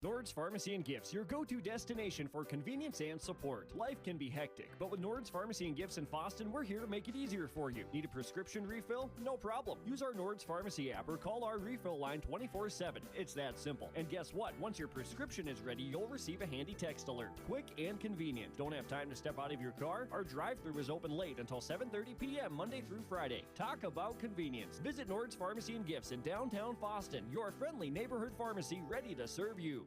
Nord's Pharmacy and Gifts, your go-to destination for convenience and support. Life can be hectic, but with Nord's Pharmacy and Gifts in Boston, we're here to make it easier for you. Need a prescription refill? No problem. Use our Nord's Pharmacy app or call our refill line 24/7. It's that simple. And guess what? Once your prescription is ready, you'll receive a handy text alert. Quick and convenient. Don't have time to step out of your car? Our drive-thru is open late until 7:30 p.m. Monday through Friday. Talk about convenience. Visit Nord's Pharmacy and Gifts in downtown Boston, your friendly neighborhood pharmacy ready to serve you.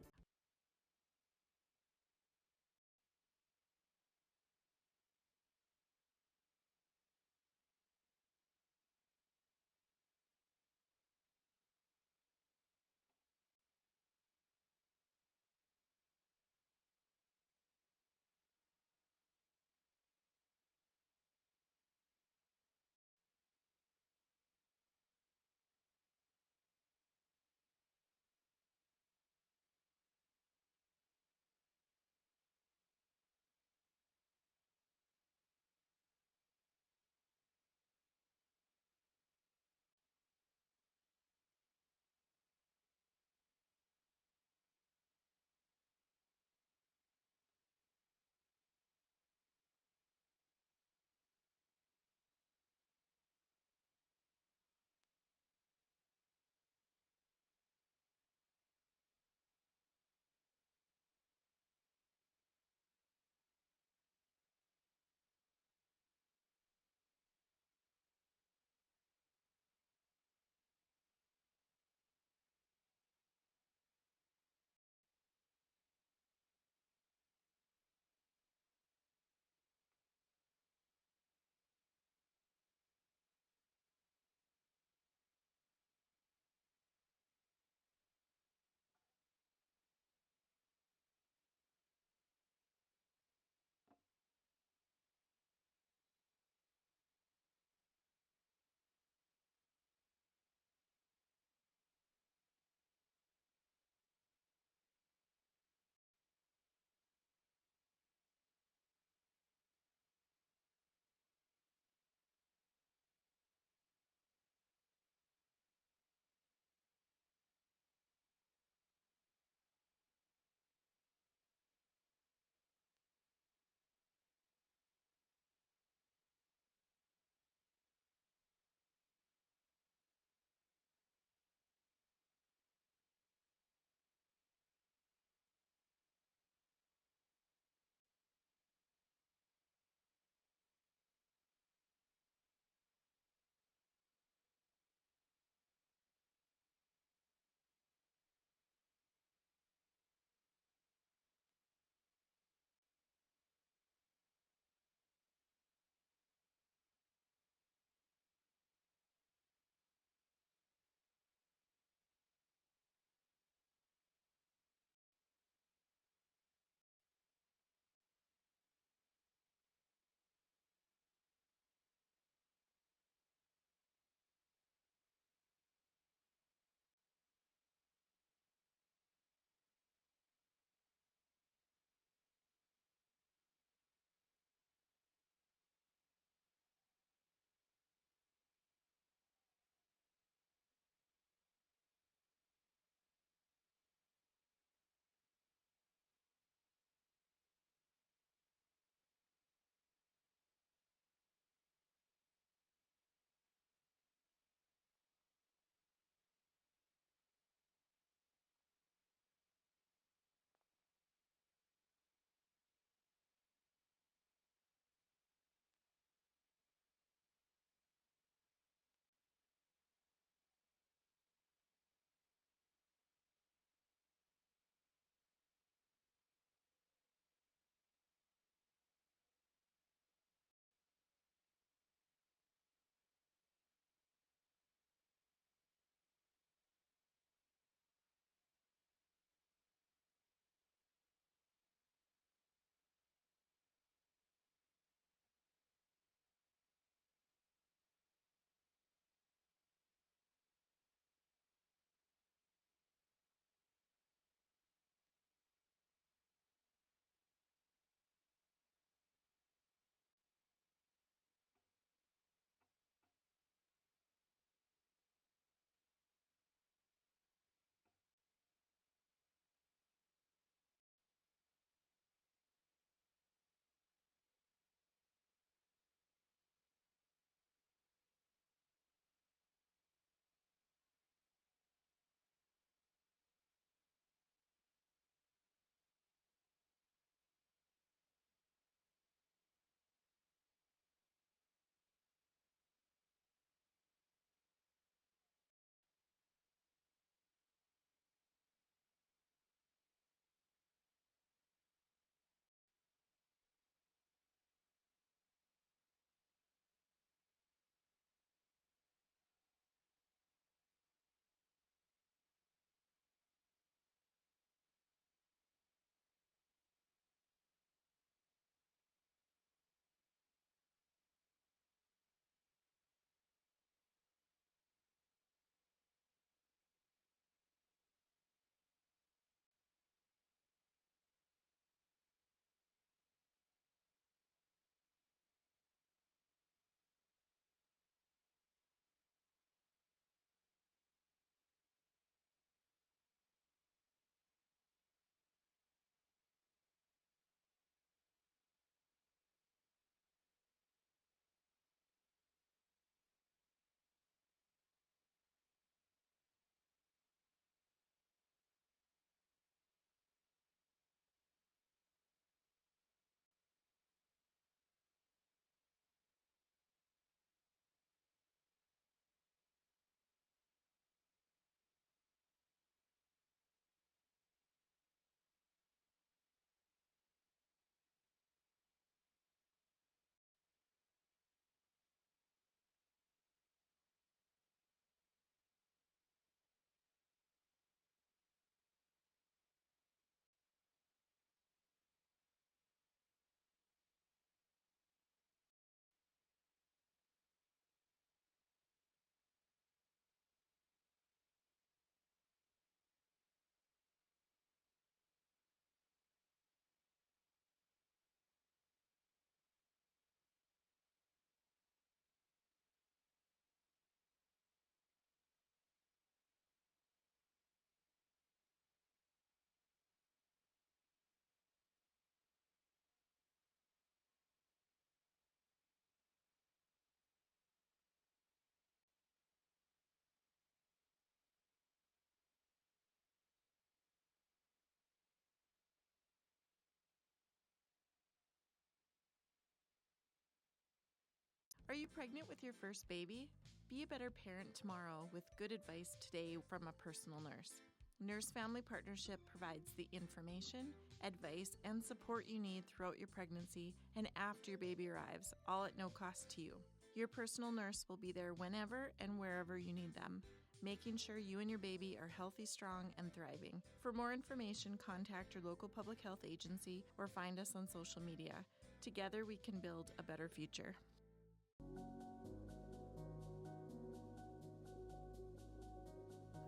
Are you pregnant with your first baby? Be a better parent tomorrow with good advice today from a personal nurse. Nurse Family Partnership provides the information, advice, and support you need throughout your pregnancy and after your baby arrives, all at no cost to you. Your personal nurse will be there whenever and wherever you need them, making sure you and your baby are healthy, strong, and thriving. For more information, contact your local public health agency or find us on social media. Together, we can build a better future.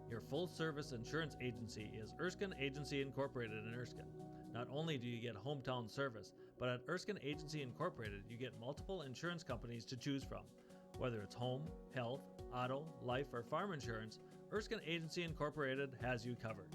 Your full-service insurance agency is Erskine Agency Incorporated in Erskine. Not only do you get hometown service, but at Erskine Agency Incorporated you get multiple insurance companies to choose from. Whether it's home, health, auto, life, or farm insurance, Erskine Agency Incorporated has you covered.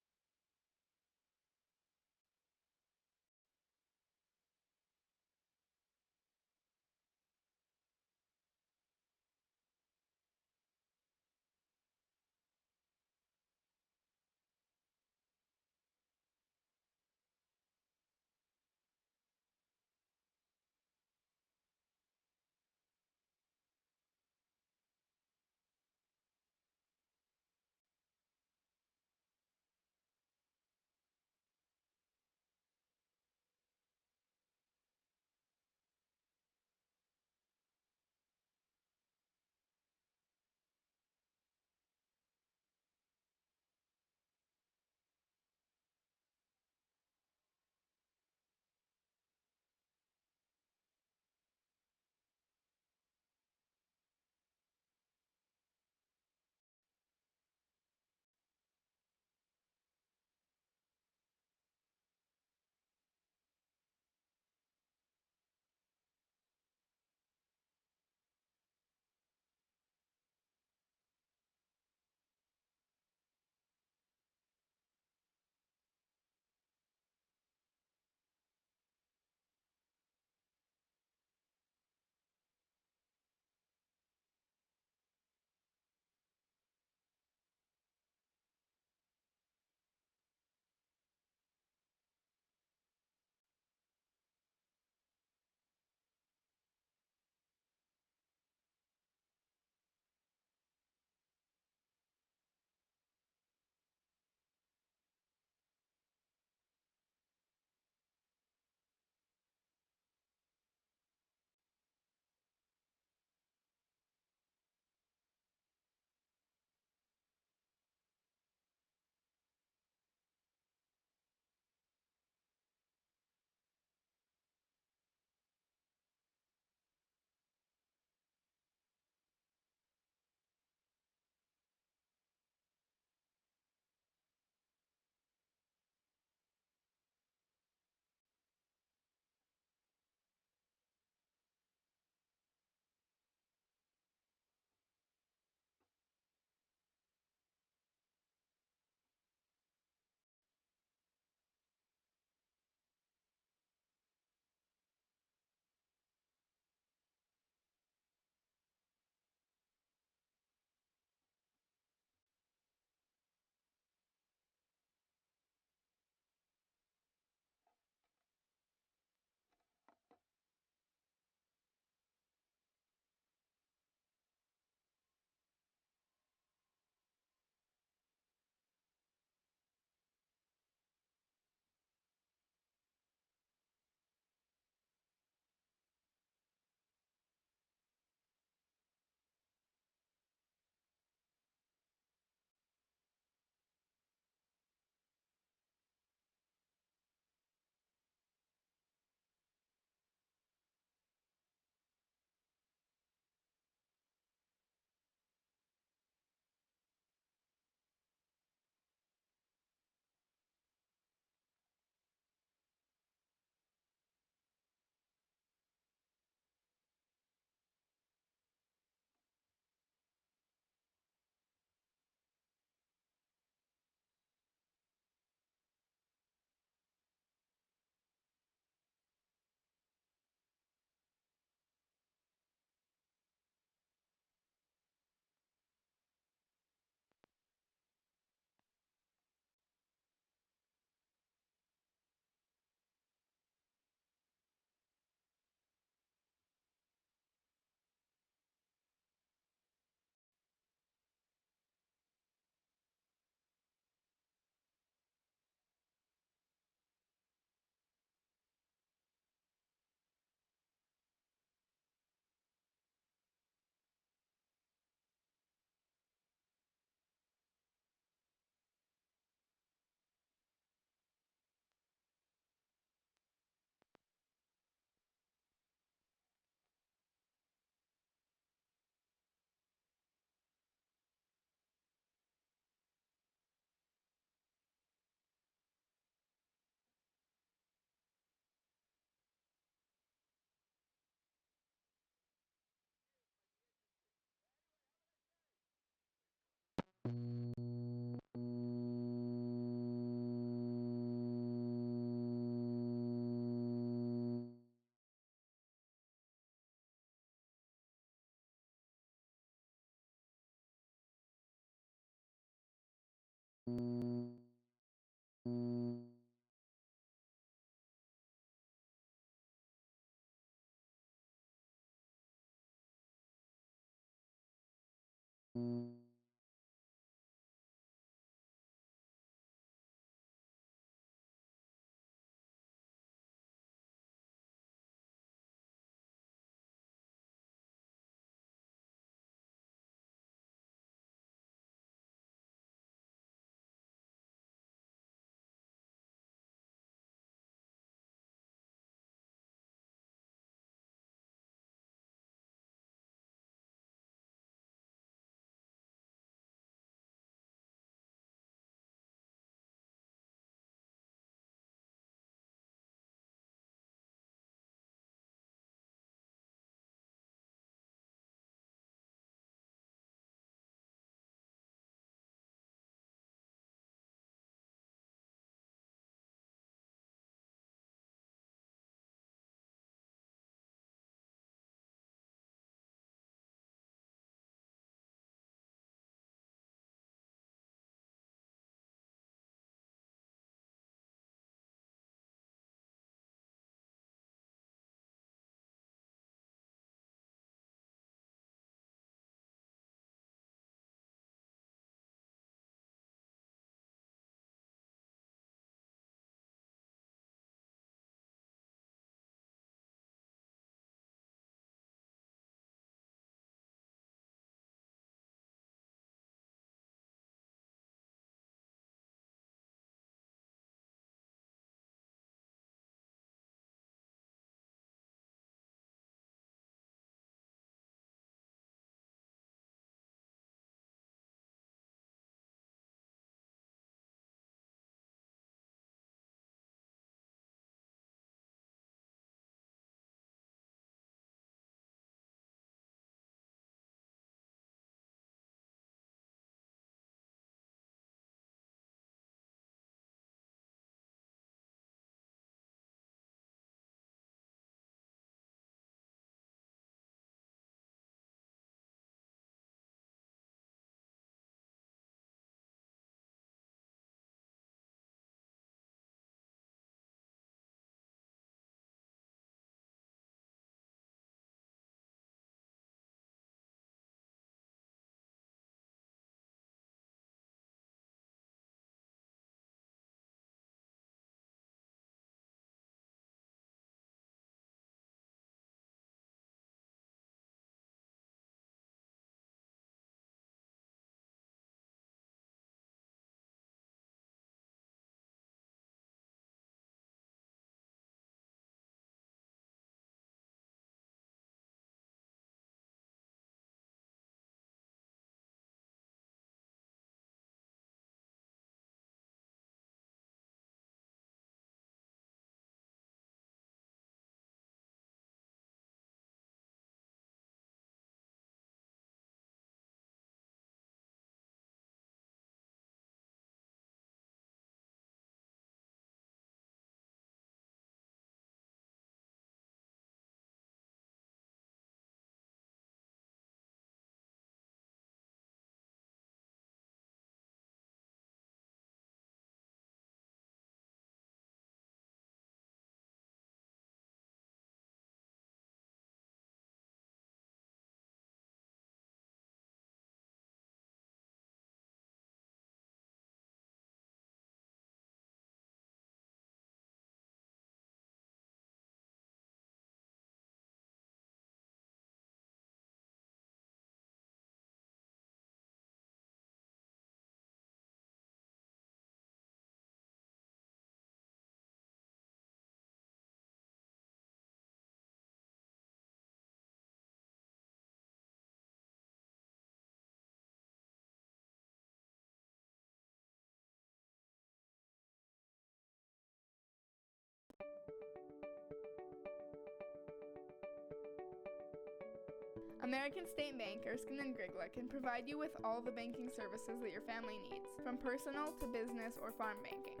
American State Bank, Erskine and Grigla can provide you with all the banking services that your family needs, from personal to business or farm banking.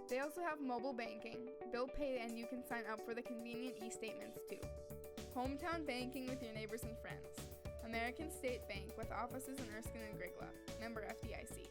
They also have mobile banking, bill pay, and you can sign up for the convenient e-statements too. Hometown banking with your neighbors and friends. American State Bank with offices in Erskine and Grigla. Member FDIC.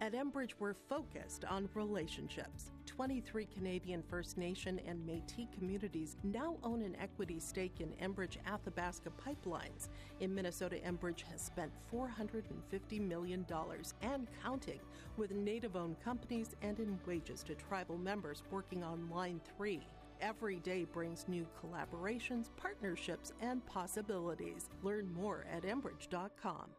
At Enbridge, we're focused on relationships. 23 Canadian First Nation and Métis communities now own an equity stake in Enbridge Athabasca pipelines. In Minnesota, Enbridge has spent $450 million and counting with Native-owned companies and in wages to tribal members working on Line 3. Every day brings new collaborations, partnerships, and possibilities. Learn more at Enbridge.com.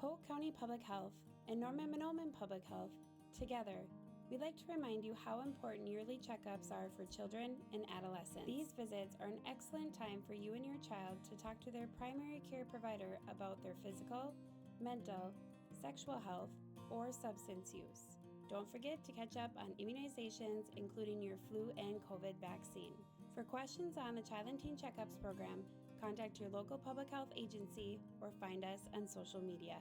Polk County Public Health and Norman-Monoman Public Health, together, we'd like to remind you how important yearly checkups are for children and adolescents. These visits are an excellent time for you and your child to talk to their primary care provider about their physical, mental, sexual health, or substance use. Don't forget to catch up on immunizations, including your flu and COVID vaccine. For questions on the Child and Teen Checkups program, contact your local public health agency or find us on social media.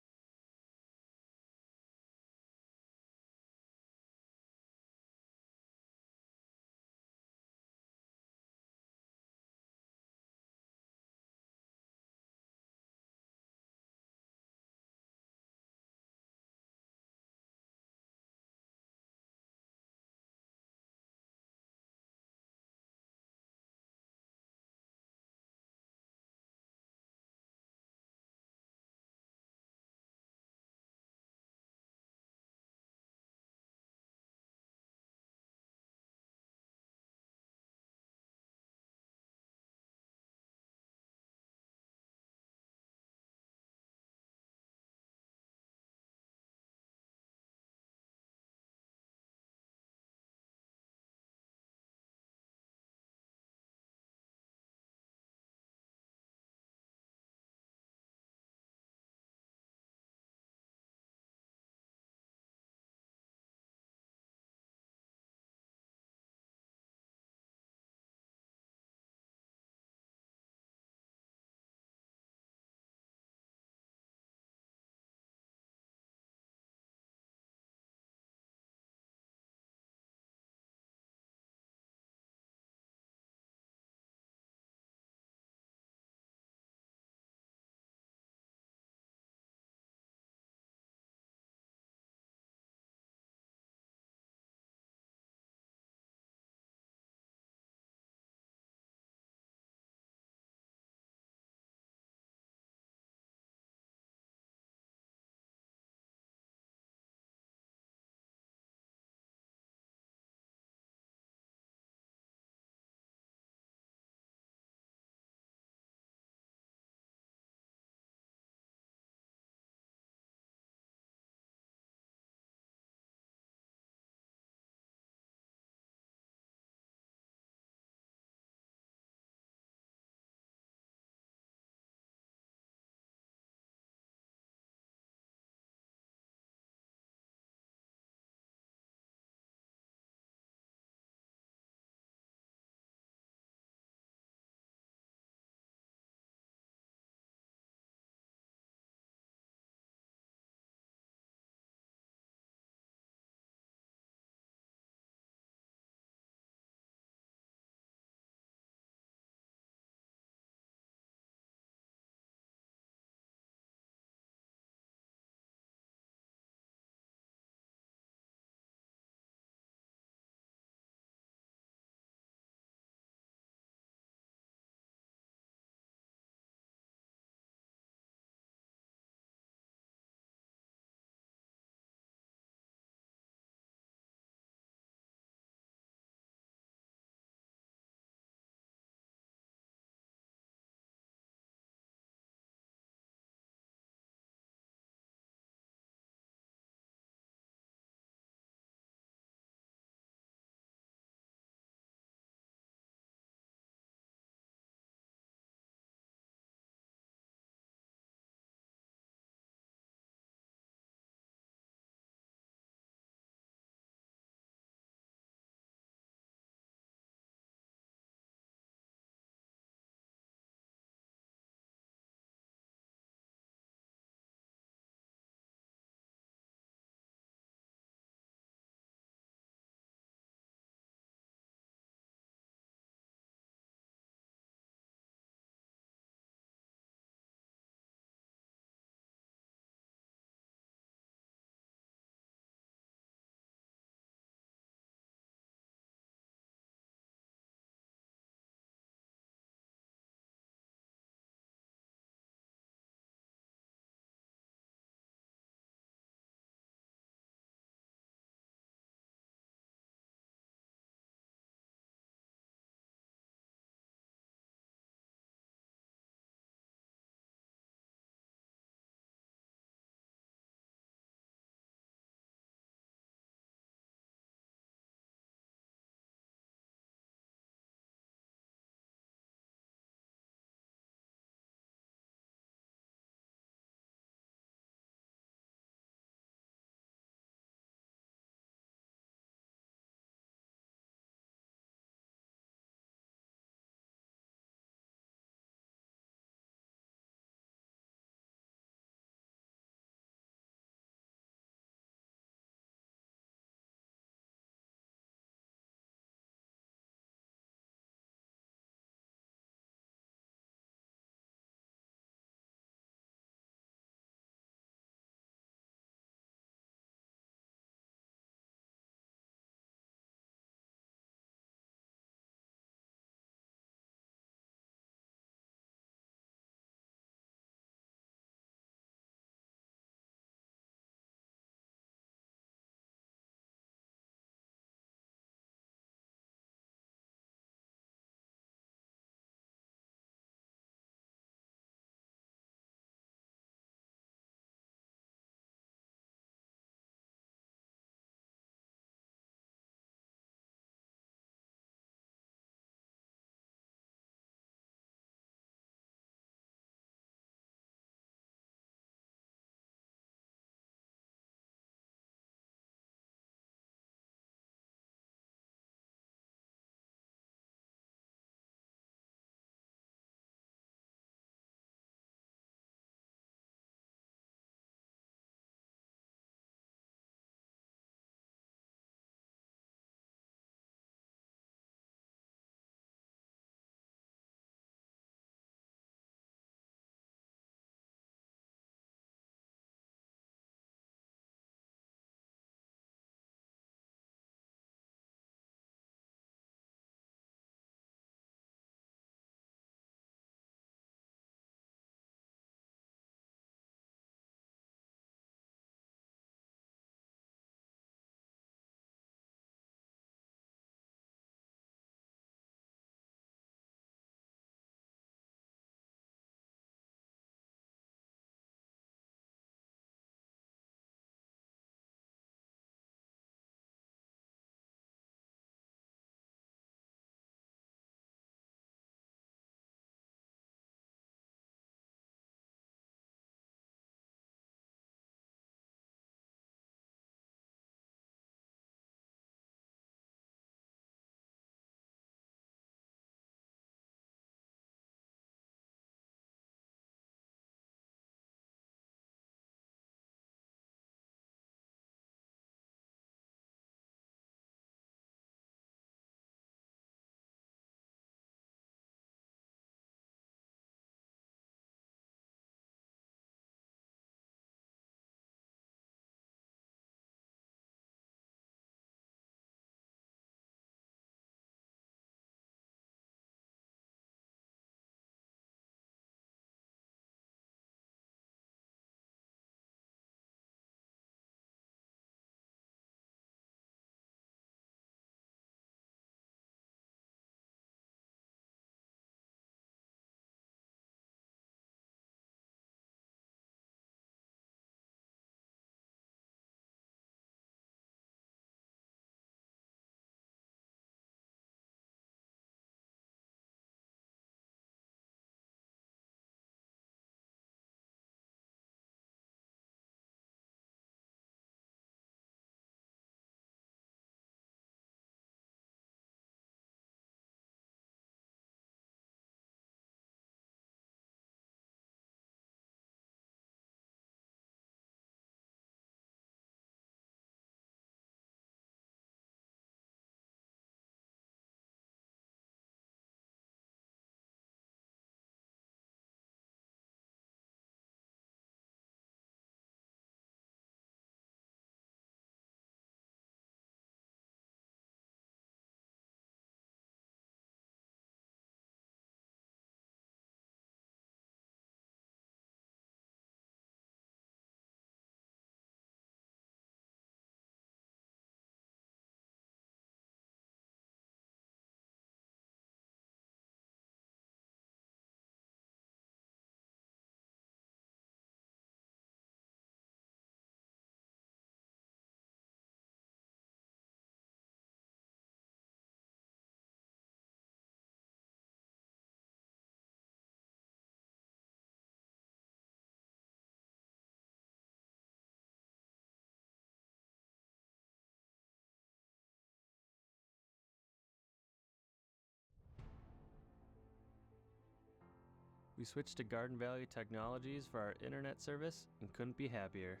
We switched to Garden Valley Technologies for our internet service and couldn't be happier.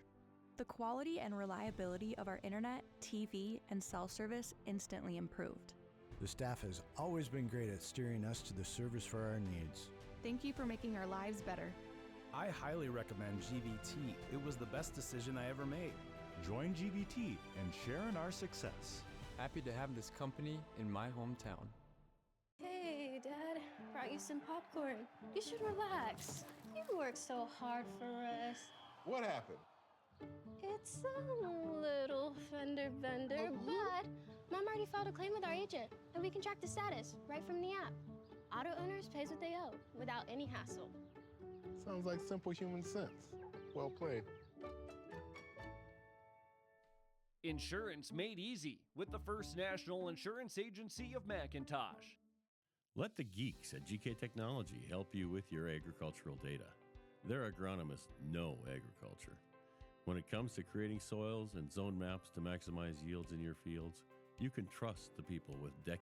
The quality and reliability of our internet, TV, and cell service instantly improved. The staff has always been great at steering us to the service for our needs. Thank you for making our lives better. I highly recommend GVT. It was the best decision I ever made. Join GVT and share in our success. Happy to have this company in my hometown. Hey, Dad. Brought you some popcorn. You should relax. You worked so hard for us. What happened? It's a little fender bender, but Mom already filed a claim with our agent, and we can track the status right from the app. Auto owners pays what they owe without any hassle. Sounds like simple human sense. Well played. Insurance made easy with the First National Insurance Agency of McIntosh. Let the geeks at GK Technology help you with your agricultural data. Their agronomists know agriculture. When it comes to creating soils and zone maps to maximize yields in your fields, you can trust the people with decades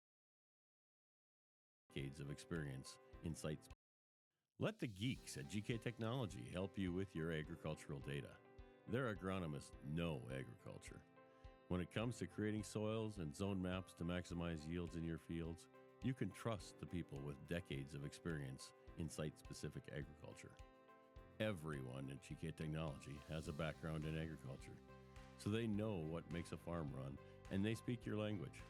of experience in sites. Let the geeks at GK Technology help you with your agricultural data. Their agronomists know agriculture. When it comes to creating soils and zone maps to maximize yields in your fields, you can trust the people with decades of experience in site-specific agriculture. Everyone at GK Technology has a background in agriculture, so they know what makes a farm run, and they speak your language.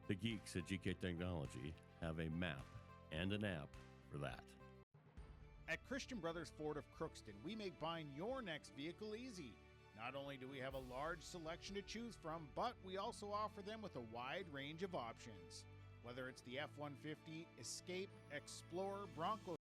The geeks at GK Technology have a map and an app for that. At Christian Brothers Ford of Crookston, we make buying your next vehicle easy. Not only do we have a large selection to choose from, but we also offer them with a wide range of options. Whether it's the F-150, Escape, Explorer, Bronco,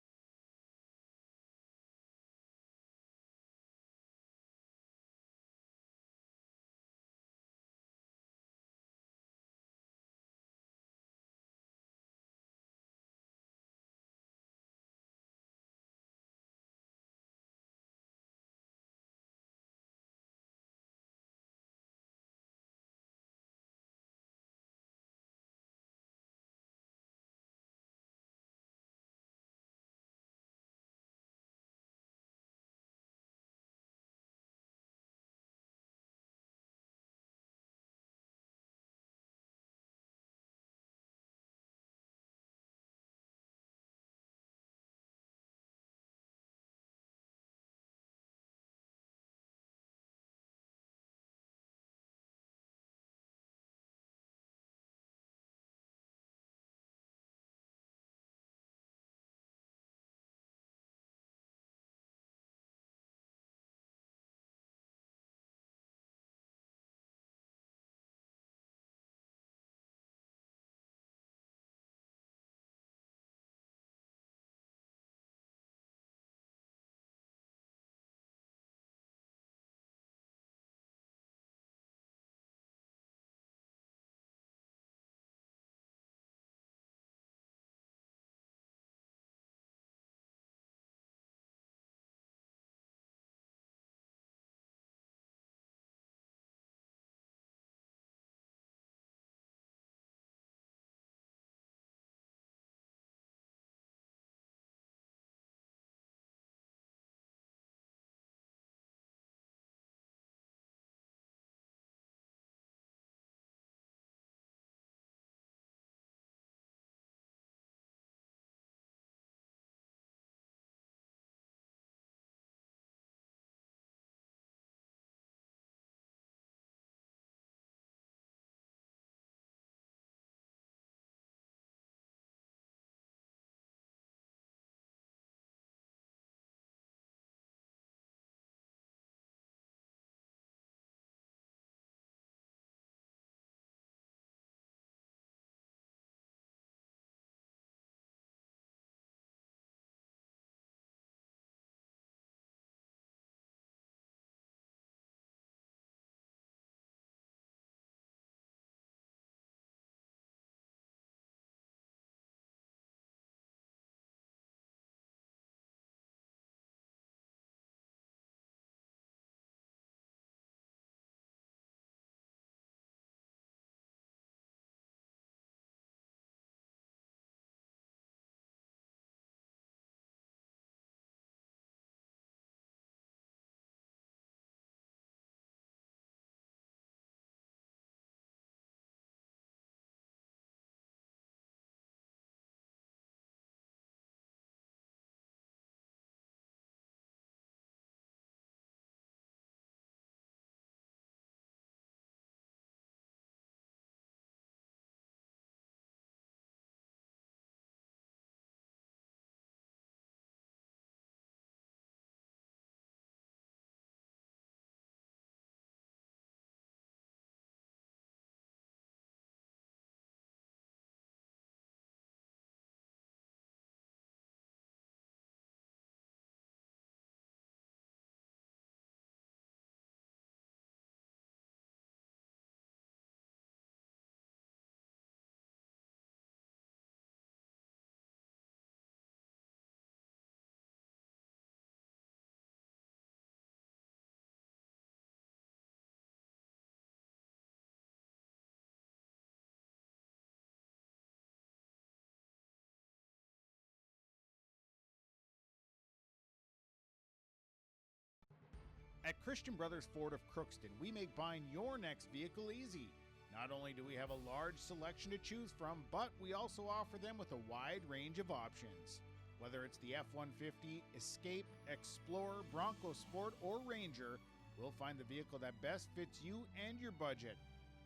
At Christian Brothers Ford of Crookston, we make buying your next vehicle easy. Not only do we have a large selection to choose from, but we also offer them with a wide range of options. Whether it's the F-150, Escape, Explorer, Bronco Sport, or Ranger, we'll find the vehicle that best fits you and your budget.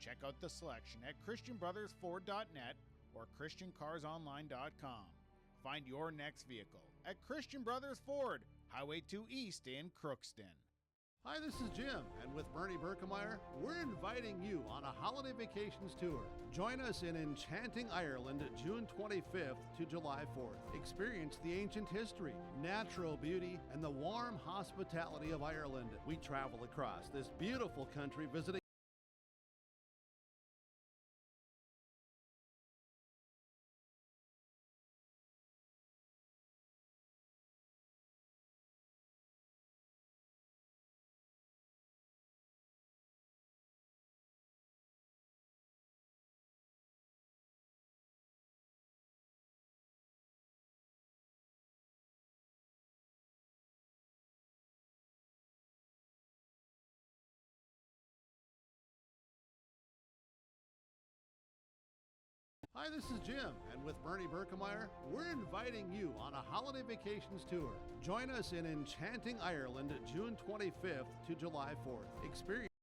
Check out the selection at ChristianBrothersFord.net or ChristianCarsOnline.com. Find your next vehicle at Christian Brothers Ford, Highway 2 East in Crookston. Hi, this is Jim, and with Bernie Berkemeyer, we're inviting you on a holiday vacations tour. Join us in enchanting Ireland June 25th to July 4th. Experience the ancient history, natural beauty, and the warm hospitality of Ireland. We travel across this beautiful country visiting Hi, this is Jim, and with Bernie Berkemeyer, we're inviting you on a holiday vacations tour. Join us in enchanting Ireland June 25th to July 4th. Experience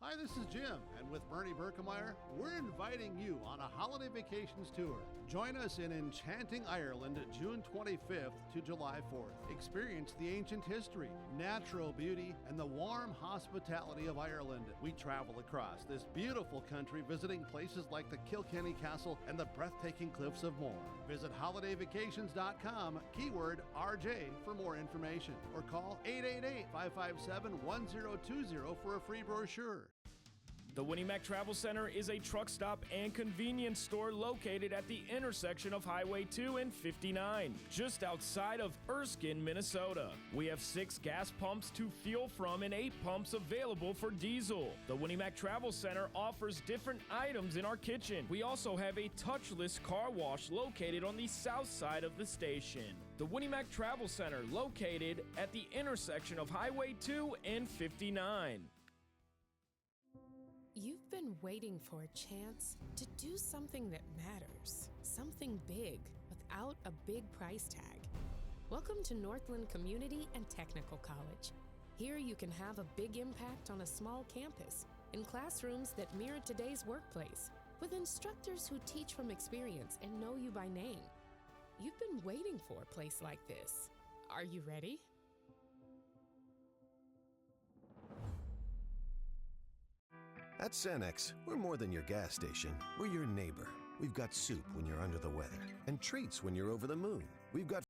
Hi, this is Jim, and with Bernie Berkemeyer, we're inviting you on a holiday vacations tour. Join us in enchanting Ireland June 25th to July 4th. Experience the ancient history, natural beauty, and the warm hospitality of Ireland. We travel across this beautiful country visiting places like the Kilkenny Castle and the breathtaking cliffs of Moher. Visit holidayvacations.com, keyword RJ for more information, or call 888-557-1020 for a free brochure. The Winnie Mac Travel Center is a truck stop and convenience store located at the intersection of Highway 2 and 59, just outside of Erskine, Minnesota. We have 6 gas pumps to fuel from and 8 pumps available for diesel. The Winnie Mac Travel Center offers different items in our kitchen. We also have a touchless car wash located on the south side of the station. The Winnie Mac Travel Center located at the intersection of Highway 2 and 59. You've been waiting for a chance to do something that matters, something big without a big price tag. Welcome to Northland Community and Technical College. Here you can have a big impact on a small campus, in classrooms that mirror today's workplace, with instructors who teach from experience and know you by name. You've been waiting for a place like this. Are you ready? At Sanex, we're more than your gas station. We're your neighbor. We've got soup when you're under the weather and treats when you're over the moon. We've got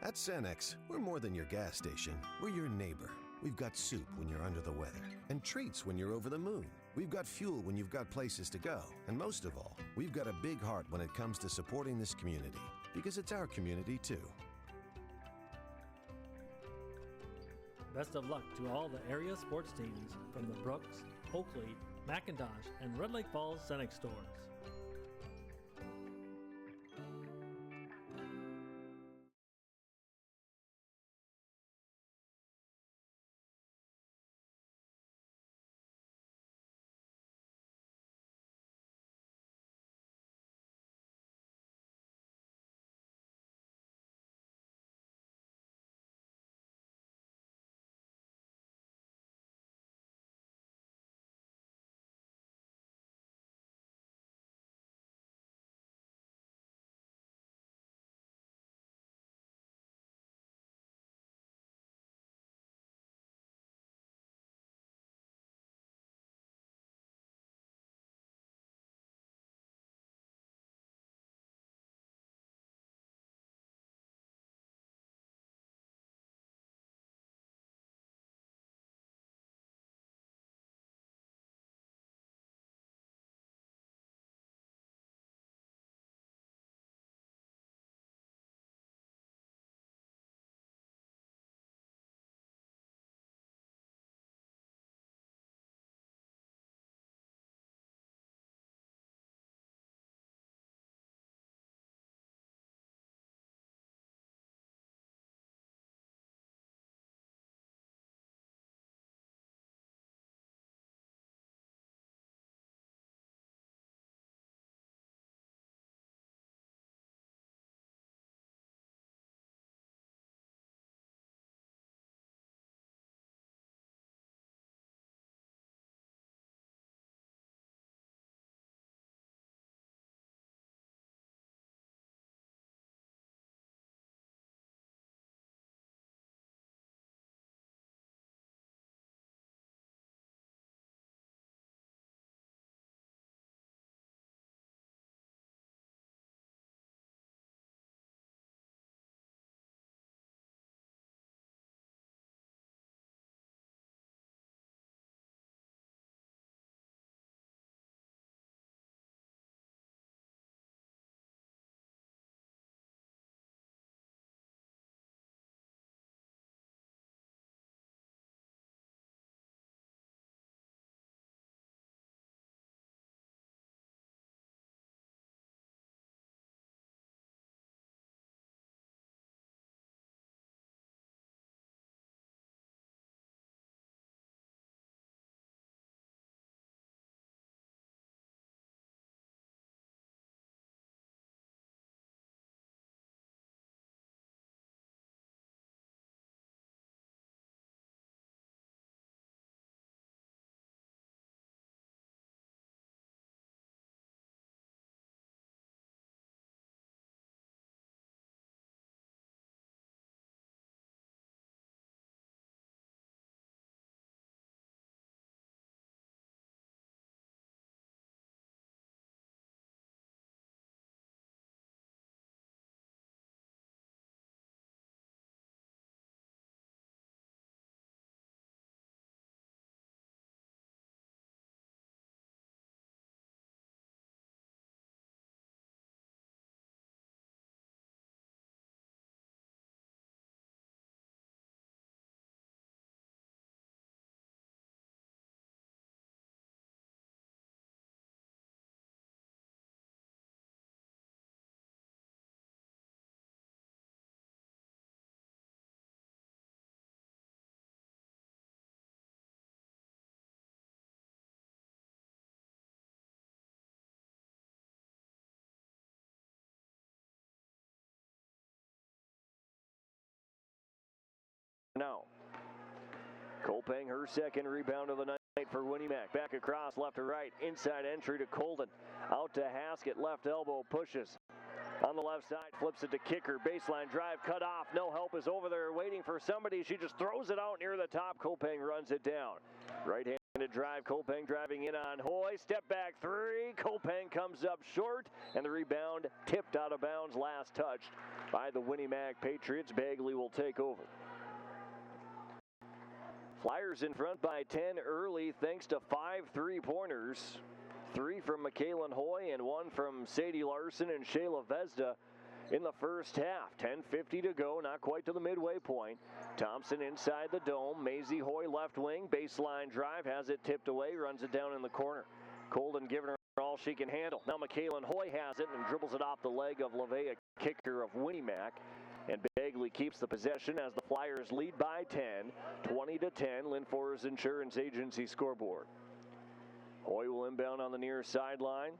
At Cenex, we're more than your gas station. We're your neighbor. We've got soup when you're under the weather, and treats when you're over the moon. We've got fuel when you've got places to go. And most of all, we've got a big heart when it comes to supporting this community, because it's our community too. Best of luck to all the area sports teams from the Brooks, Oakley, McIntosh, and Red Lake Falls Cenex stores. Now, Kolping, her second rebound of the night for Winnie Mac. Back across, left to right, inside entry to Colden. Out to Haskett, left elbow, pushes. On the left side, flips it to Kicker. Baseline drive, cut off. No help is over there waiting for somebody. She just throws it out near the top. Kolping runs it down. Right-handed Left-handed drive, Kopeng driving in on Hoy. Step back three. Kopeng comes up short, and the rebound tipped out of bounds. Last touched by the Winnie-Mac Patriots. Bagley will take over. Flyers in front by 10 early thanks to 5 3-pointers. 3 from Michaelan Hoy and 1 from Sadie Larson and Shayla Vesda in the first half. 10:50 to go, not quite to the midway point. Thompson inside the dome. Maisie Hoy left wing, baseline drive, has it tipped away, runs it down in the corner. Colden giving her all she can handle. Now Michaelan Hoy has it and dribbles it off the leg of LeVea, kicker of Winnie Mac. And Bagley keeps the possession as the Flyers lead by 10, 20-10, Lynn Forest Insurance Agency scoreboard. Hoy will inbound on the near sideline.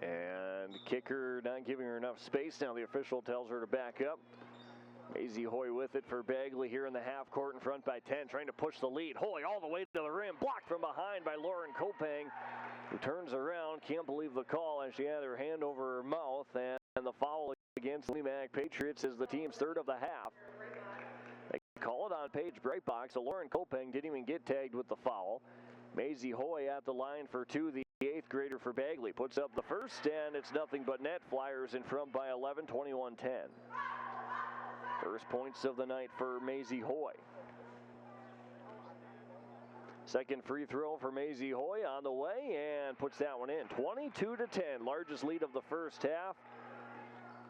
And kicker not giving her enough space. Now the official tells her to back up. Maisie Hoy with it for Bagley here in the half court in front by 10, trying to push the lead. Hoy all the way to the rim, blocked from behind by Lauren Kopeng, who turns around, can't believe the call as she had her hand over her mouth, and the foul against the Winnie-Mac Patriots is the team's third of the half. They call it on Page Brightbox, so Lauren Kopeng didn't even get tagged with the foul. Maisie Hoy at the line for 2, the 8th grader for Bagley, puts up the first, and it's nothing but net. Flyers in front by 11, 21-10. First points of the night for Maisie Hoy. Second free throw for Maisie Hoy on the way and puts that one in. 22-10, largest lead of the first half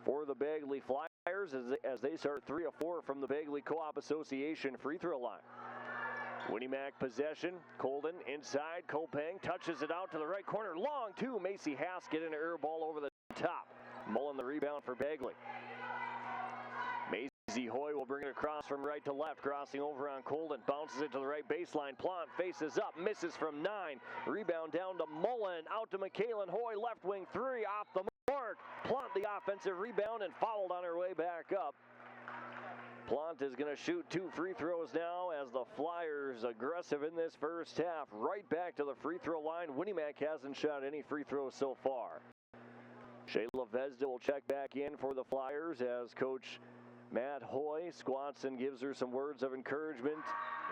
for the Bagley Flyers as they start 3 of 4 from the Bagley Co-op Association free throw line. Winnie Mac possession. Colden inside. Kopeng touches it out to the right corner. Long two. Macy Haskett and an air ball over the top. Mullen the rebound for Bagley. Maisie Hoy will bring it across from right to left, crossing over on Colden, bounces it to the right baseline. Plant faces up, misses from 9. Rebound down to Mullen, out to Michaelan Hoy, left wing 3, off the mark. Plant the offensive rebound and fouled on her way back up. Plant is going to shoot 2 free throws now as the Flyers aggressive in this first half. Right back to the free throw line. Winnie Mac hasn't shot any free throws so far. Shayla Vesda will check back in for the Flyers as Coach Matt Hoy squats and gives her some words of encouragement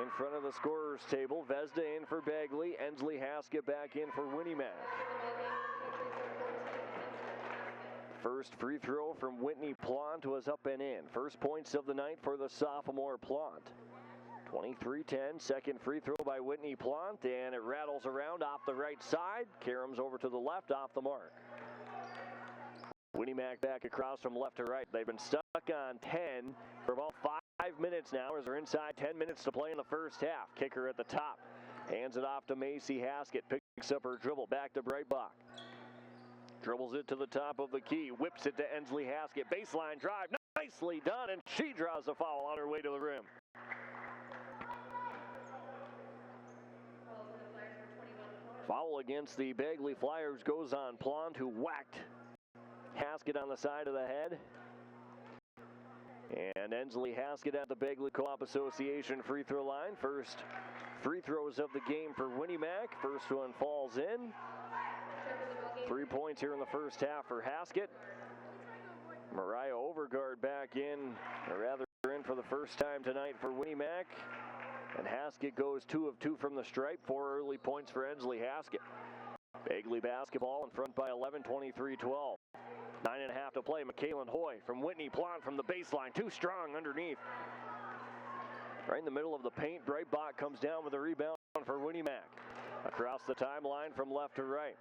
in front of the scorer's table. Vesda in for Bagley. Ensley Haskett back in for Winnie Mac. First free throw from Whitney Plant was up and in. First points of the night for the sophomore Plant. 23-10, second free throw by Whitney Plant, and it rattles around off the right side. Karams over to the left, off the mark. Winnie Mac back across from left to right. They've been stuck on 10 for about 5 minutes now as they're inside 10 minutes to play in the first half. Kicker at the top. Hands it off to Macy Haskett. Picks up her dribble. Back to Breitbach. Dribbles it to the top of the key. Whips it to Ensley Haskett. Baseline drive. Nicely done. And she draws the foul on her way to the rim. Foul against the Bagley Flyers goes on Plant, who whacked Haskett on the side of the head. And Ensley Haskett at the Bagley Co-op Association free throw line. First free throws of the game for Winnie Mac. First one falls in. 3 points here in the first half for Haskett. Mariah Overgaard back in, or rather in for the first time tonight for Winnie Mac. And Haskett goes 2 of 2 from the stripe. 4 early points for Ensley Haskett. Bagley basketball in front by 11, 23-12. 9.5 to play. Michaelan Hoy from Whitney Plant from the baseline. Too strong underneath. Right in the middle of the paint. Breitbach comes down with a rebound for Winnie Mac. Across the timeline from left to right.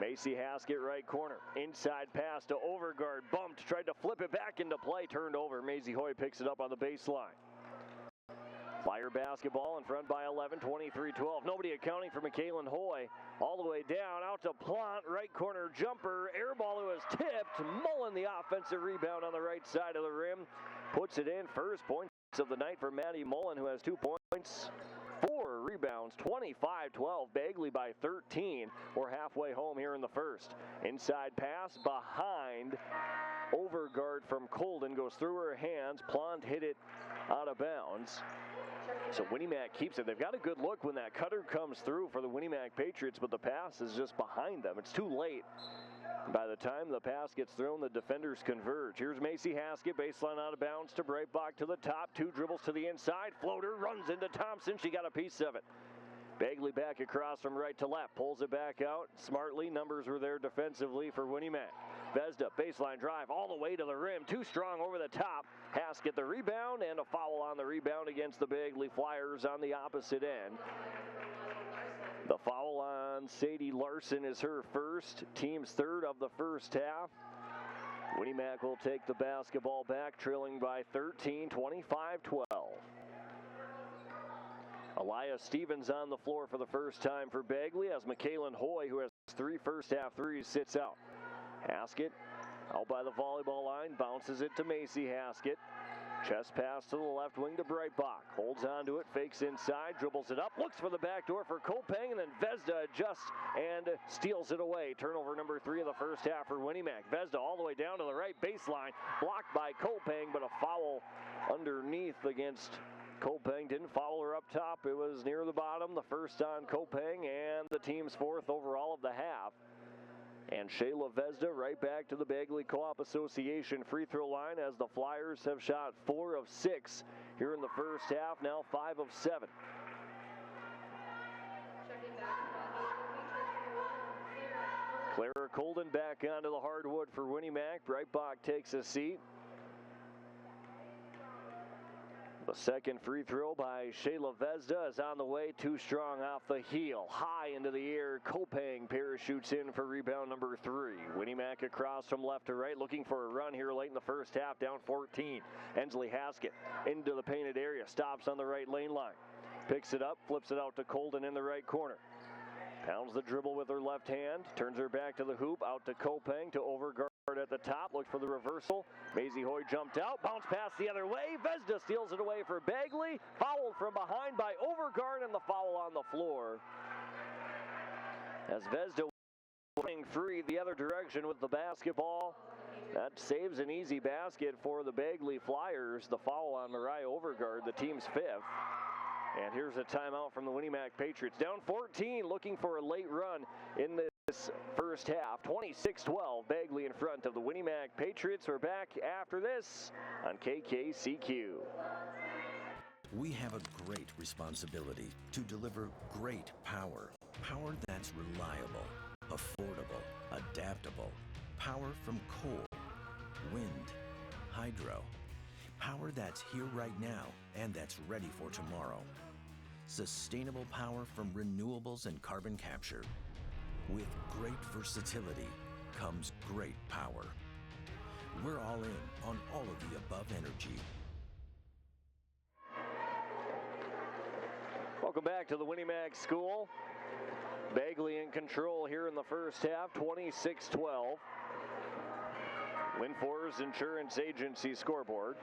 Macy Haskett right corner. Inside pass to Overgaard. Bumped. Tried to flip it back into play. Turned over. Maisie Hoy picks it up on the baseline. Flyer basketball in front by 11, 23-12. Nobody accounting for Michaelan Hoy. All the way down, out to Plant, right corner jumper. Air ball who was tipped. Mullen the offensive rebound on the right side of the rim. Puts it in. First points of the night for Maddie Mullen, who has 2 points. 4 rebounds, 25-12. Bagley by 13. We're halfway home here in the first. Inside pass behind. Overgaard from Colden goes through her hands. Plant hit it out of bounds. So Winnie Mac keeps it. They've got a good look when that cutter comes through for the Winnie Mac Patriots, but the pass is just behind them. It's too late. By the time the pass gets thrown, the defenders converge. Here's Macy Haskett, baseline out of bounds to Breitbach to the top. 2 dribbles to the inside. Floater runs into Thompson. She got a piece of it. Bagley back across from right to left. Pulls it back out smartly. Numbers were there defensively for Winnie Mac. Vezda, baseline drive all the way to the rim. Too strong over the top. Haskett the rebound, and a foul on the rebound against the Bagley Flyers on the opposite end. The foul on Sadie Larson is her first, team's third of the first half. Winnie Mac will take the basketball back, trailing by 13, 25-12. Elias Stevens on the floor for the first time for Bagley as McKaylin Hoy, who has 3 first-half threes, sits out. Haskett out by the volleyball line, bounces it to Macy Haskett. Chest pass to the left wing to Breitbach. Holds on to it, fakes inside, dribbles it up, looks for the back door for Kopang, and then Vezda adjusts and steals it away. Turnover number 3 of the first half for Winnie Mac. Vezda all the way down to the right baseline, blocked by Kopang, but a foul underneath against Kopang. Didn't foul her up top. It was near the bottom. The first on Kopang and the team's 4th overall of the half. And Shayla Vezda right back to the Bagley Co-op Association free throw line as the Flyers have shot 4 of 6 here in the first half, now 5 of 7. Clara Colden back onto the hardwood for Winnie Mac. Breitbach takes a seat. The second free throw by Shayla Vezda is on the way, too strong off the heel. High into the air, Kopang parachutes in for rebound number 3. Winnie Mac across from left to right, looking for a run here late in the first half, down 14. Ensley Haskett into the painted area, stops on the right lane line. Picks it up, flips it out to Colden in the right corner. Pounds the dribble with her left hand, turns her back to the hoop, out to Kopang to Overguard at the top, looks for the reversal. Maisie Hoy jumped out, bounce pass the other way. Vezda steals it away for Bagley. Fouled from behind by Overguard, and the foul on the floor. As Vezda running free the other direction with the basketball. That saves an easy basket for the Bagley Flyers. The foul on Mariah Overguard, the team's 5th. And here's a timeout from the Winnie Mac Patriots. Down 14, looking for a late run in this first half. 26-12, Bagley in front of the Winnie Mac Patriots. We're back after this on KKCQ. We have a great responsibility to deliver great power. Power that's reliable, affordable, adaptable. Power from coal, wind, hydro. Power that's here right now and that's ready for tomorrow. Sustainable power from renewables and carbon capture. With great versatility comes great power. We're all in on all of the above energy. Welcome back to the Winnie Mac School. Bagley in control here in the first half, 26-12. Windfor's Insurance Agency scoreboard.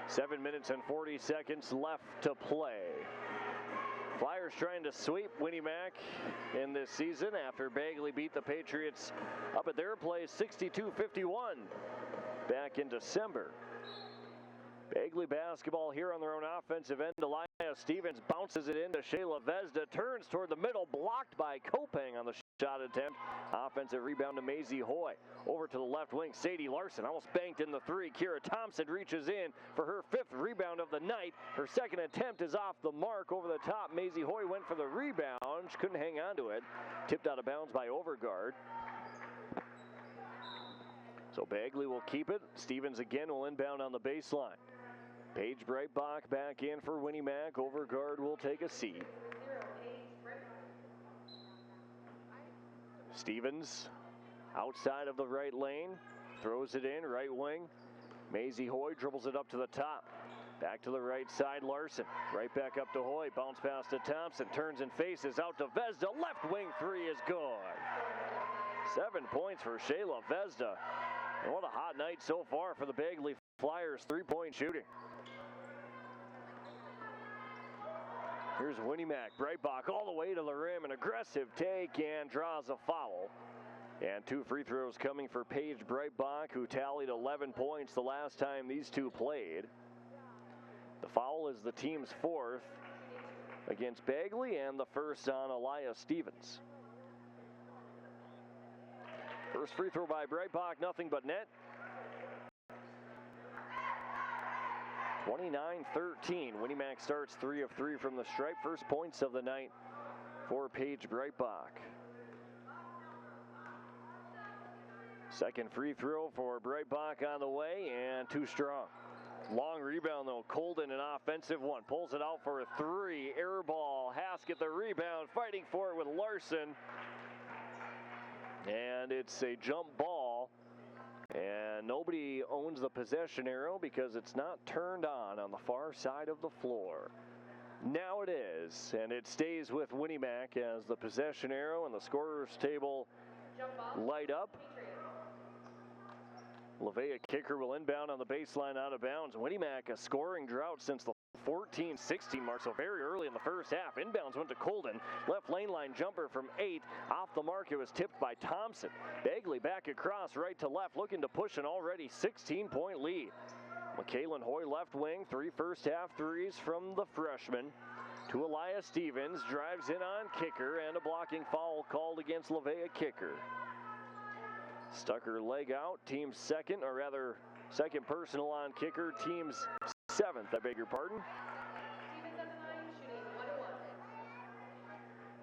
7 minutes and 40 seconds left to play. Flyers trying to sweep Winnie Mac in this season after Bagley beat the Patriots up at their place 62-51 back in December. Bagley basketball here on their own offensive end. Elias Stevens bounces it into Shayla Vezda, turns toward the middle, blocked by Kopang on the shot attempt. Offensive rebound to Maisie Hoy. Over to the left wing, Sadie Larson almost banked in the 3. Kira Thompson reaches in for her 5th rebound of the night. Her second attempt is off the mark over the top. Maisie Hoy went for the rebound. She couldn't hang on to it. Tipped out of bounds by Overguard. So Bagley will keep it. Stevens again will inbound on the baseline. Paige Breitbach back in for Winnie Mac. Overguard will take a seat. Stevens outside of the right lane. Throws it in, right wing. Maisie Hoy dribbles it up to the top. Back to the right side, Larson. Right back up to Hoy. Bounce pass to Thompson. Turns and faces out to Vezda. Left wing 3 is good. 7 points for Shayla Vezda. And what a hot night so far for the Bagley Flyers 3-point shooting. Here's Winnie Mac. Breitbach all the way to the rim. An aggressive take and draws a foul. And 2 free throws coming for Paige Breitbach, who tallied 11 points the last time these two played. The foul is the team's 4th against Bagley and the first on Elias Stevens. First free throw by Breitbach, nothing but net. 29-13. Winnie Mac starts 3 of 3 from the stripe. First points of the night for Paige Breitbach. Second free throw for Breitbach on the way, and too strong. Long rebound, though. Colden, an offensive one. Pulls it out for a 3. Air ball. Haskett the rebound. Fighting for it with Larson. And it's a jump ball. And nobody owns the possession arrow because it's not turned on the far side of the floor. Now it is, and it stays with Winnie Mac as the possession arrow and the scorer's table light up. LeVea kicker will inbound on the baseline out of bounds. Winnie Mac, a scoring drought since the 14-16 mark, so very early in the first half. Inbounds went to Colden. Left lane line jumper from 8. Off the mark, it was tipped by Thompson. Bagley back across right to left, looking to push an already 16-point lead. McKaylin Hoy left wing, 3 first half threes from the freshman. To Elias Stevens, drives in on kicker, and a blocking foul called against LeVea kicker. Stuck her leg out, team's second, or rather second personal on kicker, team's 7th, I beg your pardon.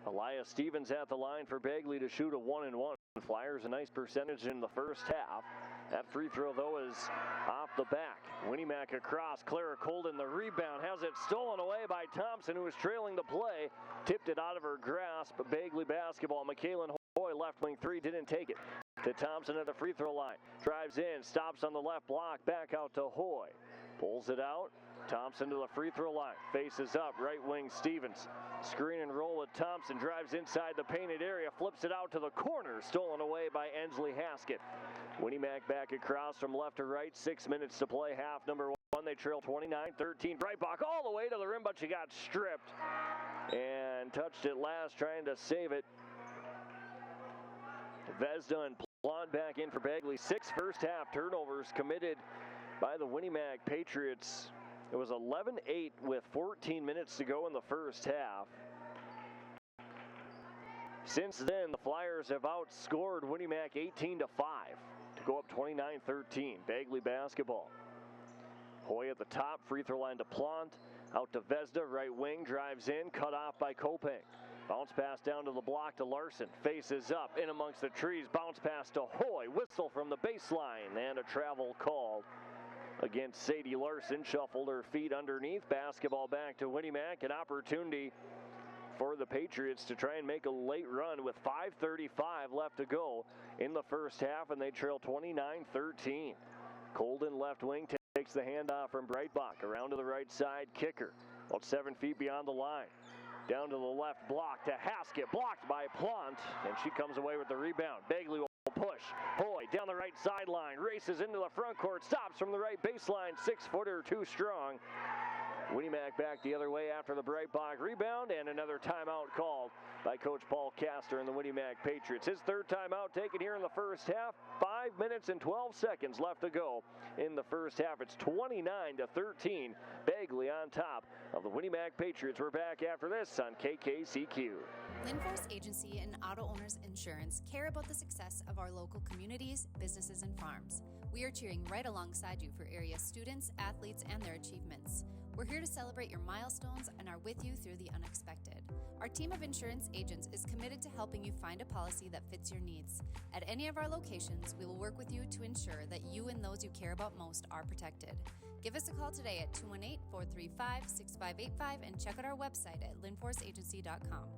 Elias Stevens at the line for Bagley to shoot a 1-and-1. Flyers a nice percentage in the first half. That free throw, though, is off the back. Winnie Mac across. Clara Colden, the rebound, has it stolen away by Thompson, who was trailing the play. Tipped it out of her grasp. Bagley basketball. McKaylin Hoy, left wing 3, didn't take it. To Thompson at the free throw line. Drives in, stops on the left block, back out to Hoy. Pulls it out. Thompson to the free throw line. Faces up, right wing Stevens. Screen and roll with Thompson. Drives inside the painted area. Flips it out to the corner. Stolen away by Ensley Haskett. Winnie Mac back across from left to right. 6 minutes to play. Half number 1. They trail 29-13. Breitbach all the way to the rim, but she got stripped. And touched it last, trying to save it. Vesda and Plant back in for Bagley. 6 first half turnovers committed by the Winnie Mac Patriots. It was 11-8 with 14 minutes to go in the first half. Since then, the Flyers have outscored Winnie Mac 18-5 to go up 29-13. Bagley basketball. Hoy at the top, free throw line to Plant. Out to Vesda, right wing, drives in, cut off by Kopeng. Bounce pass down to the block to Larson. Faces up, in amongst the trees. Bounce pass to Hoy. Whistle from the baseline, and a travel called against Sadie Larson. Shuffled her feet underneath. Basketball back to Winnie Mac. An opportunity for the Patriots to try and make a late run with 5:35 left to go in the first half, and they trail 29-13. Colden left wing takes the handoff from Breitbach. Around to the right side, kicker. About 7 feet beyond the line. Down to the left block to Haskett. Blocked by Plant, and she comes away with the rebound. Bagley will push. Hoy down the right sideline. Races into the front court. Stops from the right baseline. 6-footer, too strong. Winnie Mac back the other way after the Breitbach rebound, and another timeout called by Coach Paul Castor and the Winnie Mac Patriots. His third timeout taken here in the first half. 5 minutes and 12 seconds left to go in the first half. It's 29-13. Bagley on top of the Winnie Mac Patriots. We're back after this on KKCQ. Linforce Agency and Auto Owners Insurance care about the success of our local communities, businesses, and farms. We are cheering right alongside you for area students, athletes, and their achievements. We're here to celebrate your milestones and are with you through the unexpected. Our team of insurance agents is committed to helping you find a policy that fits your needs. At any of our locations, we will work with you to ensure that you and those you care about most are protected. Give us a call today at 218-435-6585 and check out our website at linforceagency.com.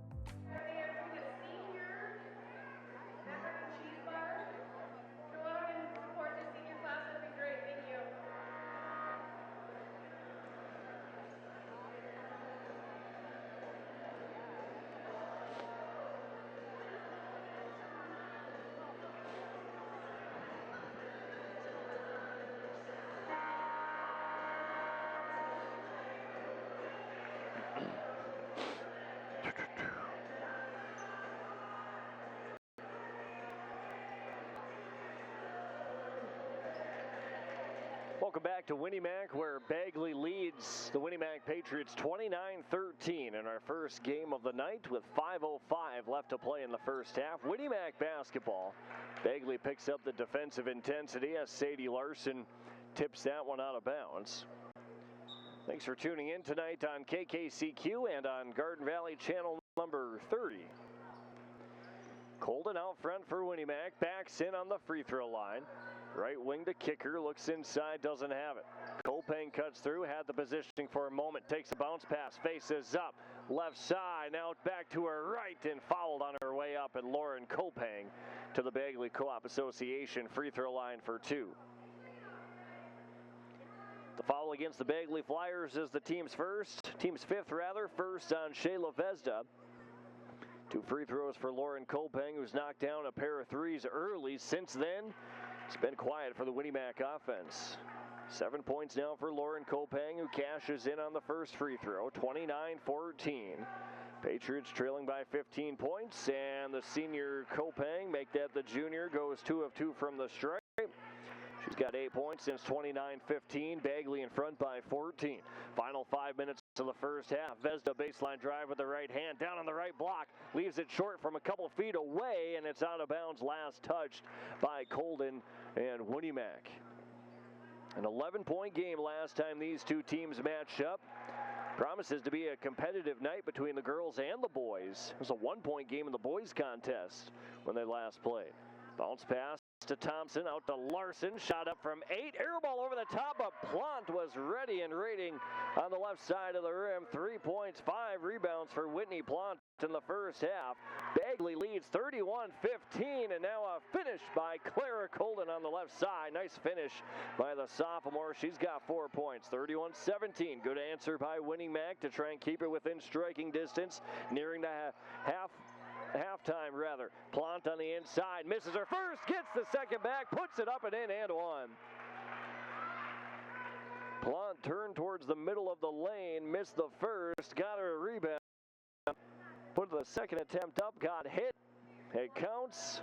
Welcome back to Winnie Mac, where Bagley leads the Winnie Mac Patriots 29-13 in our first game of the night with 5:05 left to play in the first half. Winnie Mac basketball. Bagley picks up the defensive intensity as Sadie Larson tips that one out of bounds. Thanks for tuning in tonight on KKCQ and on Garden Valley channel number 30. Colden out front for Winnie Mac, backs in on the free throw line. Right wing to kicker, looks inside, doesn't have it. Kopang cuts through, had the positioning for a moment, takes a bounce pass, faces up, left side, now back to her right, and fouled on her way up, and Lauren Kopang to the Bagley Co-op Association free throw line for 2. The foul against the Bagley Flyers is the team's fifth first on Shayla Vezda. 2 free throws for Lauren Kopang, who's knocked down a pair of threes early. Since then, it's been quiet for the Winnie Mac offense. 7 points now for Lauren Kopang, who cashes in on the first free throw, 29-14. Patriots trailing by 15 points, and the senior Kopang, make that the junior, goes 2 of 2 from the stripe. She's got 8 points since 29-15. Bagley in front by 14. Final 5 minutes of the first half. Vezda baseline drive with the right hand. Down on the right block. Leaves it short from a couple feet away, and it's out of bounds. Last touched by Colden and Winnie Mac. An 11-point game last time these two teams matched up. Promises to be a competitive night between the girls and the boys. It was a 1-point game in the boys contest when they last played. Bounce pass to Thompson, out to Larson, shot up from 8, air ball over the top, but Plant was ready and rating on the left side of the rim. 3 points, 5 rebounds for Whitney Plant in the first half. Bagley leads 31-15, and now a finish by Clara Colden on the left side. Nice finish by the sophomore. She's got 4 points, 31-17. Good answer by Winnie Mac to try and keep it within striking distance, nearing the halftime rather. Plant on the inside, misses her first, gets the second back, puts it up and in and one. Plant turned towards the middle of the lane, missed the first, got her a rebound, put the second attempt up, got hit. It counts,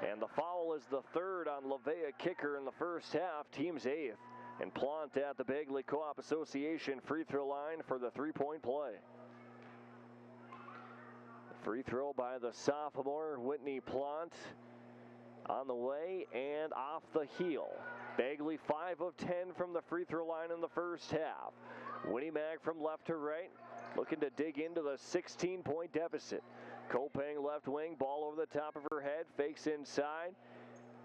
and the foul is the third on LaVea kicker in the first half, team's 8th. And Plant at the Bagley Co-op Association free throw line for the 3-point play. Free throw by the sophomore, Whitney Plant, on the way and off the heel. Bagley 5 of 10 from the free throw line in the first half. Winnie Mac from left to right, looking to dig into the 16-point deficit. Kopang left wing, ball over the top of her head, fakes inside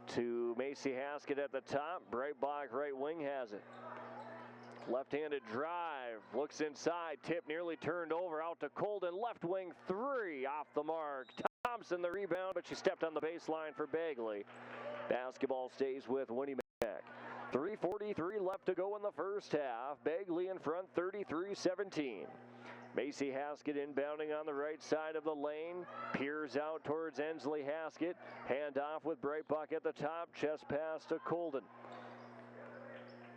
to Macy Haskett at the top. Breitbach right wing has it. Left-handed drive, looks inside, tip nearly turned over, out to Colden, left wing 3, off the mark. Thompson the rebound, but she stepped on the baseline for Bagley. Basketball stays with Winnie Mac. 3:43 left to go in the first half. Bagley in front, 33-17. Macy Haskett inbounding on the right side of the lane. Peers out towards Ensley Haskett. Hand off with Breitbach at the top. Chest pass to Colden.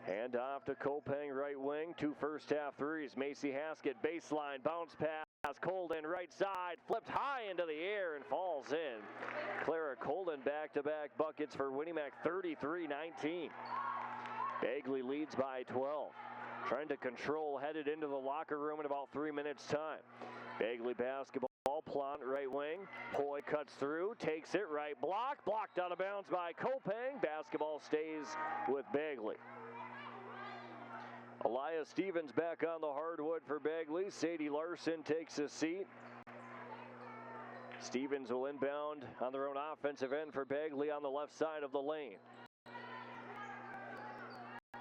Hand off to Kopang, right wing. 2 first half threes. Macy Haskett, baseline, bounce pass. Colden, right side, flipped high into the air and falls in. Clara Colden, back-to-back buckets for Winnie Mac, 33-19. Bagley leads by 12. Trying to control, headed into the locker room in about 3 minutes' time. Bagley basketball, Plant, right wing. Hoy cuts through, takes it, right block. Blocked out of bounds by Kopang. Basketball stays with Bagley. Elias Stevens back on the hardwood for Bagley. Sadie Larson takes a seat. Stevens will inbound on their own offensive end for Bagley on the left side of the lane.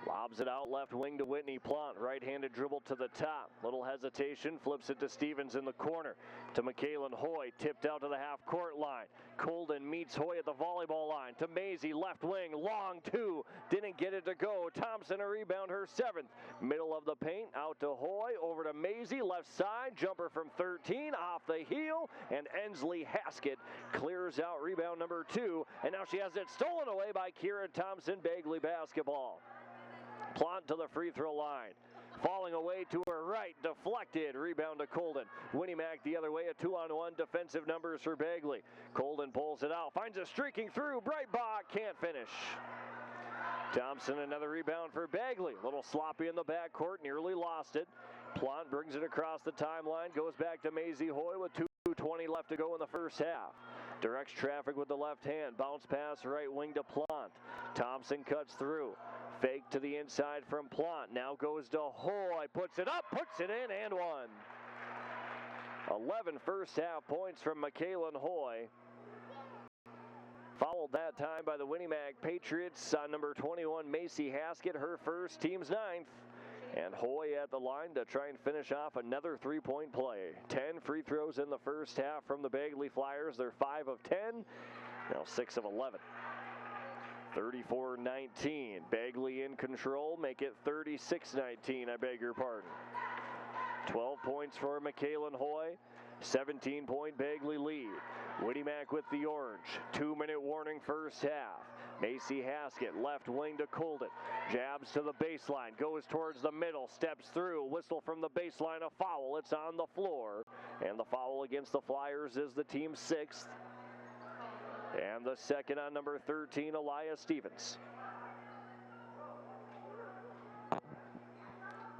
Lobs it out left wing to Whitney Plant. Right-handed dribble to the top. Little hesitation. Flips it to Stevens in the corner. To McKaylin Hoy. Tipped out to the half-court line. Colden meets Hoy at the volleyball line. To Maisie. Left wing. Long 2. Didn't get it to go. Thompson a rebound. Her 7th. Middle of the paint. Out to Hoy. Over to Maisie. Left side. Jumper from 13. Off the heel. And Ensley Haskett clears out rebound number 2. And now she has it stolen away by Kira Thompson. Bagley basketball. Plant to the free throw line. Falling away to her right. Deflected. Rebound to Colden. Winnie Mac the other way. A 2-on-1 defensive numbers for Bagley. Colden pulls it out. Finds a streaking through. Breitbach can't finish. Thompson, another rebound for Bagley. A little sloppy in the backcourt, nearly lost it. Plant brings it across the timeline, goes back to Maisie Hoy with 2:20 left to go in the first half. Directs traffic with the left hand. Bounce pass right wing to Plant. Thompson cuts through. Fake to the inside from Plant. Now goes to Hoy. Puts it up, puts it in, and one. 11 first half points from Michaela Hoy. Followed that time by the Winnemac Patriots on number 21, Macy Haskett, her first, team's 9th. And Hoy at the line to try and finish off another three-point play. 10 free throws in the first half from the Bagley Flyers. They're 5 of 10, now 6 of 11. 34-19, Bagley in control, make it 36-19, I beg your pardon. 12 points for Michaela Hoy, 17-point Bagley lead. Winnemac with the orange, 2-minute warning first half. Macy Haskett, left wing to Colden. Jabs to the baseline, goes towards the middle, steps through, whistle from the baseline, a foul. It's on the floor. And the foul against the Flyers is the team's 6th. And the second on number 13, Elias Stevens.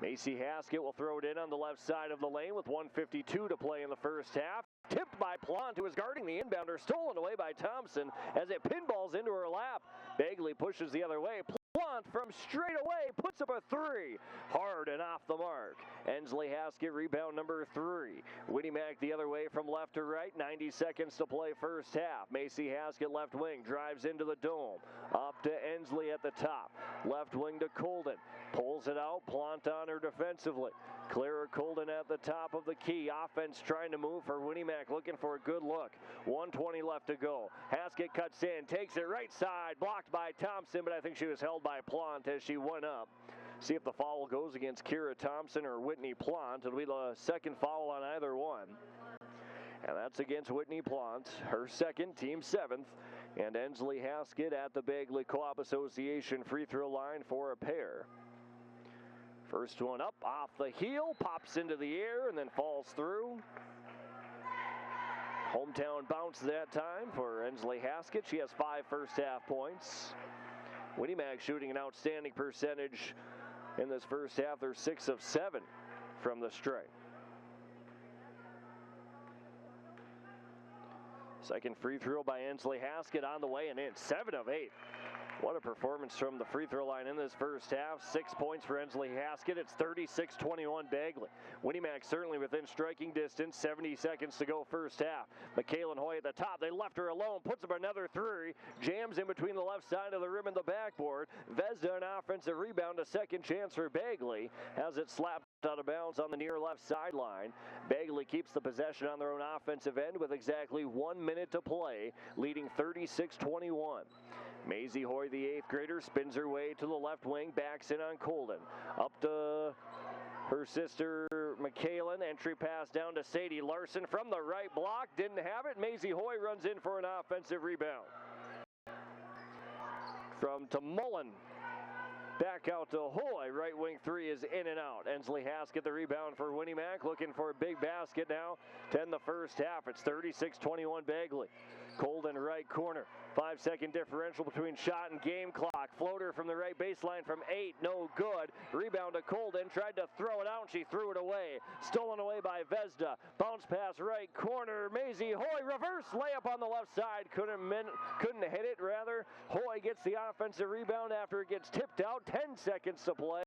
Macy Haskett will throw it in on the left side of the lane with 1:52 to play in the first half. Tipped by Plant, who is guarding the inbounder, stolen away by Thompson as it pinballs into her lap. Bagley pushes the other way. Plant from straight away puts up a 3. Hard and off the mark. Ensley Haskett, rebound number 3. Winnemac the other way from left to right. 90 seconds to play first half. Macy Haskett, left wing, drives into the dome. Up to Ensley at the top. Left wing to Colden. Pulls it out. Plant on her defensively. Clara Colden at the top of the key. Offense trying to move for Winnemac, looking for a good look. 1:20 left to go. Haskett cuts in, takes it right side, blocked by Thompson, but I think she was held by Plant as she went up. See if the foul goes against Kira Thompson or Whitney Plant. It'll be the second foul on either one. And that's against Whitney Plant, her second, team 7th. And Ensley Haskett at the Bagley Co-op Association free throw line for a pair. First one up off the heel, pops into the air, and then falls through. Hometown bounce that time for Ensley Haskett. She has 5 first half points. Winnemac shooting an outstanding percentage in this first half. They're 6 of 7 from the stripe. Second free throw by Ensley Haskett on the way and in. 7 of 8. What a performance from the free throw line in this first half. 6 points for Ensley Haskett. It's 36-21 Bagley. Winnemac certainly within striking distance. 70 seconds to go first half. Michaela Hoy at the top. They left her alone. Puts up another 3. Jams in between the left side of the rim and the backboard. Vezda an offensive rebound. A second chance for Bagley. Has it slapped out of bounds on the near left sideline. Bagley keeps the possession on their own offensive end with exactly 1 minute to play, leading 36-21. Maisie Hoy, the 8th grader, spins her way to the left wing, backs in on Colden. Up to her sister, Michaela. Entry pass down to Sadie Larson from the right block. Didn't have it. Maisie Hoy runs in for an offensive rebound. From to Mullen. Back out to Hoy. Right wing 3 is in and out. Ensley Haskett the rebound for Winnemac. Looking for a big basket now. 10 the first half. It's 36-21 Bagley. Colden right corner. 5-second differential between shot and game clock. Floater from the right baseline from 8. No good. Rebound to Colden. Tried to throw it out. She threw it away. Stolen away by Vezda. Bounce pass right corner. Maisie Hoy. Reverse layup on the left side. Couldn't hit it, rather. Hoy gets the offensive rebound after it gets tipped out. 10 seconds to play.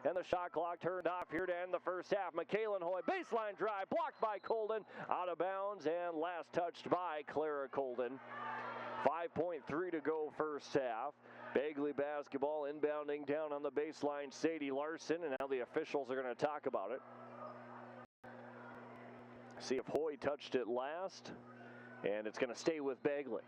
And the shot clock turned off here to end the first half. Michaela Hoy, baseline drive, blocked by Colden, out of bounds, and last touched by Clara Colden. 5.3 to go first half. Bagley basketball inbounding down on the baseline, Sadie Larson, and now the officials are going to talk about it. See if Hoy touched it last, and it's going to stay with Bagley.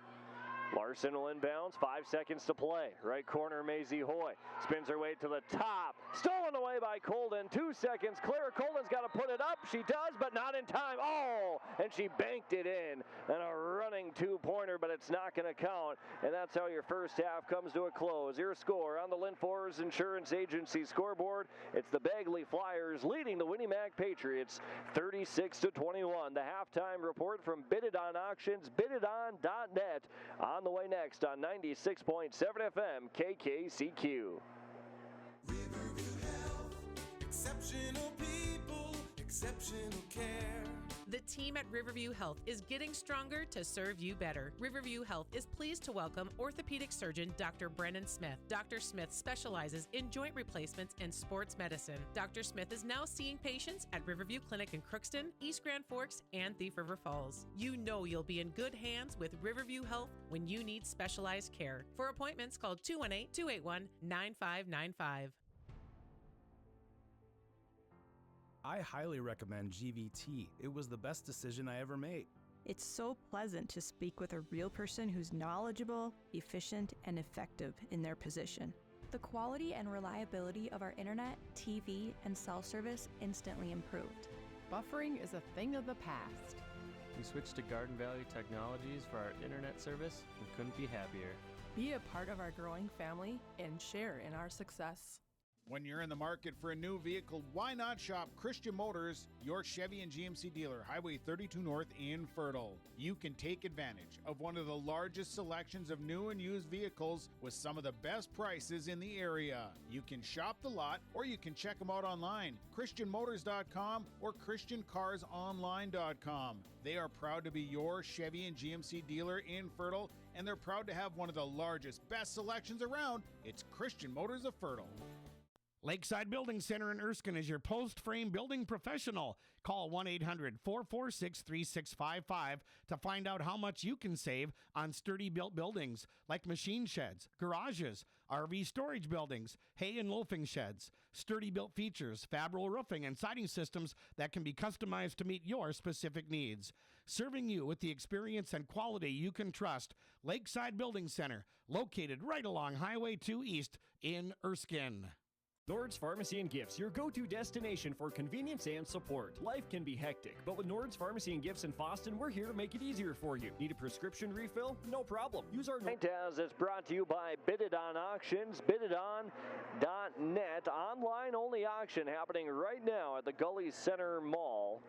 Larson will inbounds, 5 seconds to play. Right corner, Maisie Hoy spins her way to the top. Stolen away by Colden. 2 seconds clear. Colden's got to put it up. She does, but not in time. Oh, and she banked it in. And a running two-pointer, but it's not going to count. And that's how your first half comes to a close. Your score on the Linfors Insurance Agency scoreboard. It's the Bagley Flyers leading the Winnie-Mac Patriots 36-21. The halftime report from Bid It On Auctions, bididon.net. On the way next on 96.7 FM KKCQ. Exceptional people, exceptional care. The team at Riverview Health is getting stronger to serve you better. Riverview Health is pleased to welcome orthopedic surgeon Dr. Brennan Smith. Dr. Smith specializes in joint replacements and sports medicine. Dr. Smith is now seeing patients at Riverview Clinic in Crookston, East Grand Forks, and Thief River Falls. You know you'll be in good hands with Riverview Health when you need specialized care. For appointments, call 218-281-9595. I highly recommend GVT. It was the best decision I ever made. It's so pleasant to speak with a real person who's knowledgeable, efficient, and effective in their position. The quality and reliability of our internet, TV, and cell service instantly improved. Buffering is a thing of the past. We switched to Garden Valley Technologies for our internet service and couldn't be happier. Be a part of our growing family and share in our success. When you're in the market for a new vehicle, why not shop Christian Motors, your Chevy and GMC dealer, Highway 32 North in Fertile. You can take advantage of one of the largest selections of new and used vehicles with some of the best prices in the area. You can shop the lot or you can check them out online, christianmotors.com or christiancarsonline.com. They are proud to be your Chevy and GMC dealer in Fertile, and they're proud to have one of the largest, best selections around. It's Christian Motors of Fertile. Lakeside Building Center in Erskine is your post-frame building professional. Call 1-800-446-3655 to find out how much you can save on sturdy built buildings like machine sheds, garages, RV storage buildings, hay and loafing sheds, sturdy built features, Fabro roofing, and siding systems that can be customized to meet your specific needs. Serving you with the experience and quality you can trust. Lakeside Building Center, located right along Highway 2 East in Erskine. Nord's Pharmacy and Gifts, your go-to destination for convenience and support. Life can be hectic, but with Nord's Pharmacy and Gifts in Boston, we're here to make it easier for you. Need a prescription refill? No problem. Use our as it's brought to you by Bid It On Auctions, bididon.net. Online-only auction happening right now at the Gully Center Mall.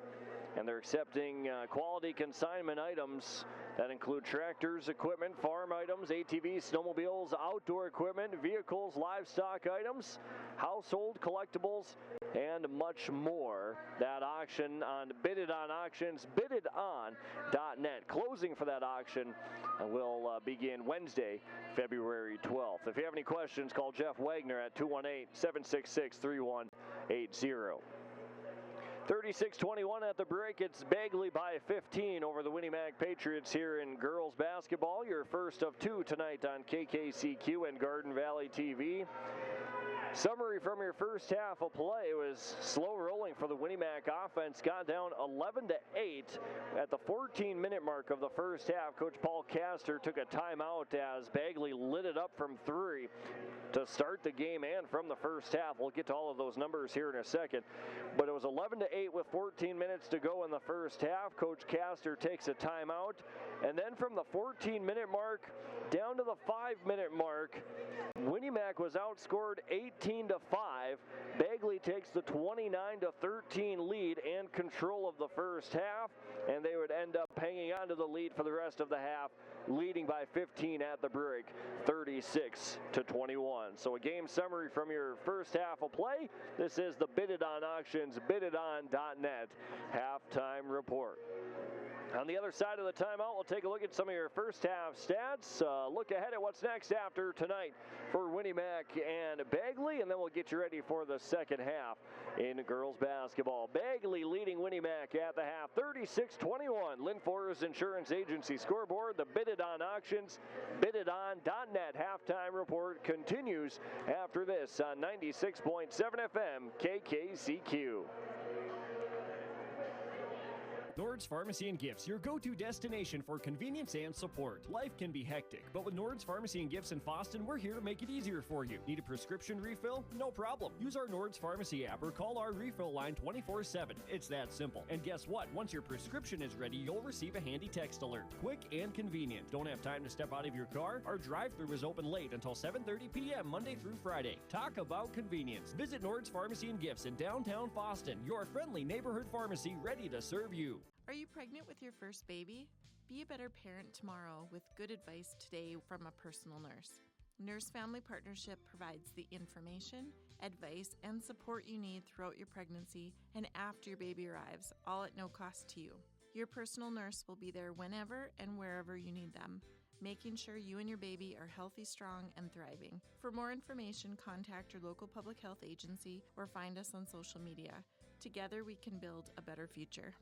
And they're accepting quality consignment items that include tractors, equipment, farm items, ATVs, snowmobiles, outdoor equipment, vehicles, livestock items, household collectibles, and much more. That auction on Bid It On Auctions, bididon.net. Closing for that auction will begin Wednesday, February 12th. If you have any questions, call Jeff Wagner at 218-766-3180. 36-21 at the break. It's Bagley by 15 over the Winnie-Mac Patriots here in girls basketball. Your first of two tonight on KKCQ and Garden Valley TV. Summary from your first half of play was slow rolling for the Winnie-Mac offense. Got down 11-8 at the 14-minute mark of the first half. Coach Paul Castor took a timeout as Bagley lit it up from three to start the game and from the first half. We'll get to all of those numbers here in a second. But it was 11-8 with 14 minutes to go in the first half. Coach Castor takes a timeout. And then from the 14-minute mark down to the 5-minute mark, Winnie-Mac was outscored 18-5. Bagley takes the 29-13 lead and control of the first half, and they would end up hanging on to the lead for the rest of the half, leading by 15 at the break, 36-21. So a game summary from your first half of play. This is the Bid It On Auctions, bididon.net halftime report. On the other side of the timeout, we'll take a look at some of your first half stats. Look ahead at what's next after tonight for Winnie-Mac and Bagley, and then we'll get you ready for the second half in girls basketball. Bagley leading Winnie-Mac at the half, 36-21. Linfors Insurance Agency scoreboard, the Bid It On Auctions, bididon.net halftime report continues after this on 96.7 FM KKCQ. Nord's Pharmacy and Gifts, your go-to destination for convenience and support. Life can be hectic, but with Nord's Pharmacy and Gifts in Fosston, we're here to make it easier for you. Need a prescription refill? No problem. Use our Nord's Pharmacy app or call our refill line 24/7. It's that simple. And guess what? Once your prescription is ready, you'll receive a handy text alert. Quick and convenient. Don't have time to step out of your car? Our drive-thru is open late until 7:30 p.m. Monday through Friday. Talk about convenience. Visit Nord's Pharmacy and Gifts in downtown Fosston, your friendly neighborhood pharmacy ready to serve you. Are you pregnant with your first baby? Be a better parent tomorrow with good advice today from a personal nurse. Nurse Family Partnership provides the information, advice, and support you need throughout your pregnancy and after your baby arrives, all at no cost to you. Your personal nurse will be there whenever and wherever you need them, making sure you and your baby are healthy, strong, and thriving. For more information, contact your local public health agency or find us on social media. Together we can build a better future.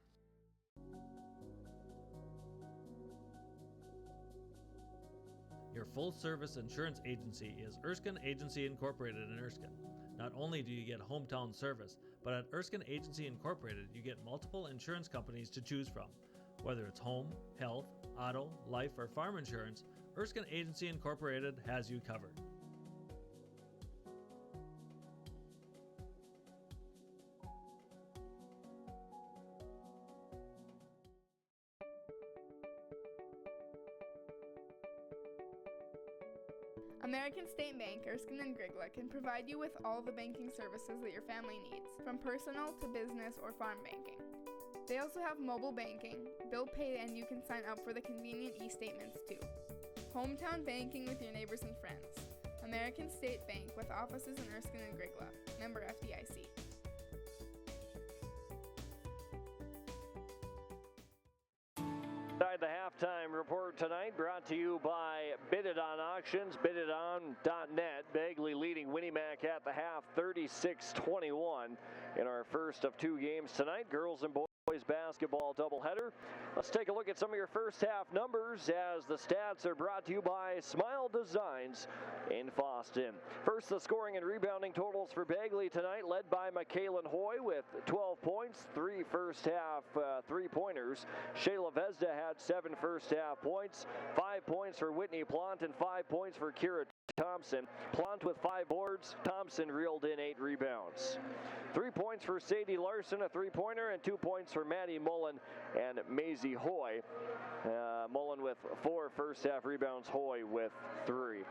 Your full-service insurance agency is Erskine Agency Incorporated in Erskine. Not only do you get hometown service, but at Erskine Agency Incorporated, you get multiple insurance companies to choose from. Whether it's home, health, auto, life, or farm insurance, Erskine Agency Incorporated has you covered. American State Bank, Erskine and Grigla can provide you with all the banking services that your family needs, from personal to business or farm banking. They also have mobile banking, bill pay, and you can sign up for the convenient e-statements too. Hometown banking with your neighbors and friends. American State Bank with offices in Erskine and Grigla. Member FDIC. The halftime report tonight brought to you by Bid It On Auctions, bididon.net. Bagley leading Winnie-Mac at the half 36-21 in our first of two games tonight. Girls and boys basketball doubleheader. Let's take a look at some of your first half numbers as the stats are brought to you by Smile Designs in Fosston. First, the scoring and rebounding totals for Bagley tonight, led by Michaelan Hoy with 12 points, 3 first half three-pointers. Shayla Vesda had 7 first half points, 5 points for Whitney Plant and 5 points for Kira Thompson. Plant with 5 boards. Thompson reeled in 8 rebounds. 3 points for Sadie Larson, a three-pointer, and 2 points for Maddie Mullen and Maisie Hoy. Mullen with 4 first-half rebounds, Hoy with 3.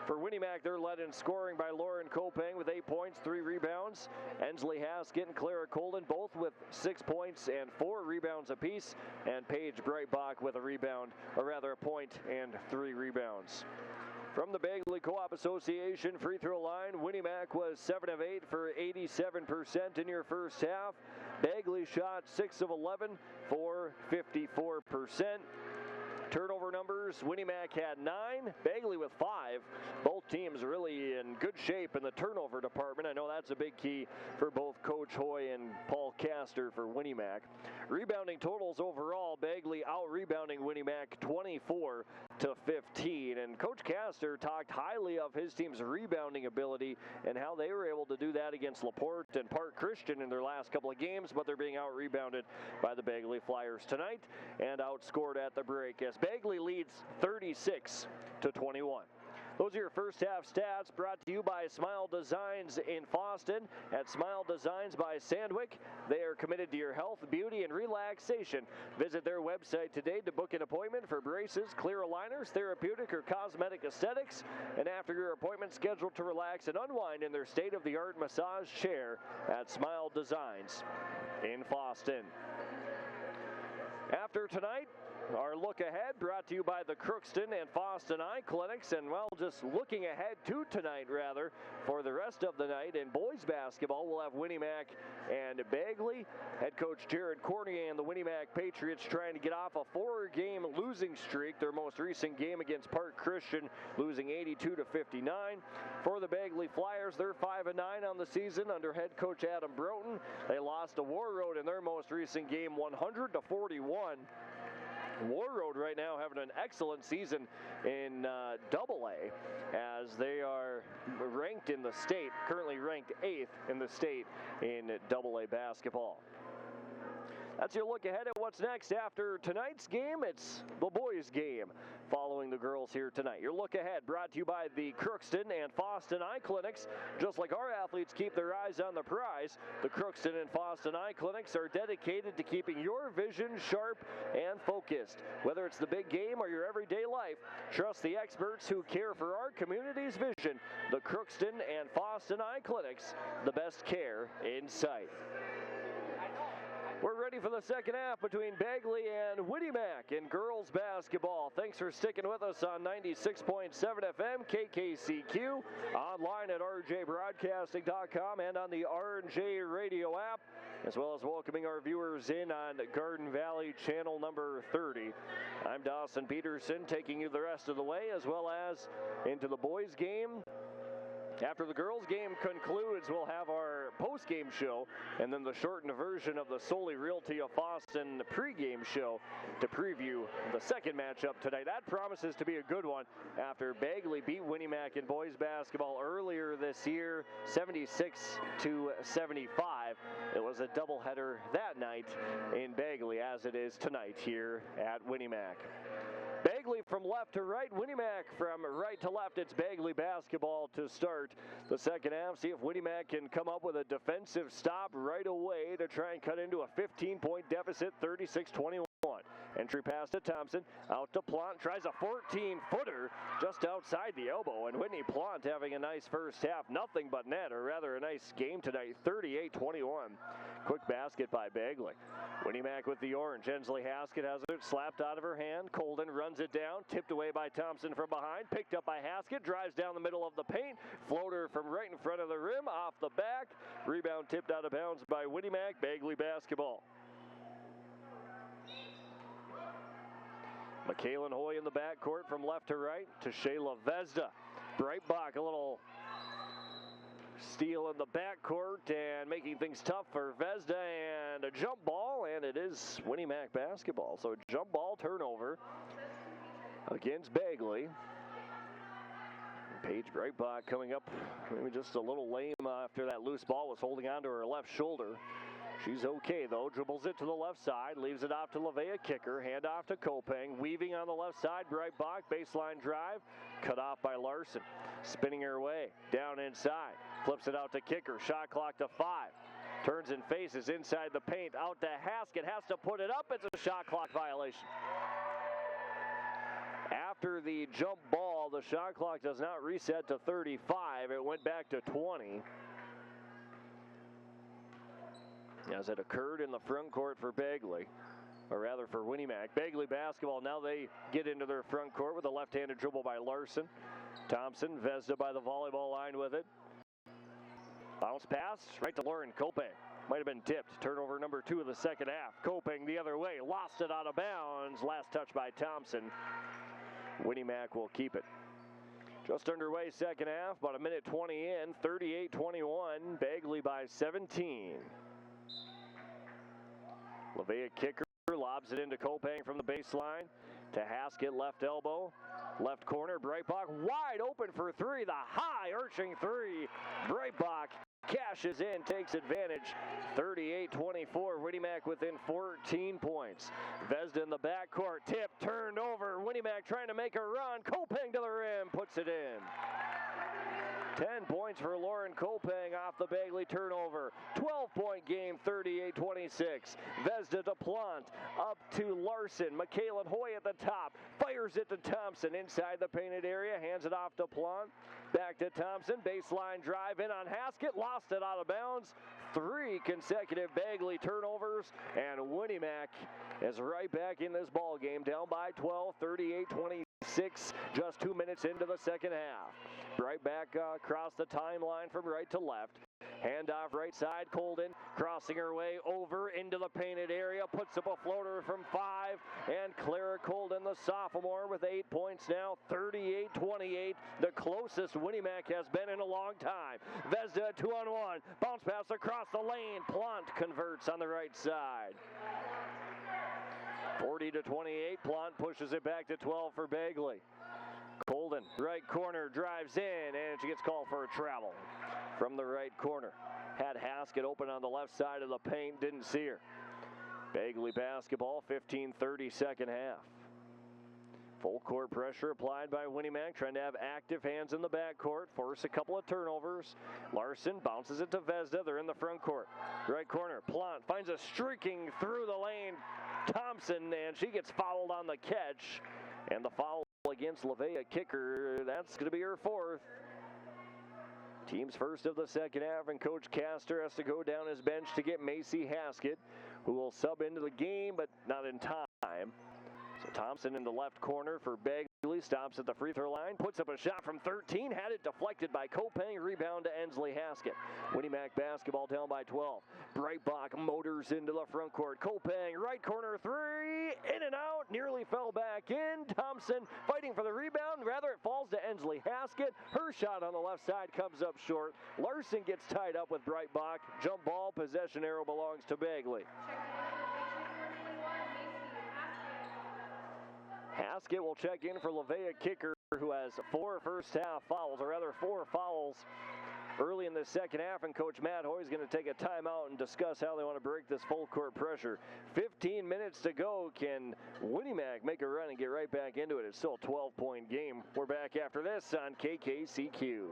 For Winnie-Mac, they're led in scoring by Lauren Kopang with 8 points, 3 rebounds. Ensley Haskett and Clara Colden both with 6 points and 4 rebounds apiece. And Paige Breitbach with a point and 3 rebounds. From the Bagley Co-op Association free throw line, Winnie-Mac was 7 of 8 for 87% in your first half. Bagley shot 6 of 11 for 54%. Turnover numbers, Winnie-Mac had 9, Bagley with 5. Both teams really in good shape in the turnover department. I know that's a big key for both Coach Hoy and Paul Castor for Winnie-Mac. Rebounding totals overall, Bagley out-rebounding Winnie-Mac 24-15. And Coach Castor talked highly of his team's rebounding ability and how they were able to do that against LaPorte and Park Christian in their last couple of games, but they're being out-rebounded by the Bagley Flyers tonight and outscored at the break as Bagley leads 36-21. Those are your first half stats brought to you by Smile Designs in Fosston. At Smile Designs by Sandwick, they are committed to your health, beauty, and relaxation. Visit their website today to book an appointment for braces, clear aligners, therapeutic, or cosmetic aesthetics. And after your appointment, scheduled to relax and unwind in their state-of-the-art massage chair at Smile Designs in Fosston. After tonight, our look ahead brought to you by the Crookston and Fosston Eye Clinics, and well, just looking ahead to tonight rather for the rest of the night. In boys basketball, we'll have Winnie-Mac and Bagley. Head coach Jared Cornier and the Winnie-Mac Patriots trying to get off a 4-game losing streak. Their most recent game against Park Christian, losing 82-59. For the Bagley Flyers, they're 5-9 on the season under head coach Adam Broughton. They lost to War Road in their most recent game, 100-41. War Road right now having an excellent season in AA as they are ranked in the state, currently ranked 8th in the state in AA basketball. That's your look ahead at what's next after tonight's game. It's the boys' game following the girls here tonight. Your look ahead brought to you by the Crookston and Fosston Eye Clinics. Just like our athletes keep their eyes on the prize, the Crookston and Fosston Eye Clinics are dedicated to keeping your vision sharp and focused. Whether it's the big game or your everyday life, trust the experts who care for our community's vision. The Crookston and Fosston Eye Clinics, the best care in sight. We're ready for the second half between Bagley and Winnie Mac in girls basketball. Thanks for sticking with us on 96.7 FM, KKCQ, online at rjbroadcasting.com and on the RJ Radio app, as well as welcoming our viewers in on Garden Valley channel number 30. I'm Dawson Peterson, taking you the rest of the way, as well as into the boys' game. After the girls' game concludes, we'll have our post-game show and then the shortened version of the Solely Realty of Fosston pregame show to preview the second matchup today. That promises to be a good one after Bagley beat Winnie Mac in boys basketball earlier this year, 76-75. It was a doubleheader that night in Bagley, as it is tonight here at Winnie Mac. Bagley from left to right, Winnie Mac from right to left. It's Bagley basketball to start the second half. See if Winnie Mac can come up with a defensive stop right away to try and cut into a 15-point deficit, 36-21. Entry pass to Thompson, out to Plant, tries a 14-footer just outside the elbow, and Whitney Plant having a nice first half, nothing but net, or rather a nice game tonight, 38-21. Quick basket by Bagley. Winnie Mac with the orange. Ensley Haskett has it slapped out of her hand. Colden runs it down, tipped away by Thompson from behind, picked up by Haskett, drives down the middle of the paint, floater from right in front of the rim, off the back, rebound tipped out of bounds by Winnie Mac. Bagley basketball. McKaylin Hoy in the backcourt from left to right to Shayla Vezda. Breitbach, a little steal in the backcourt and making things tough for Vezda, and a jump ball, and it is Winnie Mac basketball. So a jump ball turnover against Bagley. Paige Breitbach coming up maybe just a little lame after that loose ball, was holding on to her left shoulder. She's okay, though. Dribbles it to the left side, leaves it off to LaVea Kicker, hand off to Kopang, weaving on the left side, Breitbach, baseline drive, cut off by Larson. Spinning her way, down inside, flips it out to Kicker, shot clock to 5. Turns and faces inside the paint, out to Haskett, has to put it up, it's a shot clock violation. After the jump ball, the shot clock does not reset to 35, it went back to 20. As it occurred in the front court for Bagley, or rather for Winnie Mac. Bagley basketball, now they get into their front court with a left-handed dribble by Larson. Thompson, Vezda by the volleyball line with it. Bounce pass, right to Lauren Kopang. Might have been tipped. Turnover number 2 of the second half. Kopang the other way, lost it out of bounds. Last touch by Thompson. Winnie Mac will keep it. Just underway second half, about a minute 20 in, 38-21, Bagley by 17. LaVea Kicker lobs it into Kopang from the baseline to Haskett, left elbow, left corner. Breitbach wide open for 3, the high arching 3. Breitbach cashes in, takes advantage. 38-24, Winnie Mac within 14 points. Vezda in the backcourt, tip turned over. Winnie Mac trying to make a run. Kopang to the rim, puts it in. 10 points for Lauren Kopang off the Bagley turnover. 12-point game, 38-26. Vezda to Plant, up to Larson. McKaylin Hoy at the top, fires it to Thompson inside the painted area, hands it off to Plant. Back to Thompson, baseline drive in on Haskett, lost it out of bounds. 3 consecutive Bagley turnovers, and Winnie Mac is right back in this ball game, down by 12, 38-26, just 2 minutes into the second half. Right back across the timeline from right to left. Handoff right side, Colden crossing her way over into the painted area, puts up a floater from 5, and Clara Colden, the sophomore, with 8 points now, 38-28, the closest Winnie Mac has been in a long time. Vezda 2-on-1, bounce pass across the lane, Plant converts on the right side. 40-28, Plant pushes it back to 12 for Bagley. Colden, right corner, drives in, and she gets called for a travel from the right corner. Had Haskett open on the left side of the paint, didn't see her. Bagley basketball, 15:30 second half. Full court pressure applied by Winnie Mac, trying to have active hands in the backcourt, force a couple of turnovers. Larson bounces it to Vezda. They're in the front court. Right corner, Plant finds a streaking through the lane Thompson, and she gets fouled on the catch. And the foul against LeVay, kicker, that's going to be her fourth. Team's first of the second half, and Coach Castor has to go down his bench to get Macy Haskett, who will sub into the game, but not in time. So Thompson in the left corner for Bagley, stops at the free throw line, puts up a shot from 13, had it deflected by Kopang, rebound to Ensley Haskett. Winnie Mac basketball down by 12. Breitbach motors into the front court. Kopang, right corner three, in and out, nearly fell back in. Thompson fighting for the rebound, rather it falls to Ensley Haskett. Her shot on the left side comes up short. Larson gets tied up with Breitbach. Jump ball, possession arrow belongs to Bagley. Haskett will check in for LeVay, kicker, who has 4 first half fouls, or rather 4 fouls early in the second half, and Coach Matt Hoy is going to take a timeout and discuss how they want to break this full court pressure. 15 minutes to go. Can Winnie Mac make a run and get right back into it? It's still a 12-point game. We're back after this on KKCQ.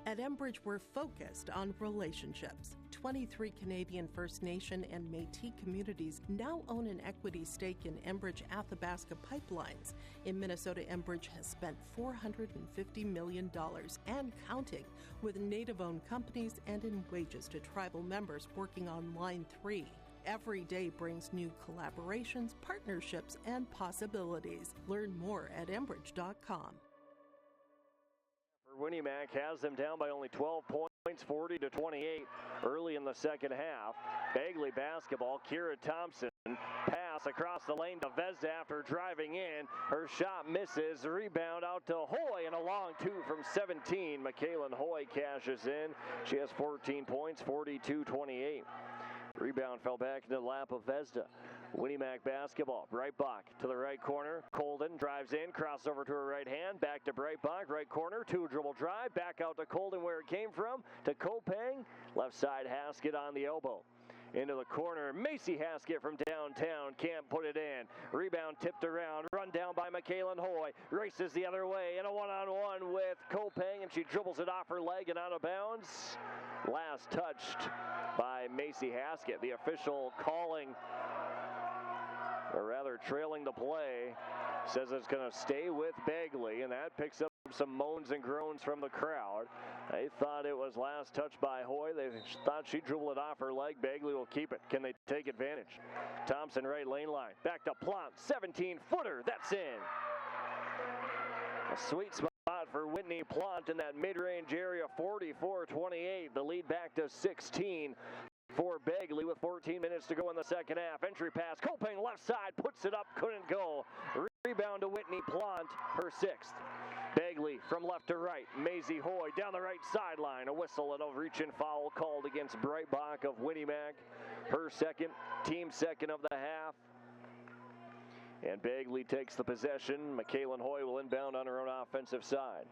At Enbridge, we're focused on relationships. 23 Canadian First Nation and Métis communities now own an equity stake in Enbridge Athabasca Pipelines. In Minnesota, Enbridge has spent $450 million and counting, with Native-owned companies and in wages to tribal members working on Line 3. Every day brings new collaborations, partnerships, and possibilities. Learn more at Enbridge.com. Winnie Mac has them down by only 12 points, 40-28 early in the second half. Bagley basketball, Kira Thompson pass across the lane to Vezda after driving in. Her shot misses, rebound out to Hoy, and a long two from 17. Michaela Hoy cashes in. She has 14 points, 42-28. Rebound fell back into the lap of Vezda. Winnie Mac basketball, Breitbach to the right corner. Colden drives in, crossover to her right hand, back to Breitbach, right corner, 2-dribble drive, back out to Colden where it came from, to Kopang, left side Haskett on the elbow. Into the corner, Macy Haskett from downtown, can't put it in. Rebound tipped around, run down by Michaela Hoy, races the other way, in a one-on-one with Kopang, and she dribbles it off her leg and out of bounds. Last touched by Macy Haskett. The official calling, or rather trailing the play, says it's going to stay with Bagley, and that picks up some moans and groans from the crowd. They thought it was last touch by Hoy. They thought she dribbled it off her leg. Bagley will keep it. Can they take advantage? Thompson right lane line. Back to Plant. 17-footer. That's in. A sweet spot for Whitney Plant in that mid-range area. 44-28. The lead back to 16 for Bagley with 14 minutes to go in the second half. Entry pass. Kopang left side. Puts it up. Couldn't go. Rebound to Whitney Plant. Her 6th. Bagley from left to right. Maisie Hoy down the right sideline. A whistle and a reach-in foul called against Breitbach of Winnie Mac. Her second, team second of the half. And Bagley takes the possession. Michaela Hoy will inbound on her own offensive side.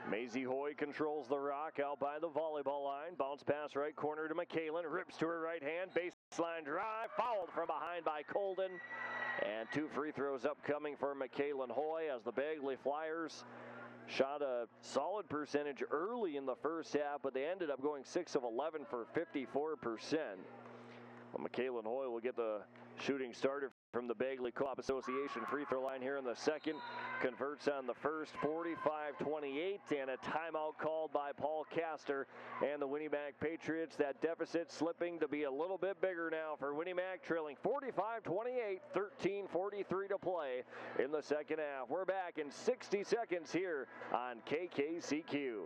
Maisie Hoy controls the rock out by the volleyball line. Bounce pass right corner to Michaela. Rips to her right hand. Baseline drive. Fouled from behind by Colden. And 2 free throws upcoming for Michaela Hoy as the Bagley Flyers shot a solid percentage early in the first half, but they ended up going 6 of 11 for 54%. Well, Michaela Hoy will get the shooting started from the Bagley Co-op Association free throw line here in the second. Converts on the first, 45-28, and a timeout called by Paul Castor and the Winnie Mac Patriots. That deficit slipping to be a little bit bigger now for Winnie Mac, trailing 45-28, 13:43 to play in the second half. We're back in 60 seconds here on KKCQ.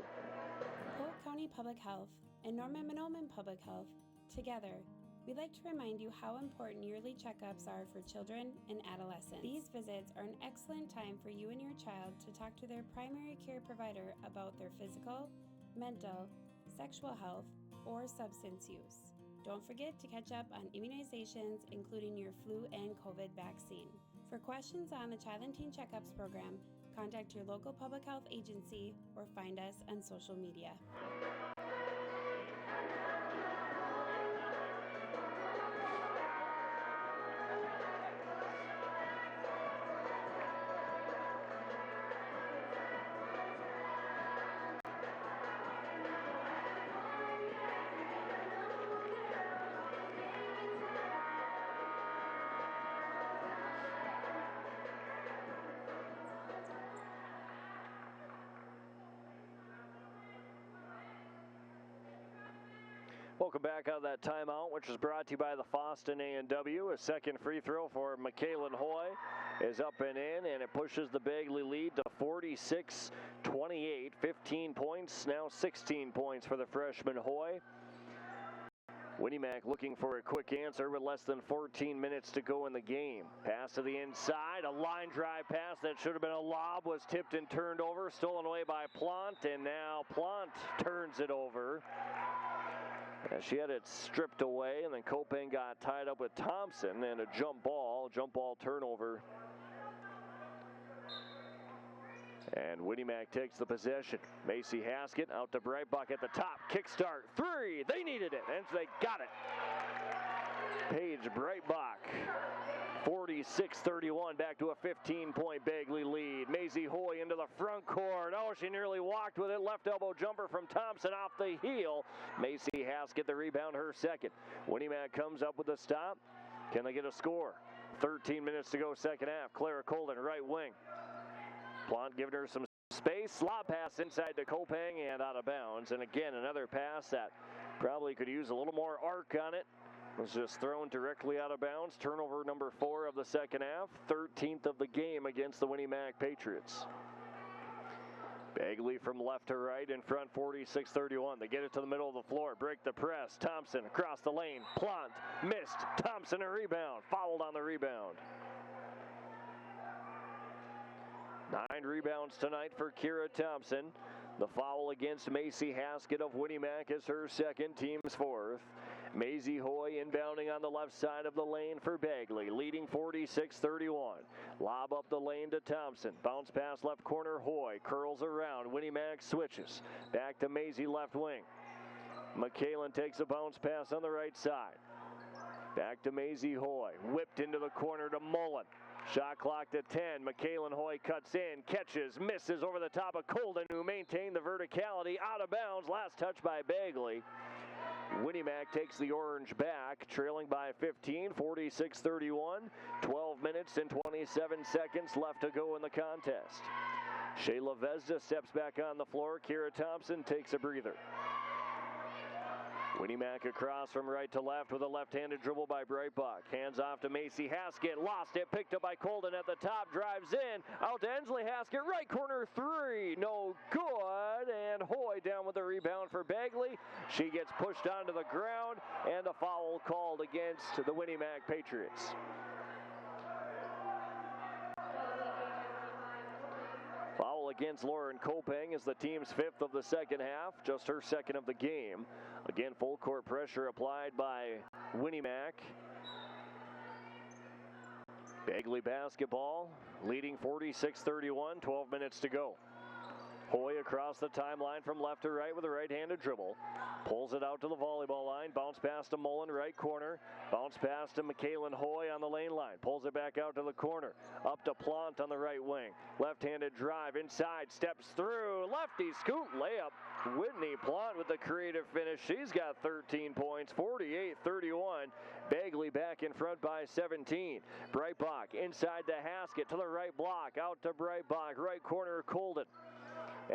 Polk County Public Health and Norman Minoman Public Health, together, we'd like to remind you how important yearly checkups are for children and adolescents. These visits are an excellent time for you and your child to talk to their primary care provider about their physical, mental, sexual health, or substance use. Don't forget to catch up on immunizations, including your flu and COVID vaccine. For questions on the Child and Teen Checkups program, Contact your local public health agency or find us on social media. Welcome back out of that timeout, which is brought to you by the Foston A&W. A second free throw for McKaylin Hoy is up and in, and it pushes the Bagley lead to 46-28. 15 points, now 16 points for the freshman Hoy. Winnie-Mac looking for a quick answer with less than 14 minutes to go in the game. Pass to the inside, a line drive pass that should have been a lob was tipped and turned over, stolen away by Plant, and now Plant turns it over. She had it stripped away, and then Kopeng got tied up with Thompson, and a jump ball turnover. And Winnie-Mac takes the possession. Macy Haskett out to Breitbach at the top. Kickstart, three, they needed it, and they got it. Paige Breitbach, 46-31, back to a 15-point Bagley lead. Maisie Hoy into the front court. Oh, she nearly walked with it. Left elbow jumper from Thompson off the heel. Macy Haskett the rebound, her second. Winnie-Mac comes up with the stop. Can they get a score? 13 minutes to go, second half. Clara Colden, right wing. Plant giving her some space. Lob pass inside to Kopeng and out of bounds. And again, another pass that probably could use a little more arc on it. Was just thrown directly out of bounds. Turnover number 4 of the second half. 13th of the game against the Winnie-Mac Patriots. Bagley from left to right in front, 46-31. They get it to the middle of the floor. Break the press. Thompson across the lane. Plant missed. Thompson a rebound. Fouled on the rebound. 9 rebounds tonight for Kira Thompson. The foul against Macy Haskett of Winnie-Mac is her second, team's 4th. Maisie Hoy inbounding on the left side of the lane for Bagley, leading 46-31. Lob up the lane to Thompson. Bounce pass left corner, Hoy curls around. Winnie-Mac switches. Back to Maisie left wing. McKaylin takes a bounce pass on the right side. Back to Maisie Hoy. Whipped into the corner to Mullen. Shot clock to 10. McKaylin Hoy cuts in, catches, misses over the top of Colden, who maintained the verticality. Out of bounds. Last touch by Bagley. Winnie-Mac takes the orange back, trailing by 15, 46-31. 12 minutes and 27 seconds left to go in the contest. Shayla Vezda steps back on the floor. Kira Thompson takes a breather. Winnie-Mac across from right to left with a left-handed dribble by Breitbach. Hands off to Macy Haskett. Lost it. Picked up by Colden at the top. Drives in. Out to Ensley Haskett. Right corner three. No good. And Hoy down with the rebound for Bagley. She gets pushed onto the ground. And a foul called against the Winnie-Mac Patriots. Foul against Lauren Kopeng is the team's 5th of the second half, just her 2nd of the game. Again, full court pressure applied by Winnie-Mac. Bagley basketball, leading 46-31, 12 minutes to go. Hoy across the timeline from left to right with a right-handed dribble. Pulls it out to the volleyball line. Bounce pass to Mullen, right corner. Bounce pass to McKaylin Hoy on the lane line. Pulls it back out to the corner. Up to Plant on the right wing. Left-handed drive inside. Steps through. Lefty scoop layup. Whitney Plant with the creative finish. She's got 13 points. 48-31. Bagley back in front by 17. Breitbach inside to Haskett to the right block. Out to Breitbach. Right corner Colden.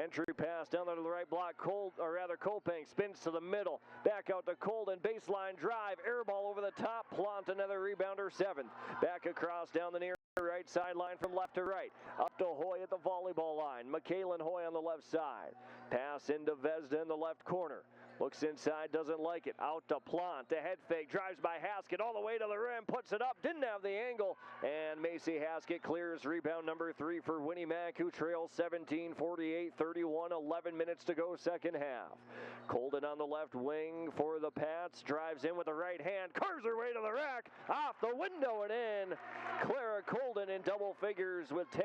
Entry pass down there to the right block. Kopeng spins to the middle. Back out to Colden. Baseline drive. Air ball over the top. Plant another rebounder, 7th. Back across down the near right sideline from left to right. Up to Hoy at the volleyball line. McKaylin Hoy on the left side. Pass into Vezda in the left corner. Looks inside, doesn't like it. Out to Plant. The head fake. Drives by Haskett all the way to the rim. Puts it up. Didn't have the angle. And Macy Haskett clears rebound number 3 for Winnie Mac, who trails 17-48, 31, 11 minutes to go second half. Colden on the left wing for the Pats. Drives in with the right hand. Curves her way to the rack. Off the window and in. Clara Colden in double figures with 10.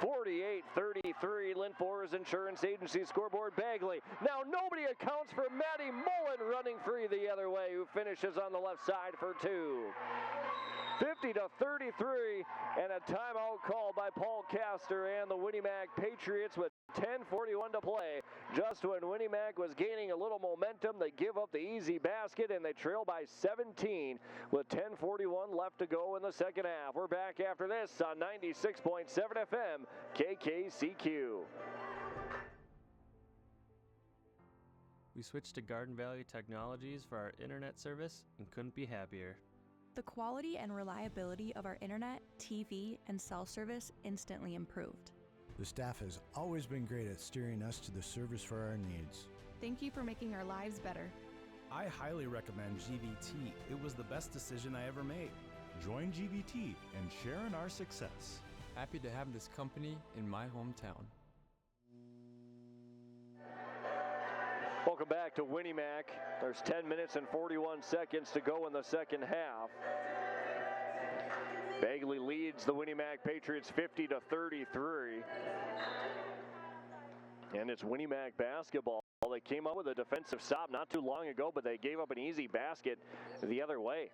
48-33. Lynn Forest Insurance Agency scoreboard. Bagley. Now nobody accounts for Maddie Mullen running free the other way, who finishes on the left side for 2. 50-33, and a timeout called by Paul Castor and the Winnie Mac Patriots with 10:41 to play. Just when Winnie Mac was gaining a little momentum, they give up the easy basket and they trail by 17 with 10:41 left to go in the second half. We're back after this on 96.7 FM KKCQ. We switched to Garden Valley Technologies for our internet service and couldn't be happier. The quality and reliability of our internet, TV, and cell service instantly improved. The staff has always been great at steering us to the service for our needs. Thank you for making our lives better. I highly recommend GVT. It was the best decision I ever made. Join GVT and share in our success. Happy to have this company in my hometown. Welcome back to Winnie Mac. There's 10 minutes and 41 seconds to go in the second half. Bagley leads the Winnie Mac Patriots 50-33. And it's Winnie Mac basketball. They came up with a defensive stop not too long ago, but they gave up an easy basket the other way.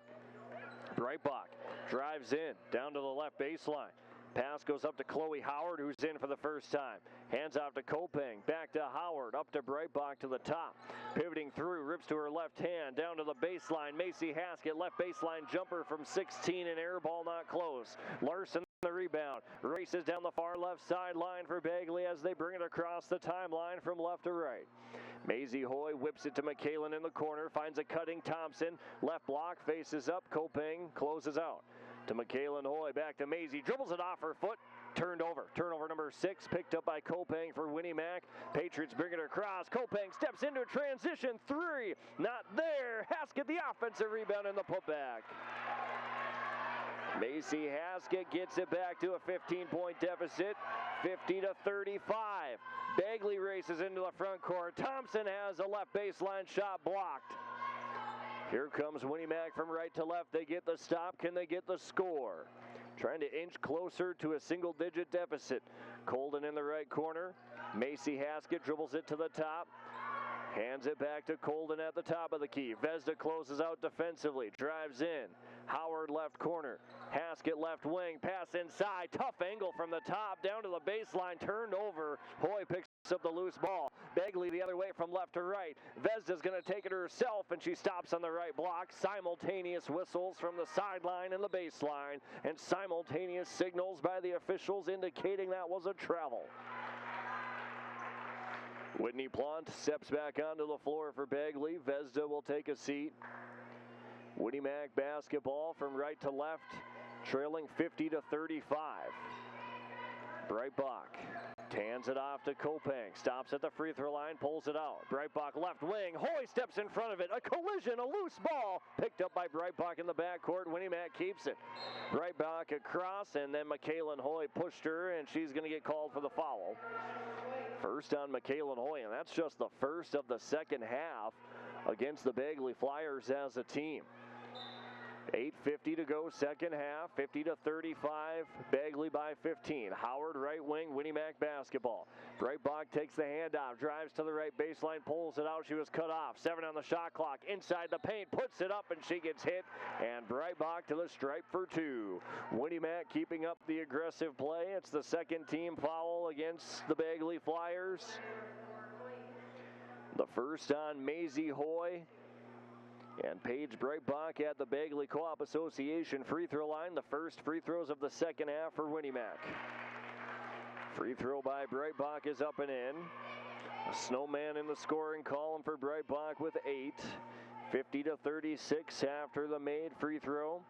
Breitbach drives in, down to the left baseline. Pass goes up to Chloe Howard, who's in for the first time. Hands off to Kopeng, back to Howard, up to Breitbach to the top. Pivoting through, rips to her left hand, down to the baseline. Macy Haskett, left baseline jumper from 16, and air ball not close. Larson the rebound, races down the far left sideline for Bagley as they bring it across the timeline from left to right. Maisie Hoy whips it to McKalen in the corner, finds a cutting Thompson. Left block, faces up, Kopeng closes out. To McKalen Hoy, back to Maisie, dribbles it off her foot, turned over. Turnover number 6, picked up by Kopeng for Winnie Mac. Patriots bring it across. Kopeng steps into a transition 3, not there. Haskett the offensive rebound and the putback. Macy Haskett gets it back to a 15-point deficit, 50-35. Bagley races into the front court. Thompson has a left baseline shot blocked. Here comes Winnie Mac from right to left. They get the stop. Can they get the score? Trying to inch closer to a single-digit deficit. Colden in the right corner. Macy Haskett dribbles it to the top. Hands it back to Colden at the top of the key. Vezda closes out defensively. Drives in. Howard left corner. Haskett left wing. Pass inside. Tough angle from the top. Down to the baseline. Turned over. Hoy picks up the loose ball. Bagley the other way from left to right. Vezda's going to take it herself, and she stops on the right block. Simultaneous whistles from the sideline and the baseline, and simultaneous signals by the officials indicating that was a travel. Whitney Plant steps back onto the floor for Bagley. Vezda will take a seat. Winnie Mac basketball from right to left, trailing 50-35. Breitbach hands it off to Kopeng. Stops at the free throw line, pulls it out. Breitbach left wing. Hoy steps in front of it. A collision, a loose ball. Picked up by Breitbach in the backcourt. Winnie Mac keeps it. Breitbach across, and then McKalen Hoy pushed her, and she's going to get called for the foul. First on McKalen Hoy, and that's just the first of the second half against the Bagley Flyers as a team. 8:50 to go, second half, 50-35, Bagley by 15. Howard right wing, Winnie Mac basketball. Breitbach takes the handoff, drives to the right baseline, pulls it out. She was cut off. 7 on the shot clock, inside the paint, puts it up, and she gets hit. And Breitbach to the stripe for 2. Winnie Mac keeping up the aggressive play. It's the second team foul against the Bagley Flyers. The first on Maisie Hoy. And Paige Breitbach at the Bagley Co-op Association free throw line. The first free throws of the second half for Winnie Mac. Free throw by Breitbach is up and in. A snowman in the scoring column for Breitbach with 8. 50-36 after the made free throw.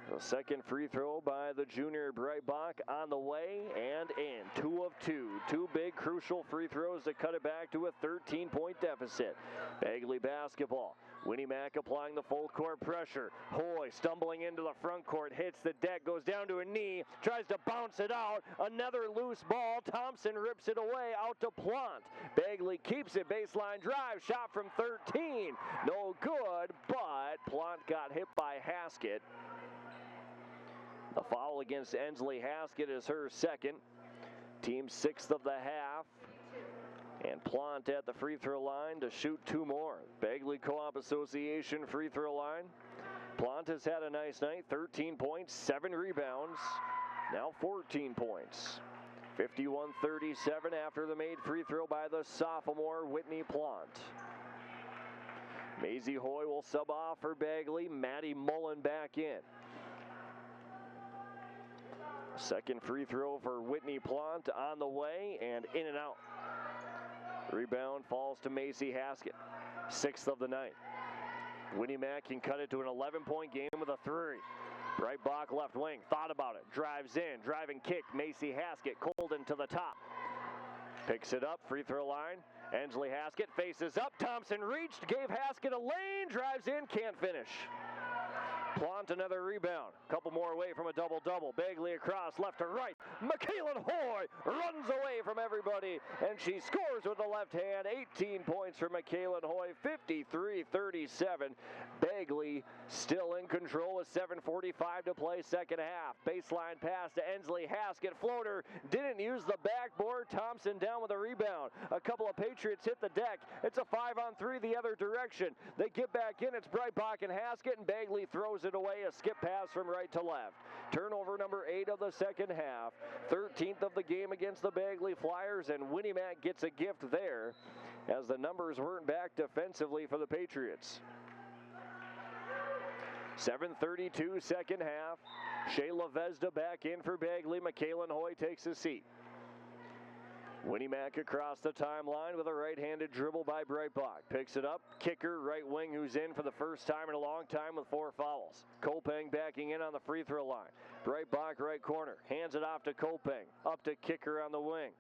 The second free throw by the junior Breitbach on the way and in. 2 of 2. 2 big crucial free throws to cut it back to a 13-point deficit. Bagley basketball. Winnie Mac applying the full court pressure. Hoy stumbling into the front court, hits the deck, goes down to a knee, tries to bounce it out. Another loose ball. Thompson rips it away out to Plant. Bagley keeps it, baseline drive, shot from 13. No good, but Plant got hit by Haskett. The foul against Ensley Haskett is her second. Team's 6th of the half. And Plant at the free throw line to shoot 2 more. Bagley Co-op Association free throw line. Plant has had a nice night. 13 points, 7 rebounds. Now 14 points. 51-37 after the made free throw by the sophomore Whitney Plant. Maisie Hoy will sub off for Bagley. Maddie Mullen back in. Second free throw for Whitney Plant on the way and in and out. Rebound falls to Macy Haskett. 6th of the night. Winnie Mac can cut it to an 11-point game with a 3. Breitbach left wing, thought about it, drives in, driving kick, Macy Haskett, Colden to the top. Picks it up, free throw line. Ensley Haskett faces up, Thompson reached, gave Haskett a lane, drives in, can't finish. Plant another rebound. Couple more away from a double-double. Bagley across, left to right. McKaylin Hoy runs away from everybody, and she scores with the left hand. 18 points for McKaylin Hoy, 53-37. Bagley still in control with 7:45 to play second half. Baseline pass to Ensley Haskett. Floater didn't use the backboard. Thompson down with a rebound. A couple of Patriots hit the deck. It's a 5-on-3 the other direction. They get back in. It's Breitbach and Haskett, and Bagley throws it away. A skip pass from right to left. Turnover number 8 of the second half. 13th of the game against the Bagley Flyers, and Winnie Mac gets a gift there as the numbers weren't back defensively for the Patriots. 7:32 second half. Shayla Vesda back in for Bagley. McKaylin Hoy takes a seat. Winnie Mac across the timeline with a right-handed dribble by Breitbach. Picks it up. Kicker, right wing, who's in for the first time in a long time with 4 fouls. Kopeng backing in on the free throw line. Breitbach right corner. Hands it off to Kopeng. Up to Kicker on the wing.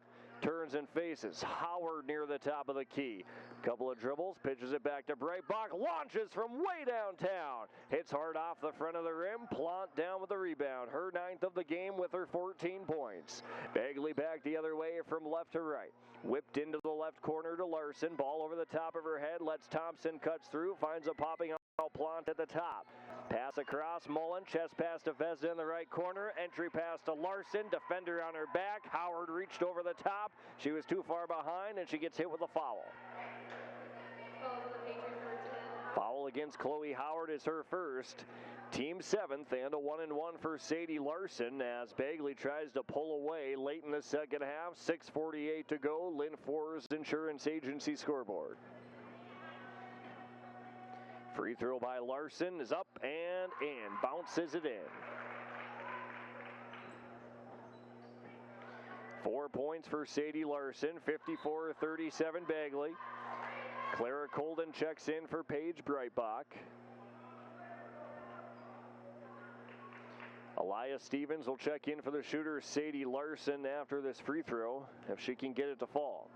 Turns and faces. Howard near the top of the key. Couple of dribbles. Pitches it back to Breitbach. Launches from way downtown. Hits hard off the front of the rim. Plant down with the rebound. Her 9th of the game with her 14 points. Bagley back the other way from left to right. Whipped into the left corner to Larson. Ball over the top of her head. Lets Thompson cuts through. Finds a popping out Plant at the top. Pass across. Mullen. Chest pass to Vesda in the right corner. Entry pass to Larson. Defender on her back. Howard reached over the top. She was too far behind, and she gets hit with a foul. Foul against Chloe Howard is her first. Team 7th, and a 1-and-1 for Sadie Larson as Bagley tries to pull away late in the second half. 6:48 to go. Lynn Forrest Insurance Agency scoreboard. Free throw by Larson is up and in. Bounces it in. 4 points for Sadie Larson. 54-37 Bagley. Clara Colden checks in for Paige Breitbach. Elias Stevens will check in for the shooter Sadie Larson after this free throw, if she can get it to fall.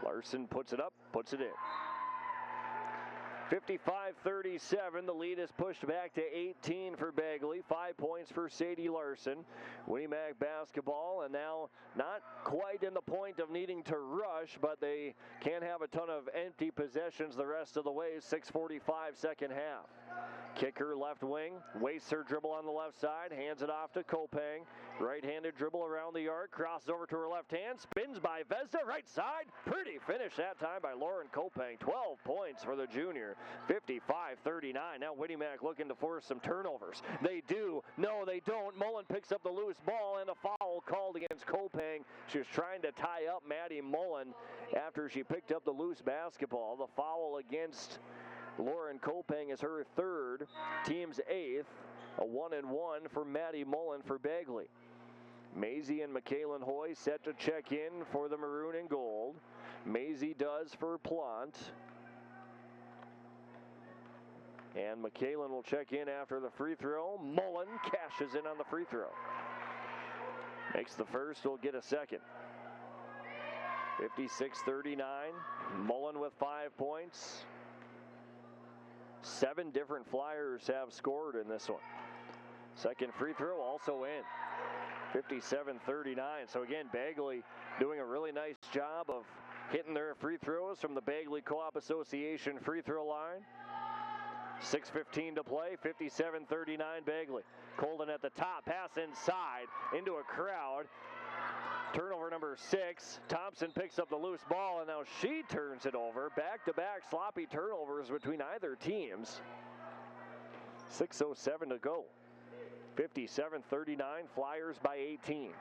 Larson puts it up, puts it in. 55-37, the lead is pushed back to 18 for Bagley. 5 points for Sadie Larson. Winnie Mac basketball, and now not quite in the point of needing to rush, but they can't have a ton of empty possessions the rest of the way. 6:45 second half. Kicker left wing, wastes her dribble on the left side, hands it off to Kopeng. Right-handed dribble around the arc, crosses over to her left hand, spins by Vesda, right side. Pretty finish that time by Lauren Kopeng. 12 points for the junior. 55-39. Now Winnie Mac looking to force some turnovers. They do. No, they don't. Mullen picks up the loose ball, and a foul called against Kopeng. She was trying to tie up Maddie Mullen after she picked up the loose basketball. The foul against Lauren Kopeng is her 3rd, team's 8th. A 1-and-1 for Maddie Mullen for Bagley. Maisie and McKaylin Hoy set to check in for the maroon and gold. Maisie does for Plant. And McKalen will check in after the free throw. Mullen cashes in on the free throw. Makes the first, will get a second. 56-39. Mullen with 5 points. 7 different Flyers have scored in this one. Second free throw also in. 57-39. So again, Bagley doing a really nice job of hitting their free throws from the Bagley Co-op Association free throw line. 6:15 to play, 57-39 Bagley. Colden at the top, pass inside into a crowd. Turnover number 6. Thompson picks up the loose ball, and now she turns it over. Back-to-back sloppy turnovers between either teams. 6:07 to go. 57-39, Flyers by 18.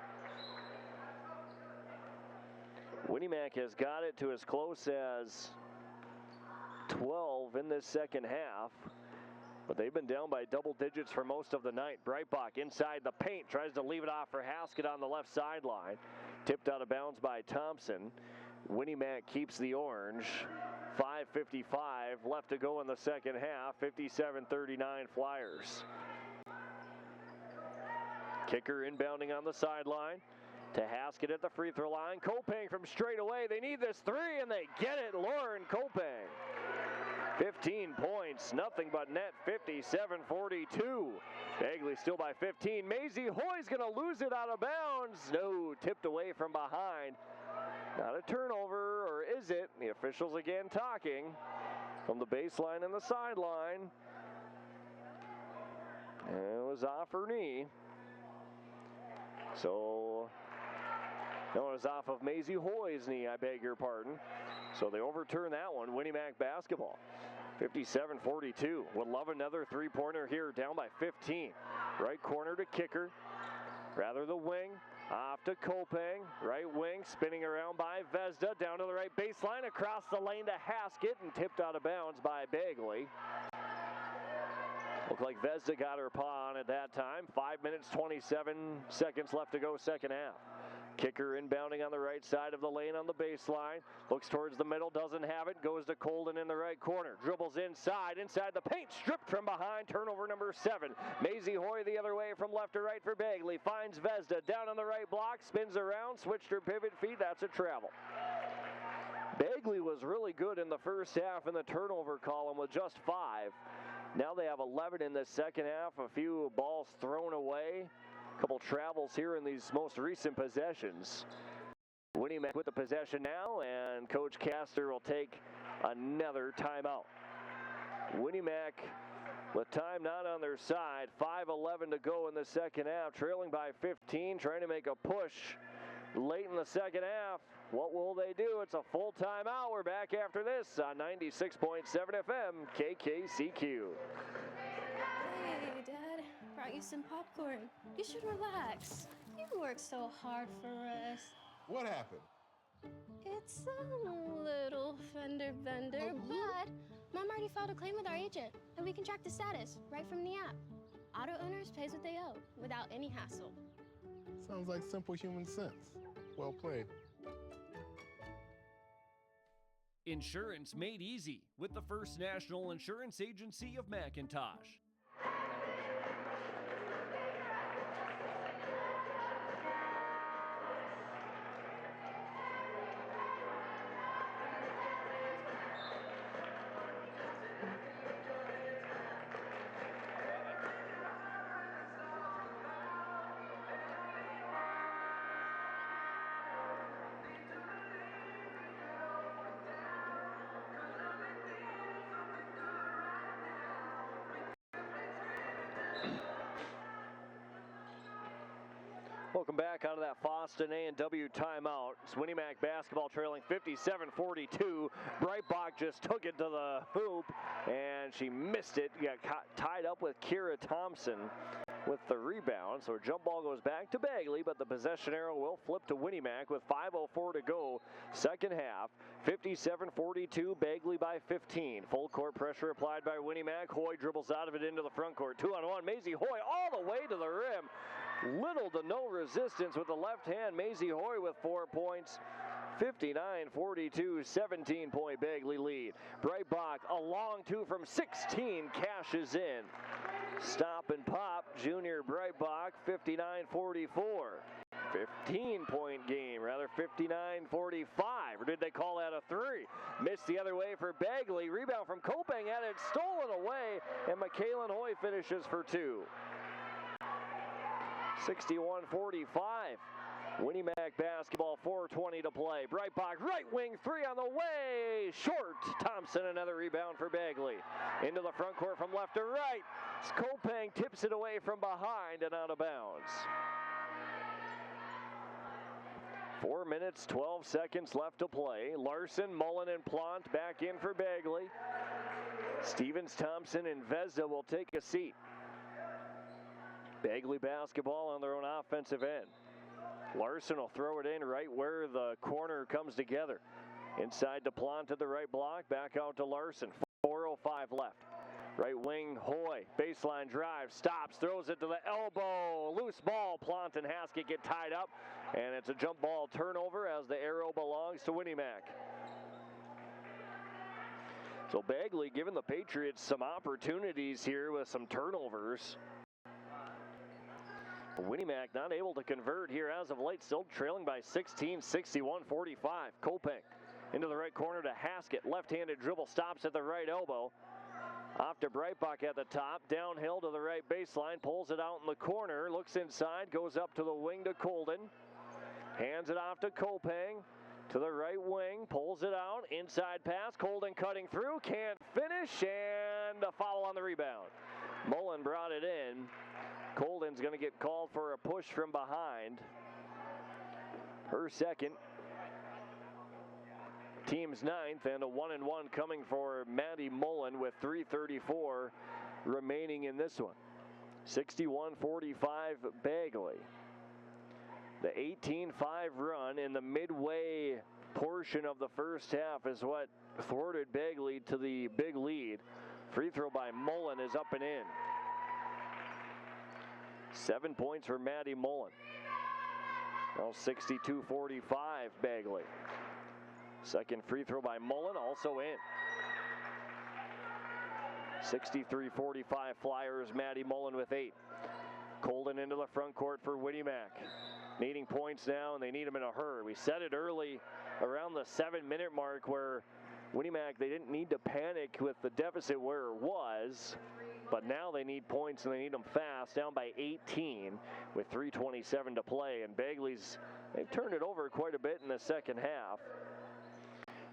Winnie-Mac has got it to as close as 12 in this second half, but they've been down by double digits for most of the night. Breitbach inside the paint, tries to leave it off for Haskett on the left sideline. Tipped out of bounds by Thompson. Winnie-Mac keeps the orange. 5:55 left to go in the second half. 57-39 Flyers. Kicker inbounding on the sideline to Haskett at the free throw line. Kopang from straight away. They need this three, and they get it. Lauren Kopang. 15 points, nothing but net. 57-42. Bagley still by 15. Maisie Hoy's going to lose it out of bounds. No, tipped away from behind. Not a turnover, or is it? The officials again talking from the baseline and the sideline. And it was off her knee. So, no, it was off of Maisie Hoy's knee, I beg your pardon. So they overturn that one. Winnie-Mac basketball. 57-42. Would love another three-pointer here, down by 15. Right corner to kicker. Rather the wing. Off to Kopang. Right wing, spinning around by Vezda. Down to the right baseline, across the lane to Haskett, and tipped out of bounds by Bagley. Looked like Vezda got her paw on at that time. 5 minutes, 27 seconds left to go second half. Kicker inbounding on the right side of the lane on the baseline. Looks towards the middle, doesn't have it. Goes to Colden in the right corner. Dribbles inside the paint. Stripped from behind. Turnover number 7. Maisie Hoy the other way from left to right for Bagley. Finds Vezda down on the right block. Spins around. Switched her pivot feet. That's a travel. Bagley was really good in the first half in the turnover column with just 5. Now they have 11 in the second half. A few balls thrown away. A couple travels here in these most recent possessions. Winnie-Mac with the possession now, and Coach Castor will take another timeout. Winnie-Mac with time not on their side. 5:11 to go in the second half. Trailing by 15, trying to make a push late in the second half. What will they do? It's a full timeout. We're back after this on 96.7 FM, KKCQ. Hey, Dad. Brought you some popcorn. You should relax. You worked so hard for us. What happened? It's a little fender bender, but Mom already filed a claim with our agent, and we can track the status right from the app. Auto owners pays what they owe without any hassle. Sounds like simple human sense. Well played. Insurance made easy with the First National Insurance Agency of McIntosh. Welcome back out of that Boston A&W timeout. It's Winnie-Mac basketball trailing 57-42. Breitbach just took it to the hoop, and she missed it. Got tied up with Kira Thompson with the rebound. So her jump ball goes back to Bagley, but the possession arrow will flip to Winnie-Mac with 5:04 to go. Second half, 57-42, Bagley by 15. Full court pressure applied by Winnie-Mac. Hoy dribbles out of it into the front court. 2-on-1, Maisie Hoy all the way to the rim. Little to no resistance with the left hand. Maisie Hoy with 4 points. 59-42, 17-point Bagley lead. Breitbach, a long two from 16, cashes in. Stop and pop, junior Breitbach, 59-44. 15-point game, rather 59-45. Or did they call that a three? Missed the other way for Bagley. Rebound from Kopang, had it stolen away, and McKaylin Hoy finishes for two. 61-45. Winnie Mac basketball, 4:20 to play. Breitbach, right wing, three on the way. Short. Thompson, another rebound for Bagley. Into the front court from left to right. Kopang tips it away from behind and out of bounds. 4 minutes, 12 seconds left to play. Larson, Mullen, and Plant back in for Bagley. Stevens, Thompson, and Vezda will take a seat. Bagley basketball on their own offensive end. Larson will throw it in right where the corner comes together. Inside to Plant at the right block, back out to Larson. 4:05 left. Right wing, Hoy, baseline drive, stops, throws it to the elbow. Loose ball, Plant and Haskett get tied up, and it's a jump ball turnover as the arrow belongs to Winnie Mac. So Bagley giving the Patriots some opportunities here with some turnovers. Winnie Mac not able to convert here as of late, still trailing by 16, 61-45. Kopang into the right corner to Haskett. Left-handed dribble, stops at the right elbow. Off to Breitbach at the top, downhill to the right baseline, pulls it out in the corner, looks inside, goes up to the wing to Colden. Hands it off to Kopang to the right wing, pulls it out, inside pass, Colden cutting through, can't finish, and a foul on the rebound. Mullen brought it in. Colden's going to get called for a push from behind. Her second. Team's ninth, and a 1-and-1 coming for Maddie Mullen with 3:34 remaining in this one. 61-45 Bagley. The 18-5 run in the midway portion of the first half is what thwarted Bagley to the big lead. Free throw by Mullen is up and in. 7 points for Maddie Mullen. Now 62-45 Bagley. Second free throw by Mullen, also in. 63-45 Flyers, Maddie Mullen with 8. Colden into the front court for Winnie Mac. Needing points now, and they need them in a hurry. We said it early around the 7-minute mark where Winnie Mac, they didn't need to panic with the deficit where it was, but now they need points and they need them fast, down by 18 with 3:27 to play. And Bagley's, they've turned it over quite a bit in the second half.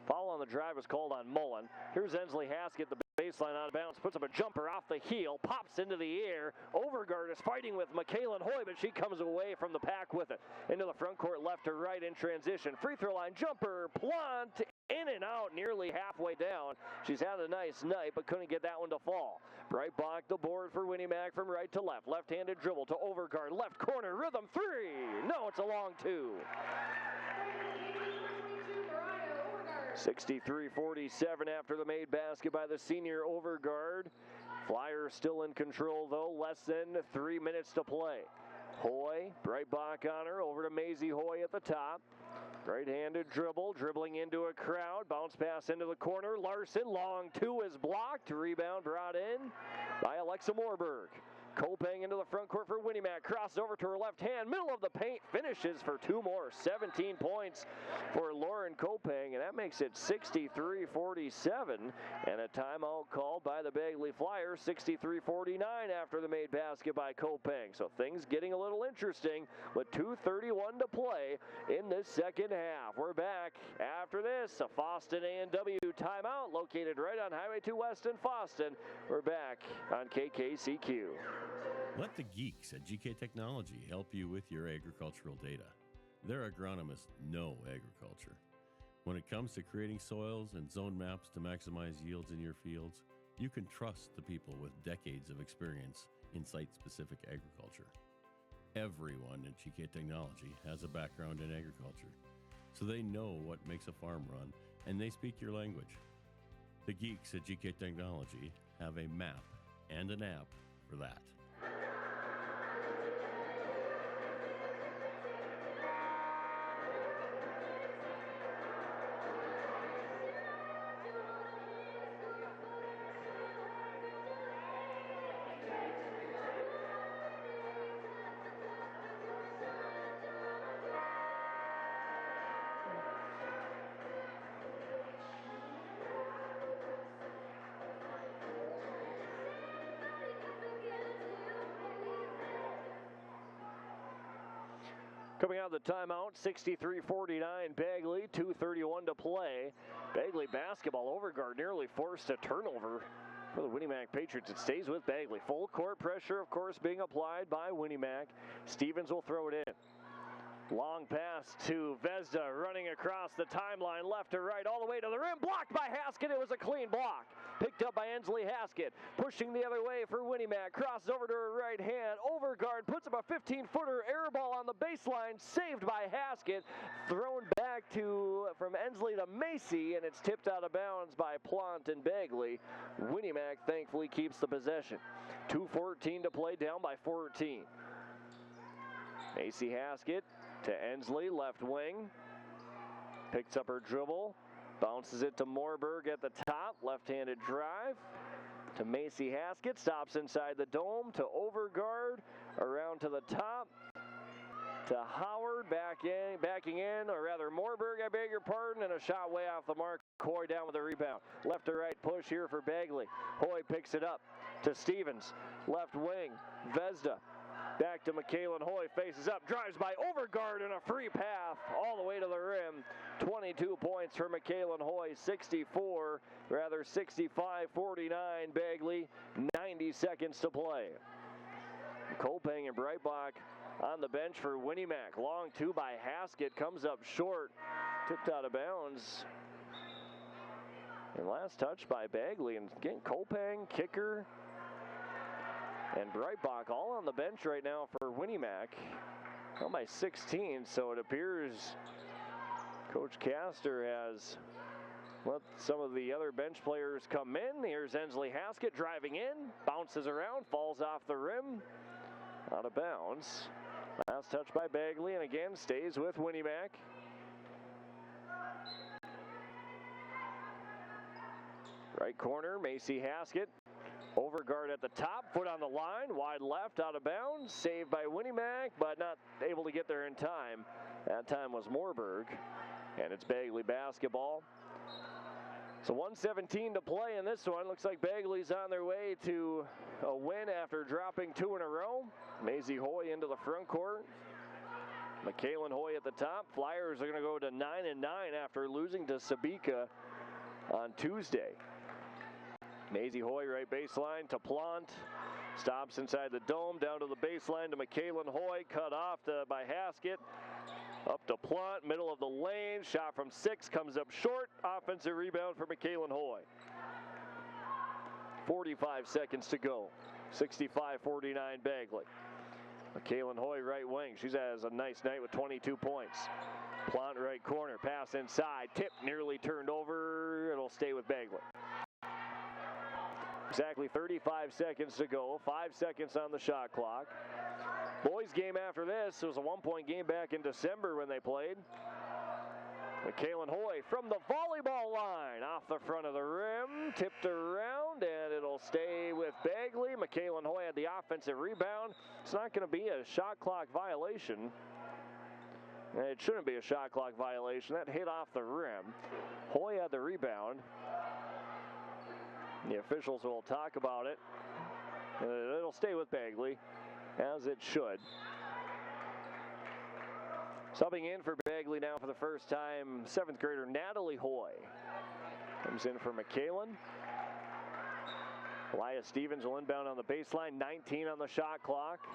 Foul on the drive was called on Mullen. Here's Ensley Haskett, the baseline out of bounds, puts up a jumper off the heel, pops into the air. Overguard is fighting with McKaylin Hoy, but she comes away from the pack with it. Into the front court, left to right in transition. Free throw line jumper, Plant, in and out, nearly halfway down. She's had a nice night, but couldn't get that one to fall. Breitbach the board for Winnie Mac from right to left. Left-handed dribble to Overguard, left corner, rhythm three. No, it's a long two. 63-47 after the made basket by the senior Overguard. Flyers still in control, though. Less than 3 minutes to play. Hoy, Breitbach on her, over to Maisie Hoy at the top. Right-handed dribble, dribbling into a crowd. Bounce pass into the corner. Larson, long two is blocked. Rebound brought in by Alexa Moorberg. Kopang into the front court for Winnie Mac. Crosses over to her left hand. Middle of the paint. Finishes for two more. 17 points for Lauren Kopang. And that makes it 63-47. And a timeout called by the Bagley Flyers. 63-49 after the made basket by Kopang. So things getting a little interesting with 2:31 to play in this second half. We're back after this. A Foston A&W timeout located right on Highway 2 West in Foston. We're back on KKCQ. Let the geeks at GK Technology help you with your agricultural data. Their agronomists know agriculture. When it comes to creating soils and zone maps to maximize yields in your fields, you can trust the people with decades of experience in site-specific agriculture. Everyone at GK Technology has a background in agriculture, so they know what makes a farm run, and they speak your language. The geeks at GK Technology have a map and an app for that. Coming out of the timeout, 63-49 Bagley, 2:31 to play. Bagley basketball. Overguard nearly forced a turnover for the Winnie-Mac Patriots. It stays with Bagley. Full court pressure, of course, being applied by Winnie-Mac. Stevens will throw it in. Long pass to Vezda, running across the timeline, left to right, all the way to the rim. Blocked by Haskett. It was a clean block. Picked up by Ensley Haskett. Pushing the other way for Winnie-Mac. Crosses over to her right hand. Overguard puts up a 15-footer air ball on the baseline. Saved by Haskett. Thrown back from Ensley to Macy, and it's tipped out of bounds by Plant and Bagley. Winnie-Mac thankfully keeps the possession. 2:14 to play, down by 14. Macy Haskett to Ensley, left wing. Picks up her dribble. Bounces it to Moorberg at the top. Left-handed drive to Macy Haskett. Stops inside the dome to Overguard. Around to the top to Howard. Backing in, or rather Moorberg, I beg your pardon. And a shot way off the mark. Hoy down with a rebound. Left to right push here for Bagley. Hoy picks it up to Stevens. Left wing. Vezda. Back to McKalen Hoy, faces up, drives by Overguard and a free path all the way to the rim. 22 points for McKalen Hoy, 65-49 Bagley, 90 seconds to play. Kolping and Breitbach on the bench for Winnie-Mac. Long two by Haskett, comes up short, tipped out of bounds. And last touch by Bagley, and again, Kolping, kicker, and Breitbach all on the bench right now for Winnie-Mac. Well, by 16, so it appears Coach Castor has let some of the other bench players come in. Here's Ensley Haskett driving in, bounces around, falls off the rim, out of bounds. Last touch by Bagley, and again stays with Winnie-Mac. Right corner, Macy Haskett. Overguard at the top, foot on the line, wide left, out of bounds, saved by Winnie-Mac, but not able to get there in time. That time was Moorberg, and it's Bagley basketball. So 1:17 to play in this one. Looks like Bagley's on their way to a win after dropping two in a row. Maisie Hoy into the front court. McKalen Hoy at the top. Flyers are going to go to 9-9 after losing to Sabika on Tuesday. Maisie Hoy right baseline to Plant. Stops inside the dome, down to the baseline to McKalen Hoy. Cut off by Haskett. Up to Plant, middle of the lane. Shot from 6, comes up short. Offensive rebound for McKalen Hoy. 45 seconds to go. 65-49 Bagley. McKalen Hoy right wing. She has a nice night with 22 points. Plant right corner. Pass inside. Tip nearly turned over. It'll stay with Bagley. Exactly 35 seconds to go. 5 seconds on the shot clock. Boys game after this. It was a 1-point game back in December when they played. McKalen Hoy from the volleyball line. Off the front of the rim. Tipped around, and it'll stay with Bagley. McKalen Hoy had the offensive rebound. It's not going to be a shot clock violation. It shouldn't be a shot clock violation. That hit off the rim. Hoy had the rebound. The officials will talk about it. It'll stay with Bagley, as it should. Subbing in for Bagley now for the first time, 7th grader Natalie Hoy. Comes in for McKalen. Elias Stevens will inbound on the baseline, 19 on the shot clock.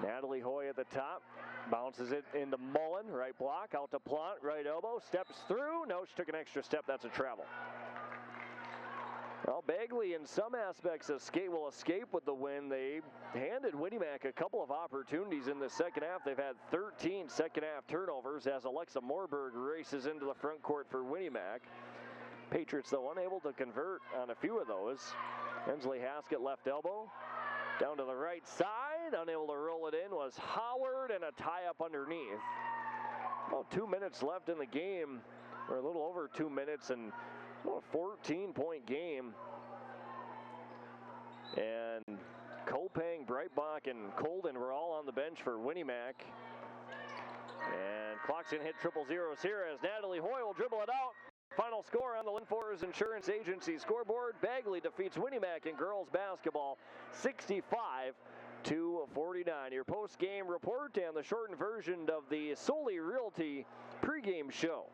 Natalie Hoy at the top. Bounces it into Mullen, right block, out to Plant, right elbow, steps through. No, she took an extra step, that's a travel. Well, Bagley in some aspects will escape with the win. They handed Winnie-Mac a couple of opportunities in the second half. They've had 13 second half turnovers as Alexa Moorberg races into the front court for Winnie-Mac. Patriots, though, unable to convert on a few of those. Ensley Haskett left elbow. Down to the right side, unable to roll it in was Howard, and a tie-up underneath. About 2 minutes left in the game, or a little over 2 minutes, and a 14-point game. And Kolping, Breitbach, and Colden were all on the bench for Winnie-Mac. And clock's going to hit triple zeros here as Natalie Hoy will dribble it out. Final score on the Lynn Forest Insurance Agency scoreboard. Bagley defeats Winnie-Mac in girls basketball 65-49. 49. Your post-game report and the shortened version of the Solely Realty pregame show.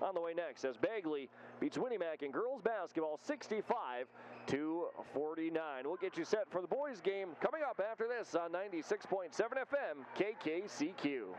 On the way next, as Bagley beats Winnie-Mac in girls basketball 65-49. We'll get you set for the boys game coming up after this on 96.7 FM KKCQ.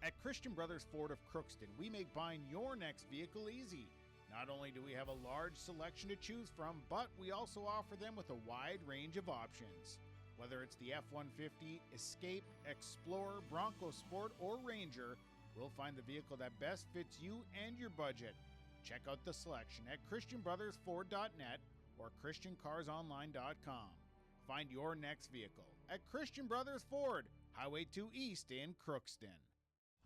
At Christian Brothers Ford of Crookston, we make buying your next vehicle easy. Not only do we have a large selection to choose from, but we also offer them with a wide range of options. Whether it's the F-150, Escape, Explorer, Bronco Sport, or Ranger, we'll find the vehicle that best fits you and your budget. Check out the selection at ChristianBrothersFord.net or ChristianCarsOnline.com. Find your next vehicle at Christian Brothers Ford, Highway 2 East in Crookston.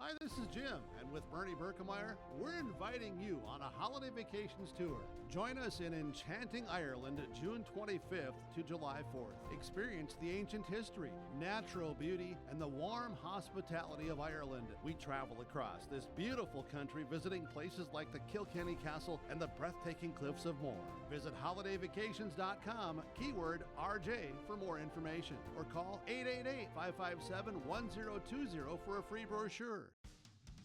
Hi, this is Jim, and with Bernie Berkemeyer, we're inviting you on a holiday vacations tour. Join us in enchanting Ireland, June 25th to July 4th. Experience the ancient history, natural beauty, and the warm hospitality of Ireland. We travel across this beautiful country, visiting places like the Kilkenny Castle and the breathtaking cliffs of Moher. Visit holidayvacations.com, keyword RJ for more information, or call 888-557-1020 for a free brochure.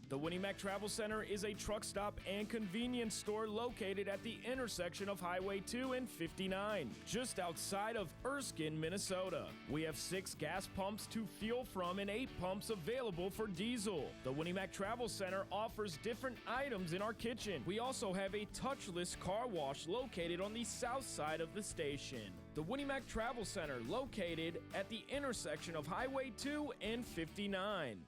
The Winnie Mac Travel Center is a truck stop and convenience store located at the intersection of Highway 2 and 59, just outside of Erskine, Minnesota. We have 6 gas pumps to fuel from and 8 pumps available for diesel. The Winnie Mac Travel Center offers different items in our kitchen. We also have a touchless car wash located on the south side of the station. The Winnie Mac Travel Center located at the intersection of Highway 2 and 59.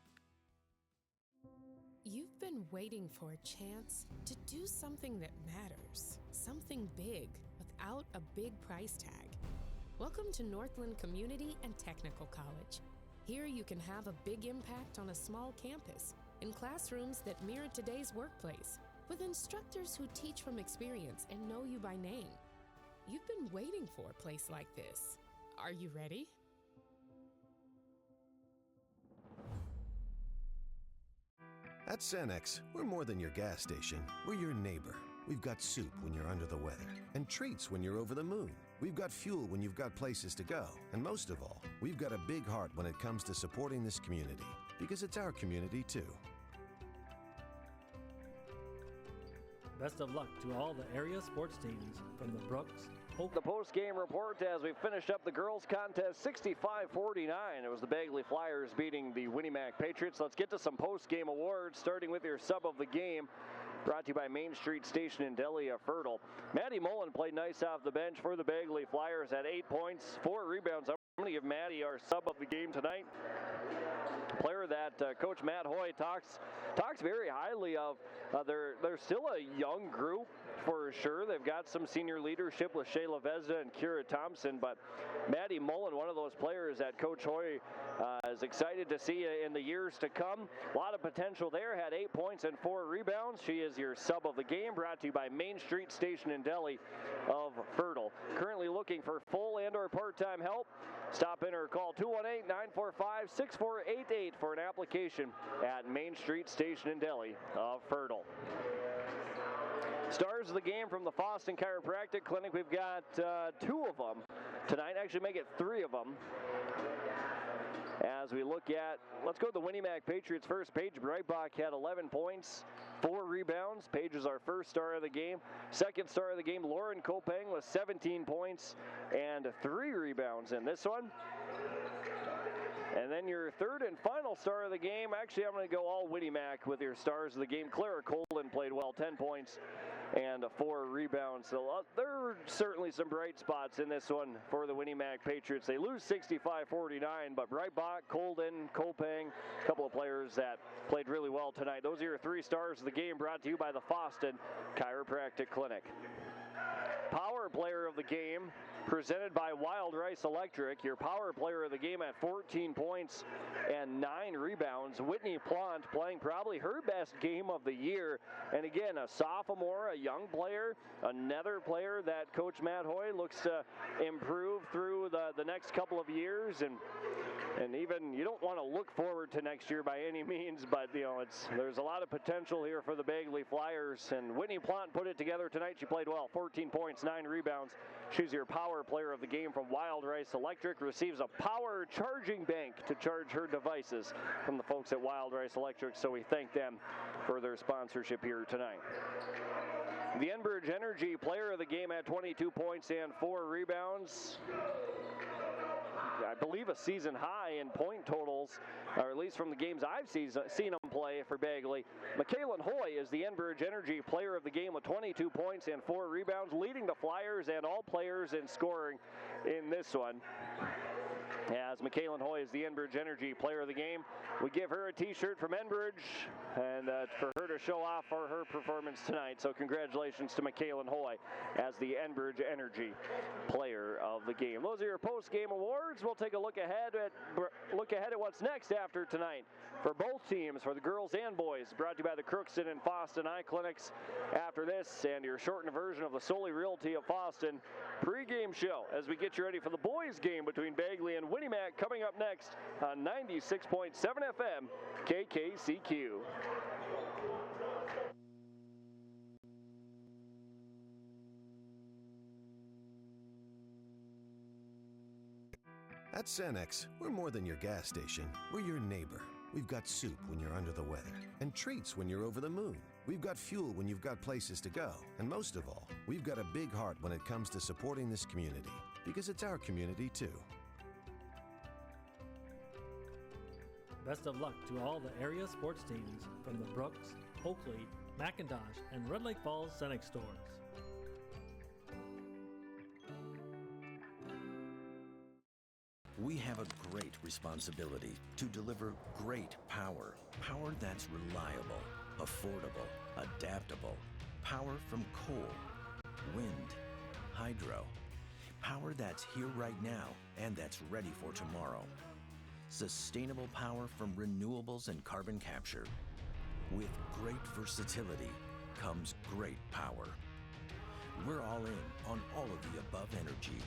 You've been waiting for a chance to do something that matters, something big without a big price tag. Welcome to Northland Community and Technical College. Here you can have a big impact on a small campus, in classrooms that mirror today's workplace, with instructors who teach from experience and know you by name. You've been waiting for a place like this. Are you ready? At Cenex, we're more than your gas station. We're your neighbor. We've got soup when you're under the weather, and treats when you're over the moon. We've got fuel when you've got places to go. And most of all, we've got a big heart when it comes to supporting this community, because it's our community too. Best of luck to all the area sports teams from the Brooks. The post-game report as we finished up the girls contest 65-49. It was the Bagley Flyers beating the Winnie Mac Patriots. Let's get to some post-game awards, starting with your sub of the game. Brought to you by Main Street Station in Delhi, Fertile. Maddie Mullen played nice off the bench for the Bagley Flyers at 8 points, 4 rebounds. I'm going to give Maddie our sub of the game tonight. Player that Coach Matt Hoy talks very highly of. They're still a young group for sure. They've got some senior leadership with Shayla Vezda and Kira Thompson, but Maddie Mullen, one of those players that Coach Hoy is excited to see in the years to come. A lot of potential there. Had 8 points and 4 rebounds. She is your sub of the game, brought to you by Main Street Station in Delhi of Fertile. Currently looking for full and or part-time help. Stop in or call 218-945-6488 for an application at Main Street Station in Delhi of Fertile. Stars of the game from the Foston Chiropractic Clinic. We've got 2 of them tonight. Actually, make it 3 of them. As we look at, let's go to the Winnie Mac Patriots first. Paige Breitbach had 11 points, 4 rebounds. Paige is our first star of the game. Second star of the game, Lauren Kopeng with 17 points and 3 rebounds in this one. And then your third and final star of the game, actually I'm going to go all Winnie Mac with your stars of the game. Clara Colin played well, 10 points and 4 rebounds. So there are certainly some bright spots in this one for the Winnie Mac Patriots. They lose 65-49, but Breitbach, Colden, Kopeng, a couple of players that played really well tonight. Those are your 3 stars of the game, brought to you by the Foston Chiropractic Clinic. Power player of the game, presented by Wild Rice Electric. Your power player of the game at 14 points and 9 rebounds. Whitney Plant playing probably her best game of the year. And again, a sophomore, a young player, another player that Coach Matt Hoy looks to improve through the next couple of years. And even, you don't want to look forward to next year by any means, but there's a lot of potential here for the Bagley Flyers. And Whitney Plant put it together tonight. She played well, 14 points, 9 rebounds. She's your power player of the game from Wild Rice Electric. Receives a power charging bank to charge her devices from the folks at Wild Rice Electric. So we thank them for their sponsorship here tonight. The Enbridge Energy player of the game at 22 points and 4 rebounds. I believe, a season high in point totals, or at least from the games I've seen them play for Bagley. Michaelan Hoy is the Enbridge Energy player of the game with 22 points and 4 rebounds, leading the Flyers and all players in scoring in this one. As Michaelan Hoy is the Enbridge Energy player of the game, we give her a t-shirt from Enbridge, and for her to show off for her performance tonight. So congratulations to Michaelan Hoy as the Enbridge Energy player of the game. Those are your post-game awards. We'll take a look ahead at what's next after tonight for both teams, for the girls and boys. Brought to you by the Crookston and Fosston Eye Clinics. After this, and your shortened version of the Solely Realty of Fosston pregame show as we get you ready for the boys' game between Bagley and Winnie-Mac coming up next on 96.7 FM KKCQ. At Cenex, we're more than your gas station. We're your neighbor. We've got soup when you're under the weather, and treats when you're over the moon. We've got fuel when you've got places to go. And most of all, we've got a big heart when it comes to supporting this community, because it's our community too. Best of luck to all the area sports teams from the Brooks, Oakley, McIntosh, and Red Lake Falls Cenex stores. We have a great responsibility to deliver great power. Power that's reliable, affordable, adaptable. Power from coal, wind, hydro. Power that's here right now and that's ready for tomorrow. Sustainable power from renewables and carbon capture. With great versatility comes great power. We're all in on all of the above energy.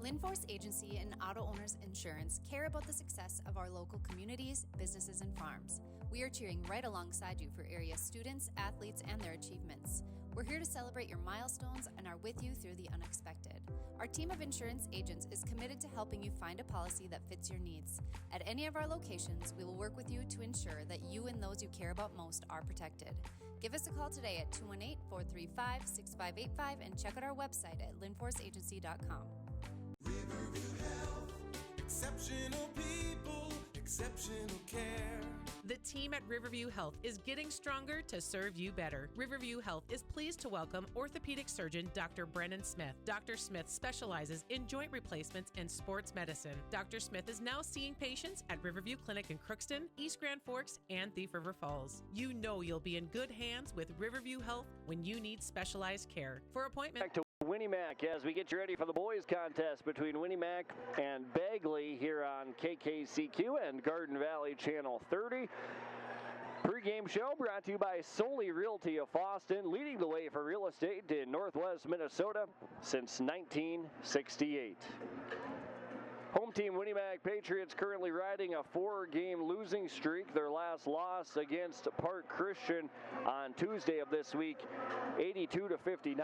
Linforce Agency and Auto Owners Insurance care about the success of our local communities, businesses, and farms. We are cheering right alongside you for area students, athletes, and their achievements. We're here to celebrate your milestones and are with you through the unexpected. Our team of insurance agents is committed to helping you find a policy that fits your needs. At any of our locations, we will work with you to ensure that you and those you care about most are protected. Give us a call today at 218-435-6585 and check out our website at linforceagency.com. Riverview Health, exceptional people, exceptional care. The team at Riverview Health is getting stronger to serve you better. Riverview Health is pleased to welcome orthopedic surgeon Dr. Brennan Smith. Dr. Smith specializes in joint replacements and sports medicine. Dr. Smith is now seeing patients at Riverview Clinic in Crookston, East Grand Forks, and Thief River Falls. You know you'll be in good hands with Riverview Health when you need specialized care. For appointment, Back to Winnie-Mac as we get you ready for the boys contest between Winnie-Mac and Bagley here on KKCQ and Garden Valley Channel 30. Pre-game show brought to you by Solely Realty of Fosston, leading the way for real estate in Northwest Minnesota since 1968. Home team Winnie-Mac Patriots currently riding a 4-game losing streak. Their last loss against Park Christian on Tuesday of this week, 82-59.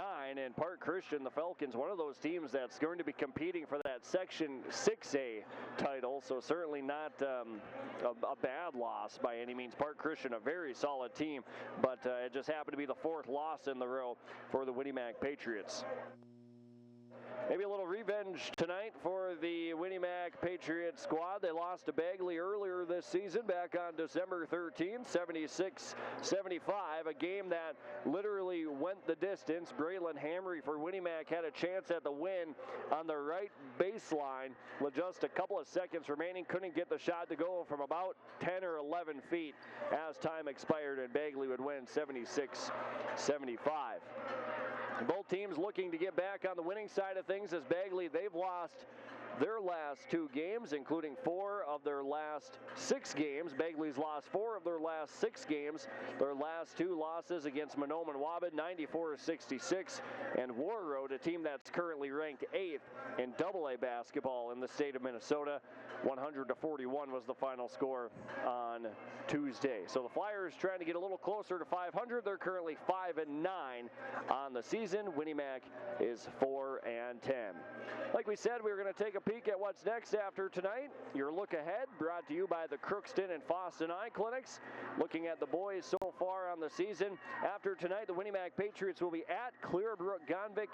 And Park Christian, the Falcons, one of those teams that's going to be competing for that Section 6A title. So certainly not a bad loss by any means. Park Christian, a very solid team, but it just happened to be the 4th loss in the row for the Winnie-Mac Patriots. Maybe a little revenge tonight for the Winnie-Mac Patriot squad. They lost to Bagley earlier this season, back on December 13th, 76-75, a game that literally went the distance. Braylon Hamry for Winnie-Mac had a chance at the win on the right baseline with just a couple of seconds remaining. Couldn't get the shot to go from about 10 or 11 feet as time expired, and Bagley would win 76-75. Both teams looking to get back on the winning side of things, as Bagley, they've lost their last 2 games, including 4 of their last 6 games. Bagley's lost 4 of their last 6 games. Their last 2 losses against Monome and Waubun, 94-66, and War Road, a team that's currently ranked 8th in AA basketball in the state of Minnesota. 100-41 was the final score on Tuesday. So the Flyers trying to get a little closer to 500. They're currently 5-9 on the season. Winnie-Mac is 4-10. Like we said, we were going to take a peek at what's next after tonight. Your look ahead brought to you by the Crookston and Fosston Eye Clinics. Looking at the boys so far on the season. After tonight, the Winnie-Mac Patriots will be at Clearbrook-Gonvick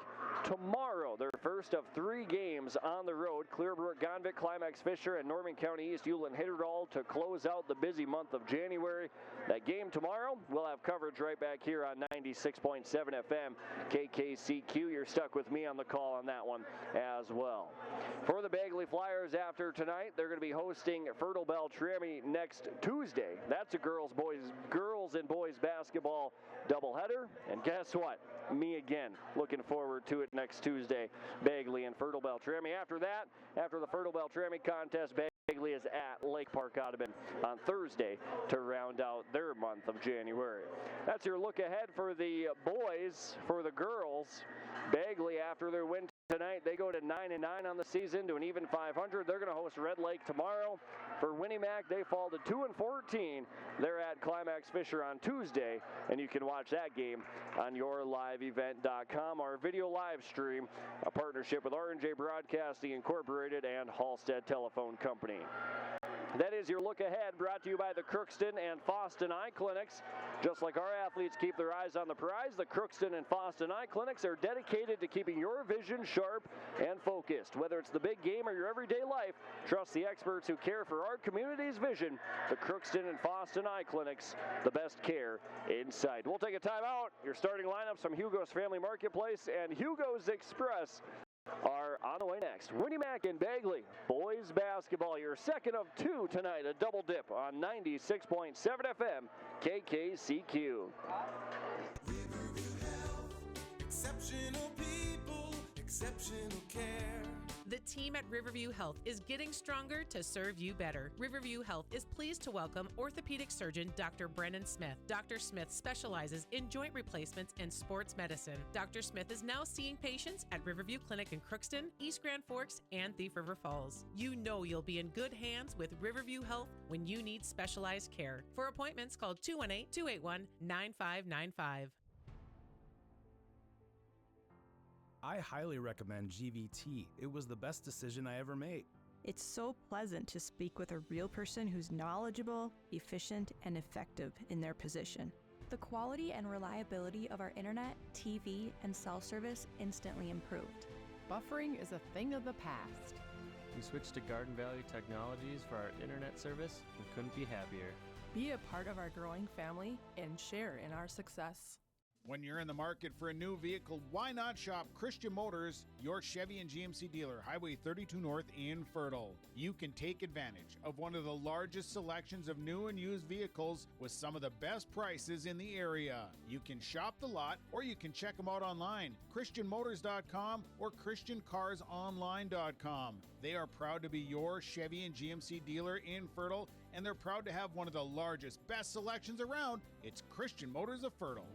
tomorrow. Their first of 3 games on the road. Clearbrook-Gonvick, Climax Fisher, and Norman County East Ulen-Hitterdal to close out the busy month of January. That game tomorrow, we'll have coverage right back here on 96.7 FM KKCQ. You're stuck with me on the call on that one as well. For the Bagley Flyers after tonight, they're going to be hosting Fertile Beltrami next Tuesday. That's a girls and boys basketball doubleheader. And guess what? Me again. Looking forward to it next Tuesday. Bagley and Fertile Beltrami. After that, after the Fertile Beltrami contest, Bagley is at Lake Park Audubon on Thursday to round out their month of January. That's your look ahead for the boys. For the girls, Bagley, after their win tonight, they go to 9-9 on the season to an even 500. They're going to host Red Lake tomorrow. For Winnie-Mac, they fall to 2-14. They're at Climax Fisher on Tuesday, and you can watch that game on yourliveevent.com. Our video live stream, a partnership with R&J Broadcasting Incorporated and Halstead Telephone Company. That is your look ahead, brought to you by the Crookston and Fosston Eye Clinics. Just like our athletes keep their eyes on the prize, the Crookston and Fosston Eye Clinics are dedicated to keeping your vision sharp and focused. Whether it's the big game or your everyday life, trust the experts who care for our community's vision. The Crookston and Fosston Eye Clinics, the best care in sight. We'll take a timeout. Your starting lineups from Hugo's Family Marketplace and Hugo's Express are on the way next. Winnie-Mac and Bagley, boys basketball, your second of 2 tonight, a double dip on 96.7 FM, KKCQ. Exceptional people, exceptional care. The team at Riverview Health is getting stronger to serve you better. Riverview Health is pleased to welcome orthopedic surgeon Dr. Brennan Smith. Dr. Smith specializes in joint replacements and sports medicine. Dr. Smith is now seeing patients at Riverview Clinic in Crookston, East Grand Forks, and Thief River Falls. You know you'll be in good hands with Riverview Health when you need specialized care. For appointments, call 218-281-9595. I highly recommend GVT. It was the best decision I ever made. It's so pleasant to speak with a real person who's knowledgeable, efficient, and effective in their position. The quality and reliability of our internet, TV, and cell service instantly improved. Buffering is a thing of the past. We switched to Garden Valley Technologies for our internet service and couldn't be happier. Be a part of our growing family and share in our success. When you're in the market for a new vehicle, why not shop Christian Motors, your Chevy and GMC dealer, Highway 32 North in Fertile. You can take advantage of one of the largest selections of new and used vehicles with some of the best prices in the area. You can shop the lot or you can check them out online, christianmotors.com or christiancarsonline.com. They are proud to be your Chevy and GMC dealer in Fertile, and they're proud to have one of the largest, best selections around. It's Christian Motors of Fertile.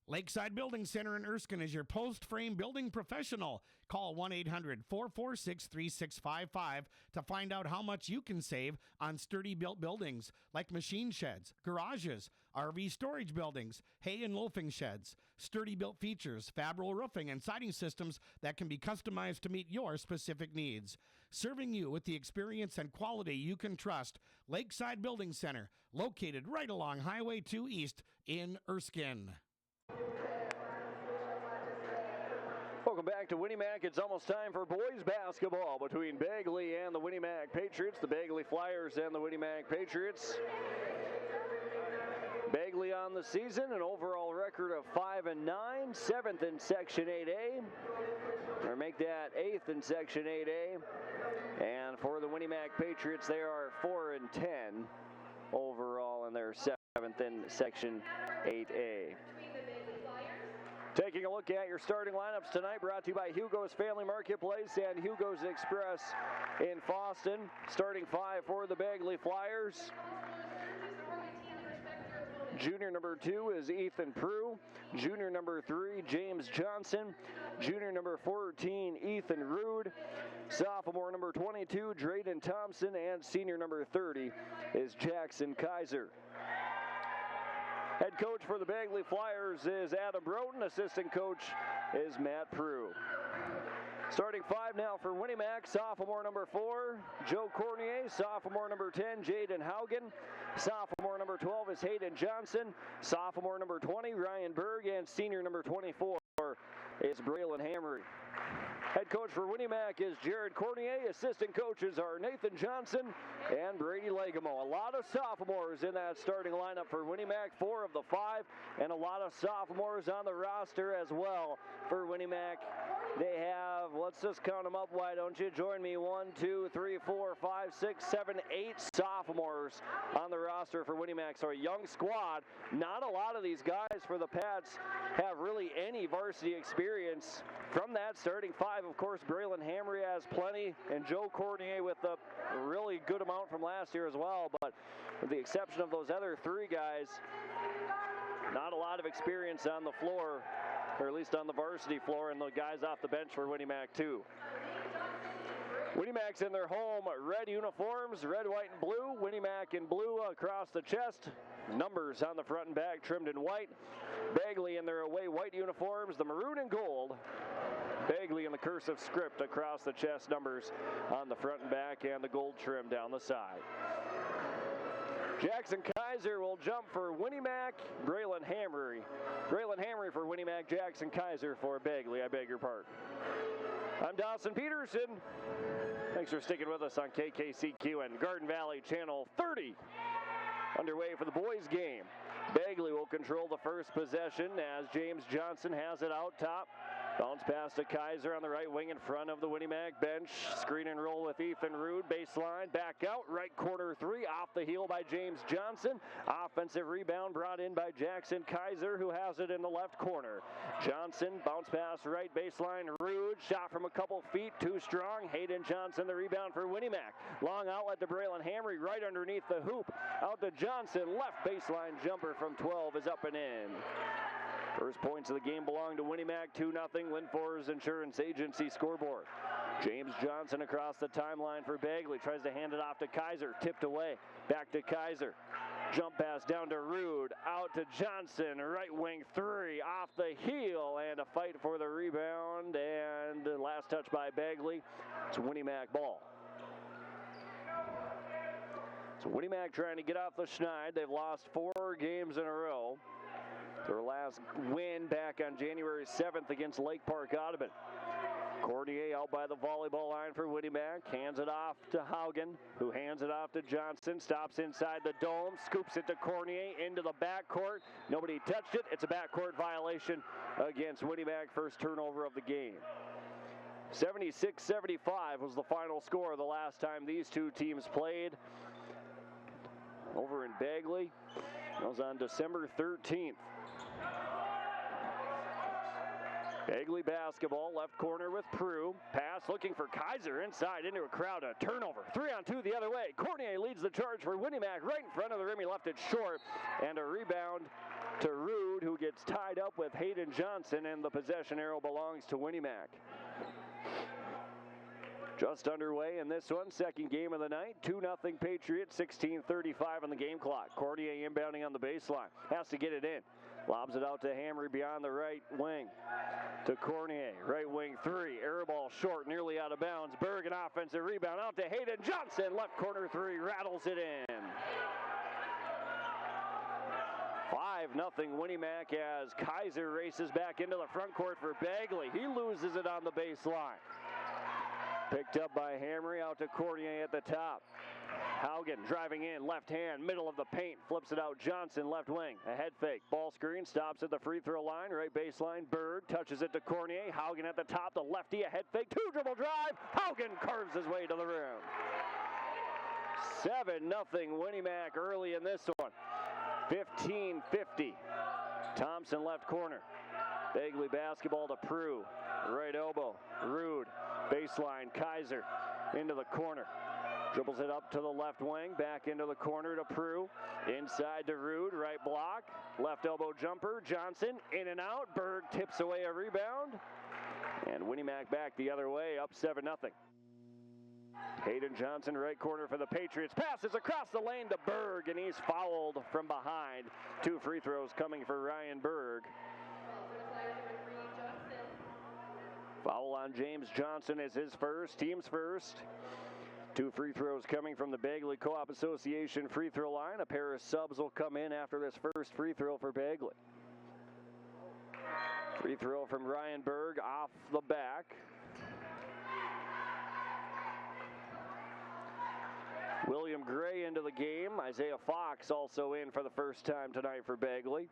Lakeside Building Center in Erskine is your post-frame building professional. Call 1-800-446-3655 to find out how much you can save on sturdy built buildings like machine sheds, garages, RV storage buildings, hay and loafing sheds, sturdy built features, Fabro roofing and siding systems that can be customized to meet your specific needs. Serving you with the experience and quality you can trust, Lakeside Building Center, located right along Highway 2 East in Erskine. Welcome back to Winnie-Mac. It's almost time for boys basketball between Bagley and the Winnie-Mac Patriots, the Bagley Flyers and the Winnie-Mac Patriots. Bagley on the season, an overall record of 5-9, 7th in Section 8A, or make that 8th in Section 8A. And for the Winnie-Mac Patriots, they are 4-10 overall, and they're 7th in Section 8A. Taking a look at your starting lineups tonight, brought to you by Hugo's Family Marketplace and Hugo's Express in Fosston. Starting 5 for the Bagley Flyers. Junior number 2 is Ethan Prue. Junior number 3, James Johnson. Junior number 14, Ethan Rude. Sophomore number 22, Drayden Thompson. And senior number 30 is Jackson Kaiser. Head coach for the Bagley Flyers is Adam Broughton. Assistant coach is Matt Prue. Starting 5 now for Winnimac, sophomore number 4, Joe Cornier, sophomore number 10, Jaden Haugen, sophomore number 12 is Hayden Johnson, sophomore number 20, Ryan Berg, and senior number 24 is Braylon Hammery. Head coach for Winnimac is Jared Cornier. Assistant coaches are Nathan Johnson and Brady Legamo. A lot of sophomores in that starting lineup for Winnimac, 4 of the 5, and a lot of sophomores on the roster as well for Winnimac. They have, let's just count them up. Why don't you join me? 1, 2, 3, 4, 5, 6, 7, 8 sophomores on the roster for Winnimac. So a young squad. Not a lot of these guys for the Pats have really any varsity experience. From that starting 5, of course, Braylon Hammery has plenty, and Joe Cornier with a really good amount from last year as well. But with the exception of those other 3 guys, not a lot of experience on the floor, or at least on the varsity floor, and the guys off the bench for Winnimac too. Winnimac's in their home red uniforms, red, white, and blue. Winnimac in blue across the chest. Numbers on the front and back trimmed in white. Bagley in their away white uniforms, the maroon and gold. Bagley in the cursive script across the chest, numbers on the front and back, and the gold trim down the side. Jackson Kaiser will jump for Winnimac, Braylon Hammery. Braylon Hammery for Winnimac, Jackson Kaiser for Bagley, I beg your pardon. I'm Dawson Peterson. Thanks for sticking with us on KKCQ and Garden Valley Channel 30. Underway for the boys game. Bagley will control the first possession as James Johnson has it out top. Bounce pass to Kaiser on the right wing in front of the Winnimac bench. Screen and roll with Ethan Rude. Baseline, back out, right corner 3, off the heel by James Johnson. Offensive rebound brought in by Jackson Kaiser, who has it in the left corner. Johnson, bounce pass right baseline. Rude, shot from a couple feet, too strong. Hayden Johnson, the rebound for Winnimac. Long outlet to Braylon Hammery, right underneath the hoop. Out to Johnson, left baseline jumper from 12 is up and in. First points of the game belong to Winnimac, 2-0, Lindfors Insurance Agency scoreboard. James Johnson across the timeline for Bagley, tries to hand it off to Kaiser, tipped away, back to Kaiser. Jump pass down to Rude, out to Johnson, right wing 3, off the heel, and a fight for the rebound, and last touch by Bagley. It's Winnimac ball. So Winnimac trying to get off the schneid. They've lost 4 games in a row. Their last win back on January 7th against Lake Park Audubon. Cordier out by the volleyball line for Winnimac. Hands it off to Haugen, who hands it off to Johnson. Stops inside the dome, scoops it to Cornier into the backcourt. Nobody touched it. It's a backcourt violation against Winnimac. First turnover of the game. 76-75 was the final score the last time these two teams played. Over in Bagley. That was on December 13th. Bagley basketball, left corner with Prue. Pass looking for Kaiser inside into a crowd. A turnover. 3-on-2 the other way. Cornier leads the charge for Winnimac right in front of the rim. He left it short. And a rebound to Rude, who gets tied up with Hayden Johnson, and the possession arrow belongs to Winnimac. Just underway in this one, second game of the night. 2-0 Patriots, 16:35 on the game clock. Cordier inbounding on the baseline. Has to get it in. Lobs it out to Hammery beyond the right wing. To Cornier, right wing 3. Air ball short, nearly out of bounds. Berg, an offensive rebound out to Hayden Johnson. Left corner 3, rattles it in. 5-0 Winnimac as Kaiser races back into the front court for Bagley. He loses it on the baseline. Picked up by Hammery, out to Cordier at the top. Haugen driving in, left hand, middle of the paint, flips it out. Johnson, left wing, a head fake. Ball screen, stops at the free throw line, right baseline. Berg touches it to Cornier. Haugen at the top, the lefty, a head fake, 2-dribble drive. Haugen carves his way to the rim. 7-0 Winnimac early in this one. 15-50. Thompson left corner. Bagley basketball to Prue. Right elbow. Rude. Baseline. Kaiser into the corner. Dribbles it up to the left wing. Back into the corner to Prue. Inside to Rude. Right block. Left elbow jumper. Johnson in and out. Berg tips away a rebound. And Winnimac back the other way. Up 7-0. Hayden Johnson, right corner for the Patriots. Passes across the lane to Berg, and he's fouled from behind. 2 free throws coming for Ryan Berg. Foul on James Johnson is his first, team's first. 2 free throws coming from the Bagley Co-op Association free throw line. A pair of subs will come in after this first free throw for Bagley. Free throw from Ryan Berg off the back. William Gray into the game. Isaiah Fox also in for the first time tonight for Bagley.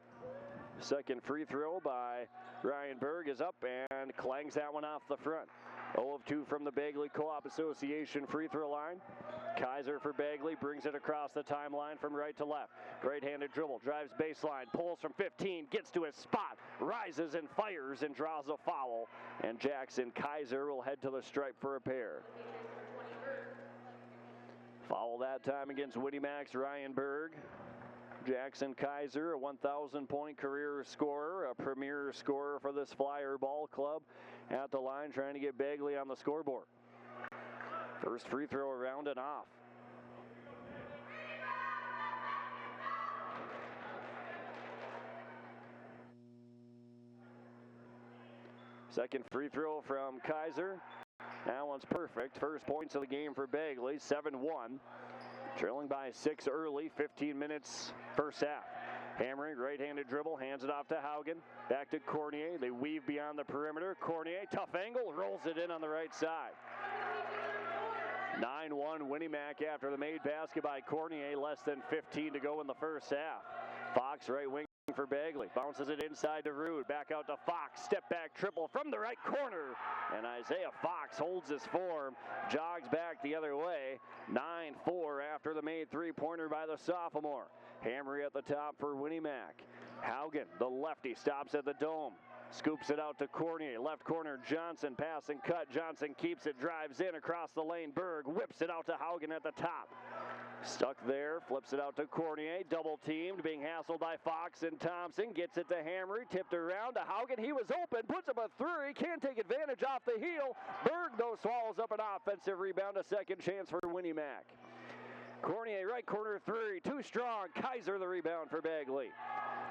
Second free throw by Ryan Berg is up and clangs that one off the front. 0 of 2 from the Bagley Co-op Association free throw line. Kaiser for Bagley brings it across the timeline from right to left. Right-handed dribble, drives baseline, pulls from 15, gets to his spot, rises and fires and draws a foul. And Jackson Kaiser will head to the stripe for a pair. Foul that time against Winnie Mac's Ryan Berg. Jackson Kaiser, a 1,000-point career scorer, a premier scorer for this Flyer ball club, at the line trying to get Bagley on the scoreboard. First free throw around and off. Second free throw from Kaiser. That one's perfect. First points of the game for Bagley, 7-1. Trailing by 6 early, 15 minutes first half. Hammering, right-handed dribble, hands it off to Haugen. Back to Cornier. They weave beyond the perimeter. Cornier, tough angle, rolls it in on the right side. 9-1 Winnie Mac after the made basket by Cornier. Less than 15 to go in the first half. Fox, right wing for Bagley. Bounces it inside to Rude. Back out to Fox. Step back triple from the right corner. And Isaiah Fox holds his form. Jogs back the other way. 9-4 after the made three-pointer by the sophomore. Hammery at the top for Winnie Mac. Haugen, the lefty, stops at the dome. Scoops it out to Cornier. Left corner, Johnson. Pass and cut. Johnson keeps it. Drives in across the lane. Berg whips it out to Haugen at the top. Stuck there. Flips it out to Cornier. Double teamed. Being hassled by Fox and Thompson. Gets it to Hammery. Tipped around to Haugen. He was open. Puts up a three. Can't take advantage off the heel. Berg, though, swallows up an offensive rebound. A second chance for Winnie Mac. Cornier, right corner three. Too strong. Kaiser, the rebound for Bagley.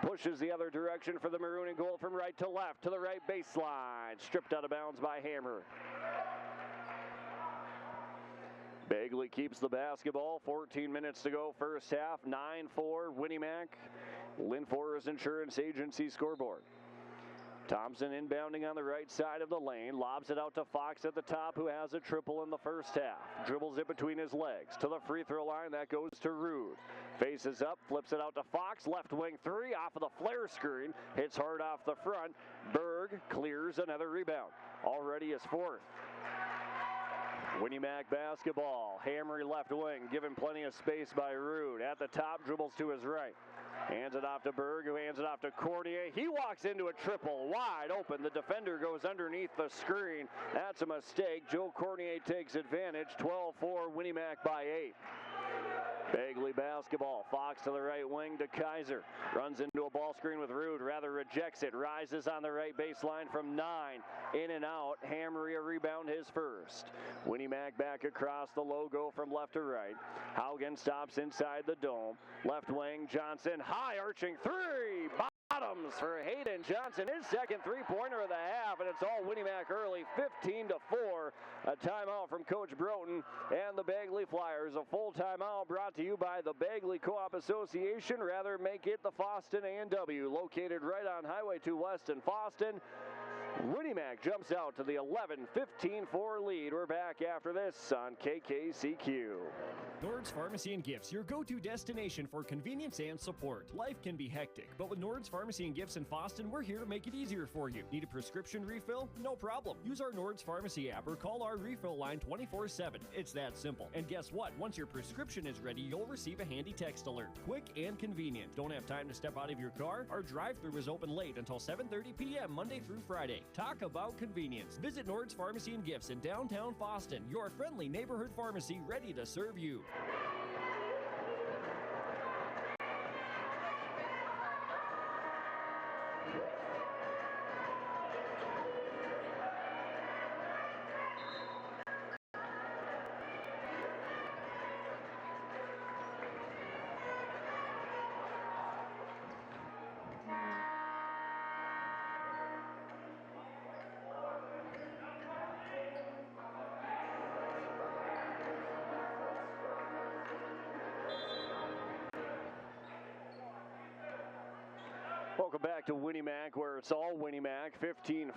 Pushes the other direction for the maroon and gold from right to left to the right baseline. Stripped out of bounds by Hammer. Bagley keeps the basketball. 14 minutes to go first half. 9-4 Winnie Mac. Lynn Forest Insurance Agency scoreboard. Thompson inbounding on the right side of the lane. Lobs it out to Fox at the top, who has a triple in the first half. Dribbles it between his legs. To the free throw line, that goes to Rude. Faces up, flips it out to Fox. Left wing three off of the flare screen. Hits hard off the front. Berg clears another rebound. Already his fourth. Winnie Mac basketball. Hammery left wing, given plenty of space by Rude. At the top, dribbles to his right. Hands it off to Berg, who hands it off to Cornier. He walks into a triple, wide open. The defender goes underneath the screen. That's a mistake. Joe Cornier takes advantage. 12-4, Winnie Mac by 8. Bagley basketball. Fox to the right wing to Kaiser. Runs into a ball screen with Rude. Rather rejects it. Rises on the right baseline from 9. In and out. Hammery a rebound, his first. Winnie Mac back across the logo from left to right. Haugen stops inside the dome. Left wing, Johnson. High arching three. Bottoms for Hayden Johnson. His second three-pointer of the half, and it's all Winnie Mac early. 15-4. A timeout from Coach Broughton and the Bagley Flyers. A full timeout brought to you by the Bagley Co-op Association. Rather make it the Foston A&W, located right on Highway 2 West in Foston. Winnie Mac jumps out to the 11-15-4 lead. We're back after this on KKCQ. Nord's Pharmacy and Gifts, your go-to destination for convenience and support. Life can be hectic, but with Nord's Pharmacy and Gifts in Foston, we're here to make it easier for you. Need a prescription refill? No problem. Use our Nord's Pharmacy app or call our refill line 24/7. It's that simple. And guess what? Once your prescription is ready, you'll receive a handy text alert. Quick and convenient. Don't have time to step out of your car? Our drive-thru is open late until 7:30 p.m. Monday through Friday. Talk about convenience. Visit Nord's Pharmacy and Gifts in downtown Foston, your friendly neighborhood pharmacy ready to serve you. Welcome back to Winnie Mac, where it's all Winnie Mac. 15-4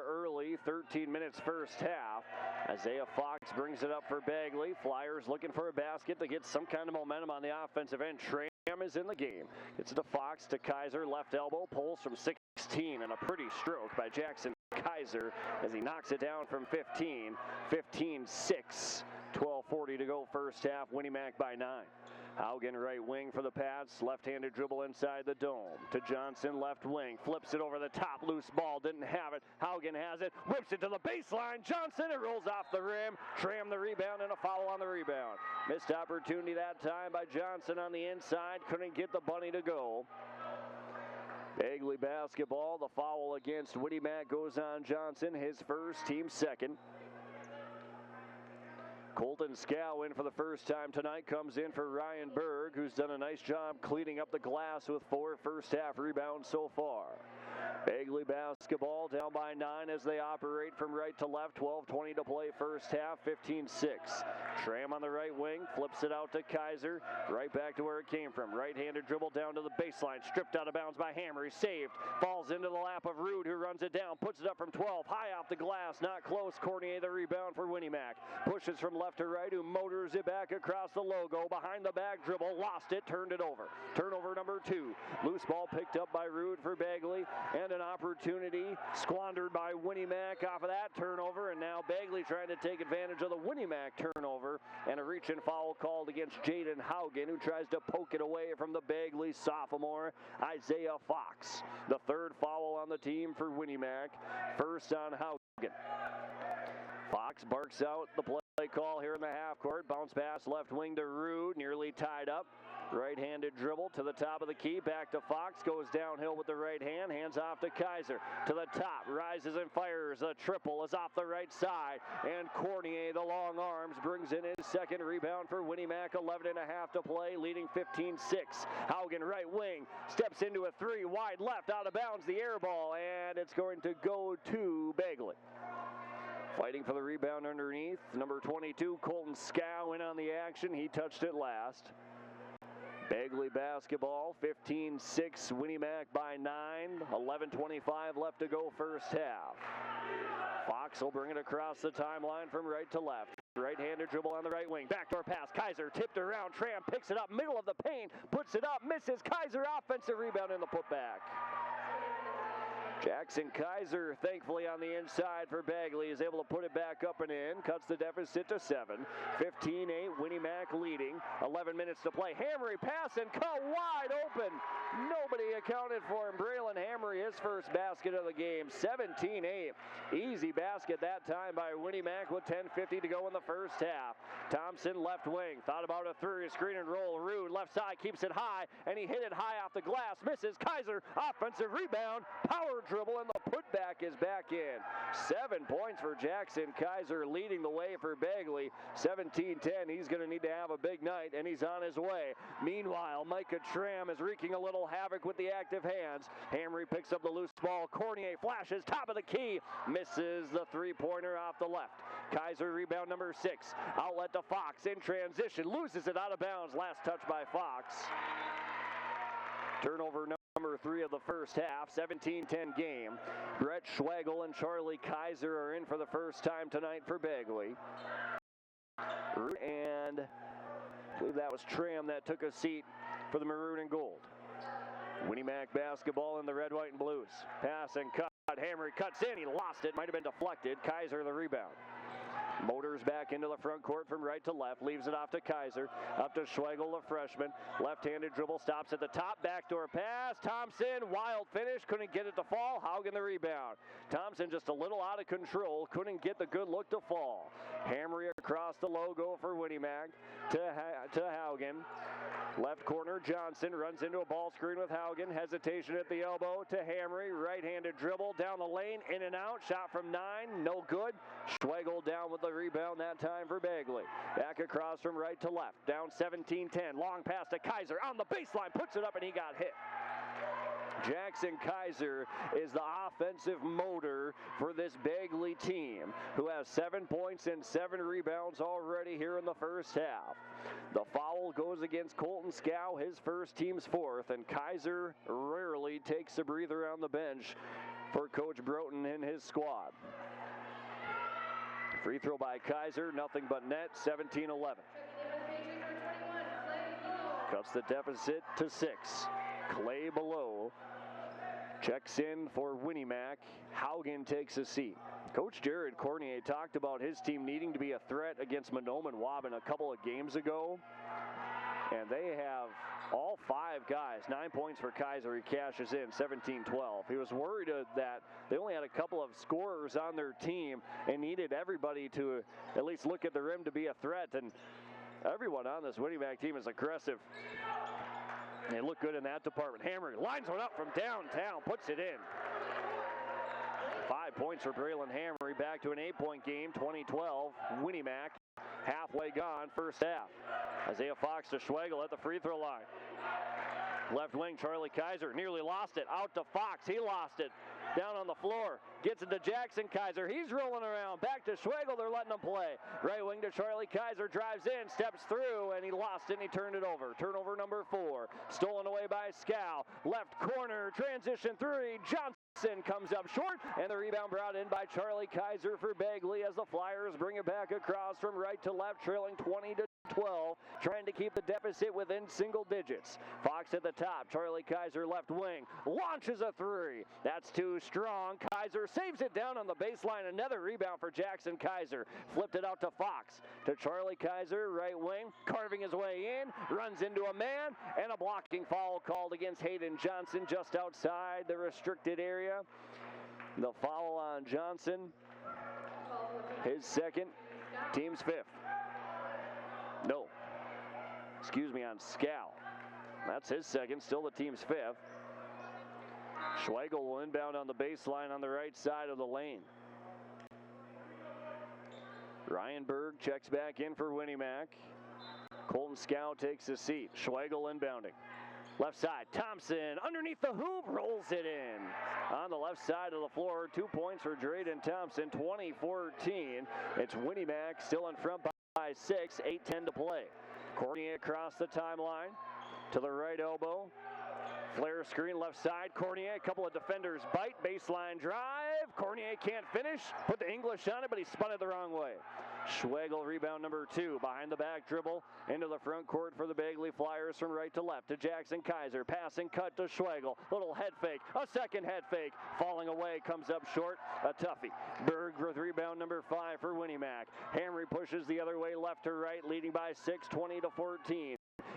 early, 13 minutes first half. Isaiah Fox brings it up for Bagley. Flyers looking for a basket to get some kind of momentum on the offensive end. Tram is in the game. Gets it to Fox, to Kaiser, left elbow, pulls from 16, and a pretty stroke by Jackson Kaiser as he knocks it down from 15. 15-6, 12:40 to go first half. Winnie Mac by 9. Haugen right wing for the Pats. Left-handed dribble inside the dome. To Johnson, left wing. Flips it over the top. Loose ball. Didn't have it. Haugen has it. Whips it to the baseline. Johnson, it rolls off the rim. Tram the rebound and a foul on the rebound. Missed opportunity that time by Johnson on the inside. Couldn't get the bunny to go. Bagley basketball. The foul against Winnie Mac goes on Johnson. His first, team second. Colton Scow in for the first time tonight, comes in for Ryan Berg, who's done a nice job cleaning up the glass with 4 first-half rebounds so far. Bagley basketball down by 9 as they operate from right to left. 12:20 to play first half, 15-6. Tram on the right wing, flips it out to Kaiser. Right back to where it came from. Right-handed dribble down to the baseline. Stripped out of bounds by Hammer. He's saved. Falls into the lap of Rude, who runs it down. Puts it up from 12. High off the glass. Not close. Cornier the rebound for Winnie Mac. Pushes from left to right, who motors it back across the logo. Behind the back dribble. Lost it. Turned it over. Turnover number 2. Loose ball picked up by Rude for Bagley. And an opportunity squandered by Winnie Mac off of that turnover, and now Bagley trying to take advantage of the Winnie Mac turnover, and a reach-in foul called against Jaden Haugen, who tries to poke it away from the Bagley sophomore, Isaiah Fox. The third foul on the team for Winnie Mac, first on Haugen. Fox barks out the play call here in the half court. Bounce pass left wing to Rude, nearly tied up. Right-handed dribble to the top of the key, back to Fox, goes downhill with the right hand, hands off to Kaiser, to the top, rises and fires, a triple is off the right side, and Cornier, the long arms, brings in his second rebound for Winnie Mac, 11 and a half to play, leading 15-6. Haugen right wing, steps into a 3, wide left, out of bounds, the air ball, and it's going to go to Bagley. Fighting for the rebound underneath, number 22, Colton Scow in on the action, he touched it last. Bagley basketball, 15-6, Winnie Mac by 9, 11:25 left to go first half. Fox will bring it across the timeline from right to left. Right-handed dribble on the right wing, backdoor pass, Kaiser tipped around, Tram picks it up, middle of the paint, puts it up, misses, Kaiser offensive rebound in the putback. Jackson Kaiser, thankfully on the inside for Bagley, is able to put it back up and in, cuts the deficit to 7. 15-8, Winnie Mac leading, 11 minutes to play. Hammery pass and cut wide open. Nobody accounted for him. Braylon Hammery, his first basket of the game, 17-8. Easy basket that time by Winnie Mac with 10:50 to go in the first half. Thompson left wing, thought about a 3, screen and roll. Rude left side, keeps it high, and he hit it high off the glass, misses. Kaiser, offensive rebound, power dribble, and the putback is back in. 7 points for Jackson Kaiser, leading the way for Bagley. 17-10, he's going to need to have a big night, and he's on his way. Meanwhile, Micah Tram is wreaking a little havoc with the active hands. Hamry picks up the loose ball. Cornier flashes, top of the key, misses the 3-pointer off the left. Kaiser rebound number 6. Outlet to Fox in transition, loses it out of bounds. Last touch by Fox. Turnover number 3 of the first half, 17-10 game. Brett Schwagel and Charlie Kaiser are in for the first time tonight for Bagley. And I believe that was Tram that took a seat for the maroon and gold. Winnie Mac basketball in the red, white, and blues. Pass and cut. Hammer cuts in. He lost it. Might have been deflected. Kaiser the rebound. Motors back into the front court from right to left. Leaves it off to Kaiser. Up to Schwagel, the freshman. Left-handed dribble. Stops at the top. Backdoor pass. Thompson. Wild finish. Couldn't get it to fall. Haugen the rebound. Thompson just a little out of control. Couldn't get the good look to fall. Hammery across the logo for Winnie Mac to Haugen. Left corner, Johnson runs into a ball screen with Haugen. Hesitation at the elbow to Hammery. Right-handed dribble down the lane, in and out. Shot from 9, no good. Schwagel down with the rebound that time for Bagley. Back across from right to left. Down 17-10. Long pass to Kaiser on the baseline. Puts it up and he got hit. Jackson Kaiser is the offensive motor for this Bagley team, who has 7 points and 7 rebounds already here in the first half. The foul goes against Colton Scow, his first, team's fourth, and Kaiser rarely takes a breather on the bench for Coach Broughton and his squad. Free throw by Kaiser, nothing but net, 17-11. Cuts the deficit to 6. Clay below checks in for Winnie-Mac. Haugen takes a seat. Coach Jared Cornier talked about his team needing to be a threat against Monome and Waban a couple of games ago. And they have all 5 guys. 9 points for Kaiser. He cashes in 17-12. He was worried that they only had a couple of scorers on their team and needed everybody to at least look at the rim to be a threat. And everyone on this Winnie-Mac team is aggressive. They look good in that department. Hammer lines one up from downtown, puts it in. 5 points for Braylon Hammery, back to an 8-point game, 20-12. Winnie-Mac halfway gone, first half. Isaiah Fox to Schwegel at the free throw line. Left wing, Charlie Kaiser nearly lost it. Out to Fox, he lost it. Down on the floor, gets it to Jackson Kaiser. He's rolling around, back to Schwegel, they're letting him play. Right wing to Charlie Kaiser, drives in, steps through, and he lost it and he turned it over. Turnover number 4, stolen away by Scow. Left corner, transition 3, Johnson comes up short, and the rebound brought in by Charlie Kaiser for Bagley as the Flyers bring it back across from right to left, trailing 20-12, trying to keep the deficit within single digits. Fox at the top, Charlie Kaiser left wing, launches a 3. That's too strong. Kaiser saves it down on the baseline. Another rebound for Jackson Kaiser. Flipped it out to Fox. To Charlie Kaiser, right wing, carving his way in, runs into a man, and a blocking foul called against Hayden Johnson just outside the restricted area. The foul on Johnson, his second, team's 5th. No, excuse me, on Scow. That's his second, still the team's 5th. Schwegel will inbound on the baseline on the right side of the lane. Ryan Berg checks back in for Winnie-Mac. Colton Scow takes a seat. Schwegel inbounding. Left side, Thompson underneath the hoop, rolls it in. On the left side of the floor, 2 points for Drayden Thompson, 20-14. It's Winnie-Mac still in front by 6, 8:10 to play. Cornier across the timeline to the right elbow. Flare screen left side, Cornier, a couple of defenders bite, baseline drive. Cornier can't finish, put the English on it, but he spun it the wrong way. Schwegel, rebound number 2, behind the back dribble, into the front court for the Bagley Flyers from right to left to Jackson Kaiser. Passing cut to Schwegel, little head fake, a second head fake, falling away, comes up short, a toughie. Berg with rebound number 5 for Winnie-Mac. Hamry pushes the other way, left to right, leading by 6, 20-14.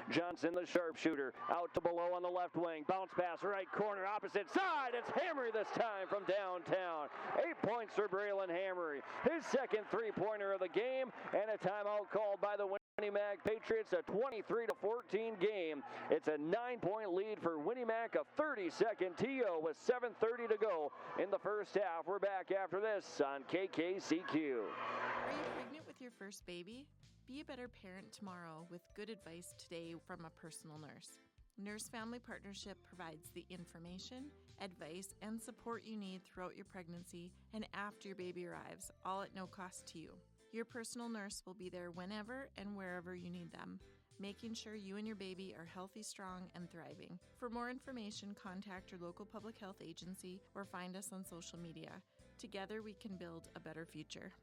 Johnson, the sharpshooter, out to below on the left wing. Bounce pass, right corner, opposite side. It's Hamry this time from downtown. 8 points for Braylon Hamry. His second three-pointer of the game, and a timeout called by the Winnie-Mac Patriots. A 23-14 game. It's a 9-point lead for Winnie-Mac, a 30-second TO with 7:30 to go in the first half. We're back after this on KKCQ. Are you pregnant with your first baby? Be a better parent tomorrow with good advice today from a personal nurse. Nurse Family Partnership provides the information, advice, and support you need throughout your pregnancy and after your baby arrives, all at no cost to you. Your personal nurse will be there whenever and wherever you need them, making sure you and your baby are healthy, strong, and thriving. For more information, contact your local public health agency or find us on social media. Together, we can build a better future.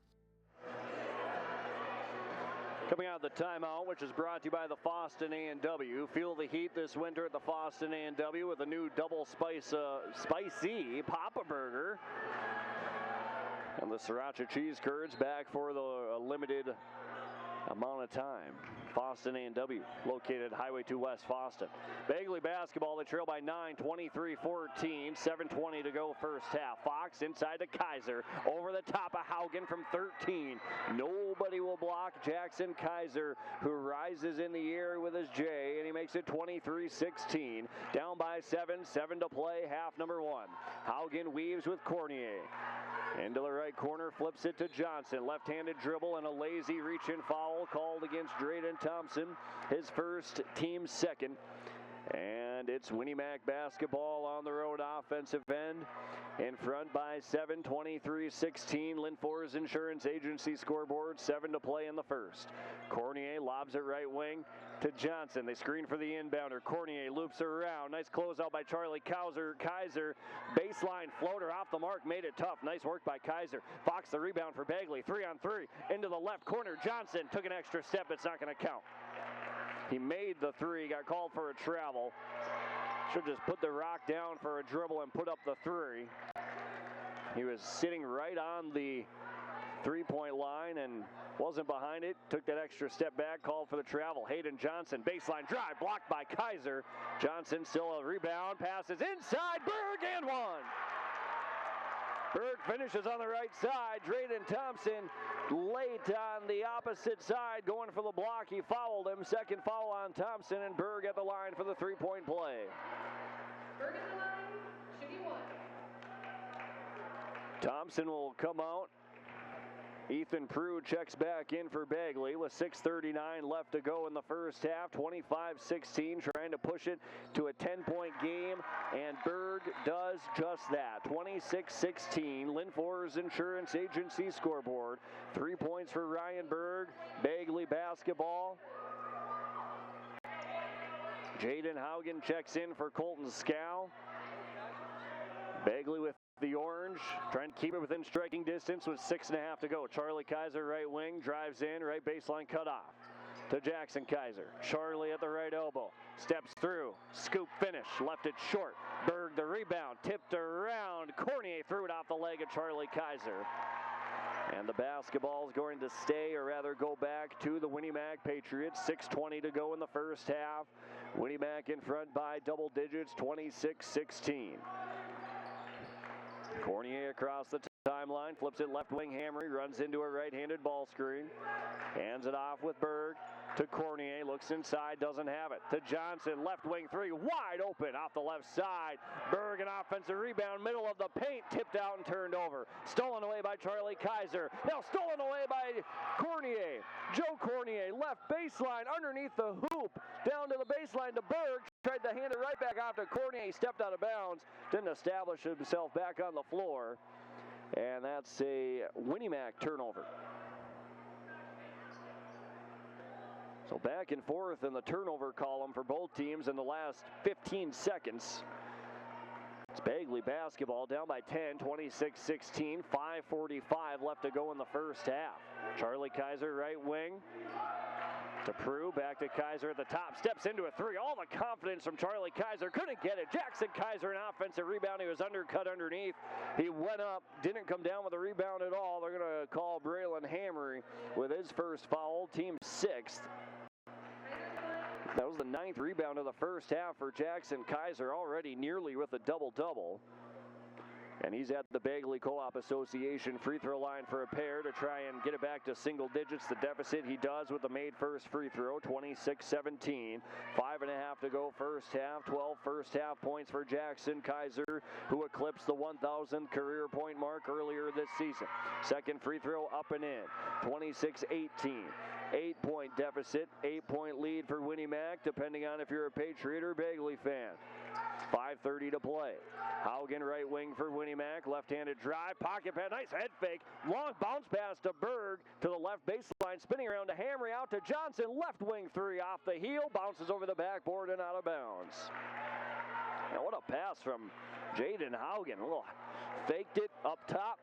Coming out of the timeout, which is brought to you by the Fosston A&W. Feel the heat this winter at the Fosston A&W with a new double spicy Papa Burger. And the Sriracha cheese curds back for the limited amount of time. Fosston A&W, located Highway 2 West Fosston. Bagley basketball, they trail by 9, 23-14, 7:20 to go first half. Fox inside to Kaiser, over the top of Haugen from 13. Nobody will block Jackson Kaiser, who rises in the air with his J, and he makes it 23-16. Down by 7, 7 to play, half number 1. Haugen weaves with Cornier. Into the right corner, flips it to Johnson. Left-handed dribble and a lazy reach-in foul called against Drayden Thompson. His first, team second. And it's Winnie Mac basketball on the road offensive end. In front by 7, 23-16. Linfors Insurance Agency scoreboard, 7 to play in the first. Cornier lobs it right wing to Johnson. They screen for the inbounder. Cornier loops her around. Nice closeout by Charlie Kaiser. Baseline floater off the mark, made it tough. Nice work by Kaiser. Fox the rebound for Bagley. 3-on-3 into the left corner. Johnson took an extra step. It's not going to count. He made the three, got called for a travel. Should just put the rock down for a dribble and put up the three. He was sitting right on the three-point line and wasn't behind it. Took that extra step back, called for the travel. Hayden Johnson, baseline drive, blocked by Kaiser. Johnson still a rebound, passes inside, Berg and one. Berg finishes on the right side. Drayden Thompson late on the opposite side going for the block. He fouled him. Second foul on Thompson, and Berg at the line for the three-point play. Berg at the line, should be one. Thompson will come out. Ethan Prue checks back in for Bagley with 6:39 left to go in the first half. 25-16, trying to push it to a 10-point game, and Berg does just that. 26-16, Linfors Insurance Agency scoreboard. 3 points for Ryan Berg. Bagley basketball. Jaden Haugen checks in for Colton Scow. Bagley with the orange, trying to keep it within striking distance with 6.5 to go. Charlie Kaiser, right wing, drives in, right baseline cut off to Jackson Kaiser. Charlie at the right elbow, steps through, scoop finish, left it short. Berg the rebound, tipped around. Cornier threw it off the leg of Charlie Kaiser. And the basketball is going to stay, or rather go back to the Winnie Mac Patriots. 6:20 to go in the first half. Winnie Mac in front by double digits, 26-16. Cornier across the timeline, flips it left wing. Hamry runs into a right-handed ball screen. Hands it off with Berg to Cornier. Looks inside, doesn't have it. To Johnson, left wing three, wide open off the left side. Berg, an offensive rebound, middle of the paint, tipped out and turned over. Stolen away by Charlie Kaiser. Now stolen away by Cornier. Joe Cornier, left baseline, underneath the hoop, down to the baseline to Berg. Tried to hand it right back off to Cornier. He stepped out of bounds, didn't establish himself back on the floor. And that's a Winnie Mac turnover. So back and forth in the turnover column for both teams in the last 15 seconds. It's Bagley basketball down by 10, 26-16, 5:45 left to go in the first half. Charlie Kaiser, right wing. To Prue, back to Kaiser at the top, steps into a three. All the confidence from Charlie Kaiser, couldn't get it. Jackson Kaiser, an offensive rebound. He was undercut underneath. He went up, didn't come down with a rebound at all. They're going to call Braylon Hamry with his first foul, team 6th. That was the 9th rebound of the first half for Jackson Kaiser, already nearly with a double-double. And he's at the Bagley Co-op Association free throw line for a pair to try and get it back to single digits. The deficit he does with the made first free throw, 26-17. 5.5 to go first half. 12 first half points for Jackson Kaiser, who eclipsed the 1,000th career point mark earlier this season. Second free throw up and in, 26-18. 8-point deficit, 8-point lead for Winnie Mac, depending on if you're a Patriot or Bagley fan. 5:30 to play. Haugen right wing for Winnie Mac. Left-handed drive, pocket pass, nice head fake. Long bounce pass to Berg to the left baseline, spinning around to Hamry, out to Johnson. Left wing three off the heel, bounces over the backboard and out of bounds. Now what a pass from Jaden Haugen. Faked it up top,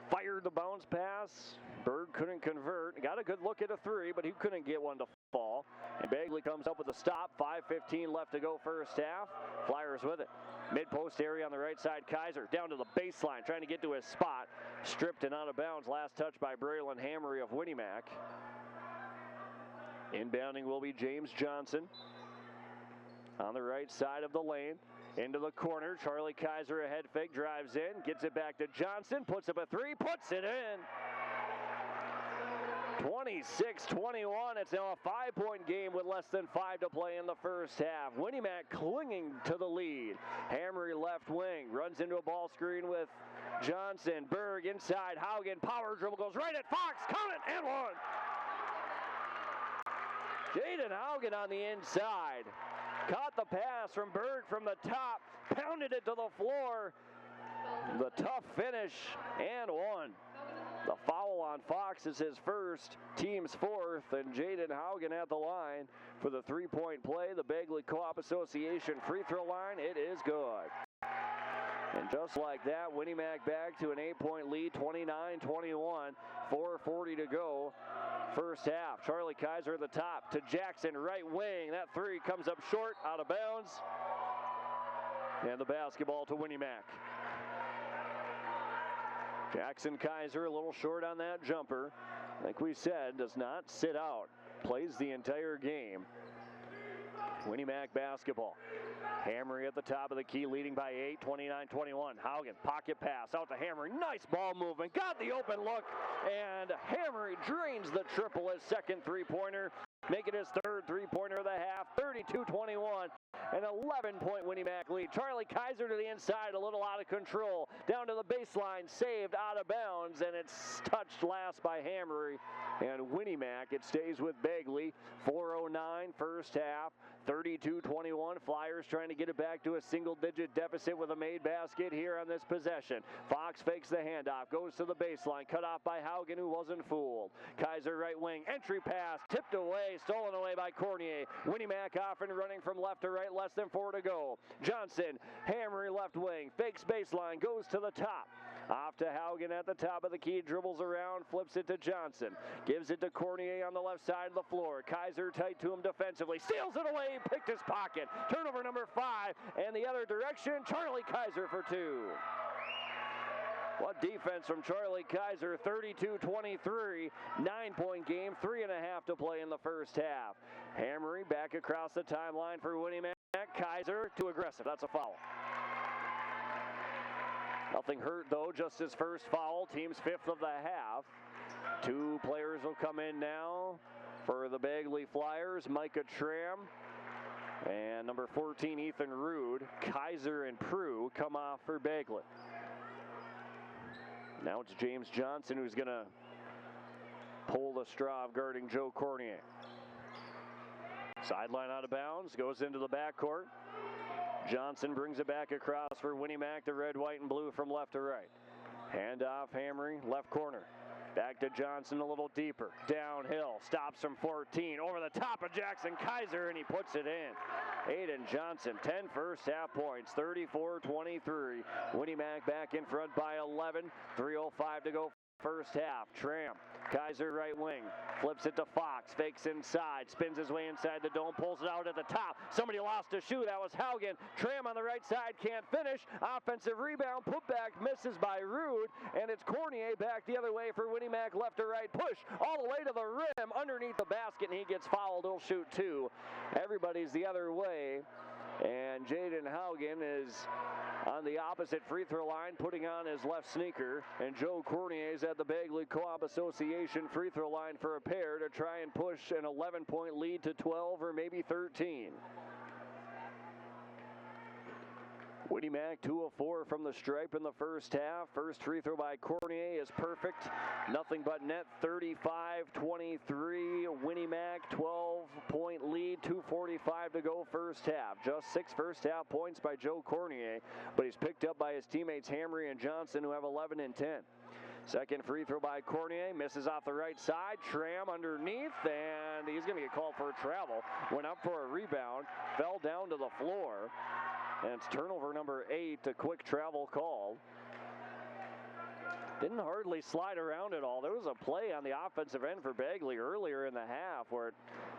fired the bounce pass. Berg couldn't convert. Got a good look at a three, but he couldn't get one to fall. And Bagley comes up with a stop. 5:15 left to go first half. Flyers with it. Mid-post area on the right side. Kaiser down to the baseline, trying to get to his spot. Stripped and out of bounds. Last touch by Braylon Hamry of Winnie Mac. Inbounding will be James Johnson. On the right side of the lane. Into the corner. Charlie Kaiser, a head fake, drives in. Gets it back to Johnson. Puts up a three. Puts it in. 26-21. It's now a 5-point game with less than 5 to play in the first half. Winnie Mac clinging to the lead. Hamry left wing. Runs into a ball screen with Johnson. Berg inside. Haugen. Power dribble goes right at Fox. Count it. And one. Jaden Haugen on the inside. Caught the pass from Berg from the top, pounded it to the floor. The tough finish and one. The foul on Fox is his first, team's fourth, and Jaden Haugen at the line for the three-point play. The Bagley Co-op Association free throw line, it is good. And just like that, Winnie-Mac back to an 8-point lead, 29-21, 4:40 to go. First half, Charlie Kaiser at the top to Jackson, right wing. That three comes up short, out of bounds. And the basketball to Winnie-Mac. Jackson Kaiser a little short on that jumper. Like we said, does not sit out. Plays the entire game. Winnie-Mac basketball. Hamry at the top of the key, leading by 8, 29-21. Haugen, pocket pass out to Hamry. Nice ball movement. Got the open look. And Hamry drains the triple, his second three-pointer. Make it his third three-pointer of the half. 32-21. An 11-point Winnie-Mac lead. Charlie Kaiser to the inside, a little out of control. Down to the baseline, saved out of bounds, and it's touched last by Hamry. And Winnie-Mac, it stays with Bagley. 4:09 first half. 32-21. Flyers trying to get it back to a single-digit deficit with a made basket here on this possession. Fox fakes the handoff, goes to the baseline, cut off by Haugen, who wasn't fooled. Kaiser right wing, entry pass, tipped away, stolen away by Cornier. Winnie-Mac off and running from left to right, less than 4 to go. Johnson, Hamry left wing, fakes baseline, goes to the top. Off to Haugen at the top of the key, dribbles around, flips it to Johnson. Gives it to Cornier on the left side of the floor. Kaiser tight to him defensively, steals it away, picked his pocket. Turnover number 5, and the other direction, Charlie Kaiser for 2. What defense from Charlie Kaiser, 32-23, 9-point game, 3.5 to play in the first half. Hamry back across the timeline for Winnie-Mac. Kaiser too aggressive, that's a foul. Nothing hurt though, just his first foul, team's 5th of the half. 2 players will come in now for the Bagley Flyers, Micah Tram and number 14, Ethan Rude. Kaiser and Prue come off for Bagley. Now it's James Johnson who's going to pull the straw of guarding Joe Cornier. Sideline out of bounds, goes into the backcourt. Johnson brings it back across for Winnie-Mac, the red, white, and blue from left to right. Hand off Hamry, left corner. Back to Johnson a little deeper. Downhill, stops from 14. Over the top of Jackson Kaiser, and he puts it in. Aiden Johnson, 10 first half points, 34-23. Winnie-Mac back in front by 11. 3:05 to go first half. Tram, Kaiser right wing, flips it to Fox, fakes inside, spins his way inside the dome, pulls it out at the top. Somebody lost a shoe, that was Haugen. Tram on the right side, can't finish. Offensive rebound, put back, misses by Rude, and it's Cornier back the other way for Winnie-Mac, left to right, push all the way to the rim, underneath the basket, and he gets fouled. He'll shoot 2. Everybody's the other way, and Jaden Haugen is on the opposite free throw line, putting on his left sneaker. And Joe Cornier is at the Bagley Co-op Association free throw line for a pair to try and push an 11-point lead to 12 or maybe 13. Winnie-Mac 2 of 4 from the stripe in the first half. First free throw by Cornier is perfect. Nothing but net. 35-23. Winnie-Mac 12-point lead. 2:45 to go first half. Just 6 first half points by Joe Cornier, but he's picked up by his teammates Hamry and Johnson, who have 11 and 10. Second free throw by Cornier, misses off the right side. Tram underneath, and he's going to get called for a travel. Went up for a rebound, fell down to the floor. And it's turnover number 8, a quick travel call. Didn't hardly slide around at all. There was a play on the offensive end for Bagley earlier in the half where it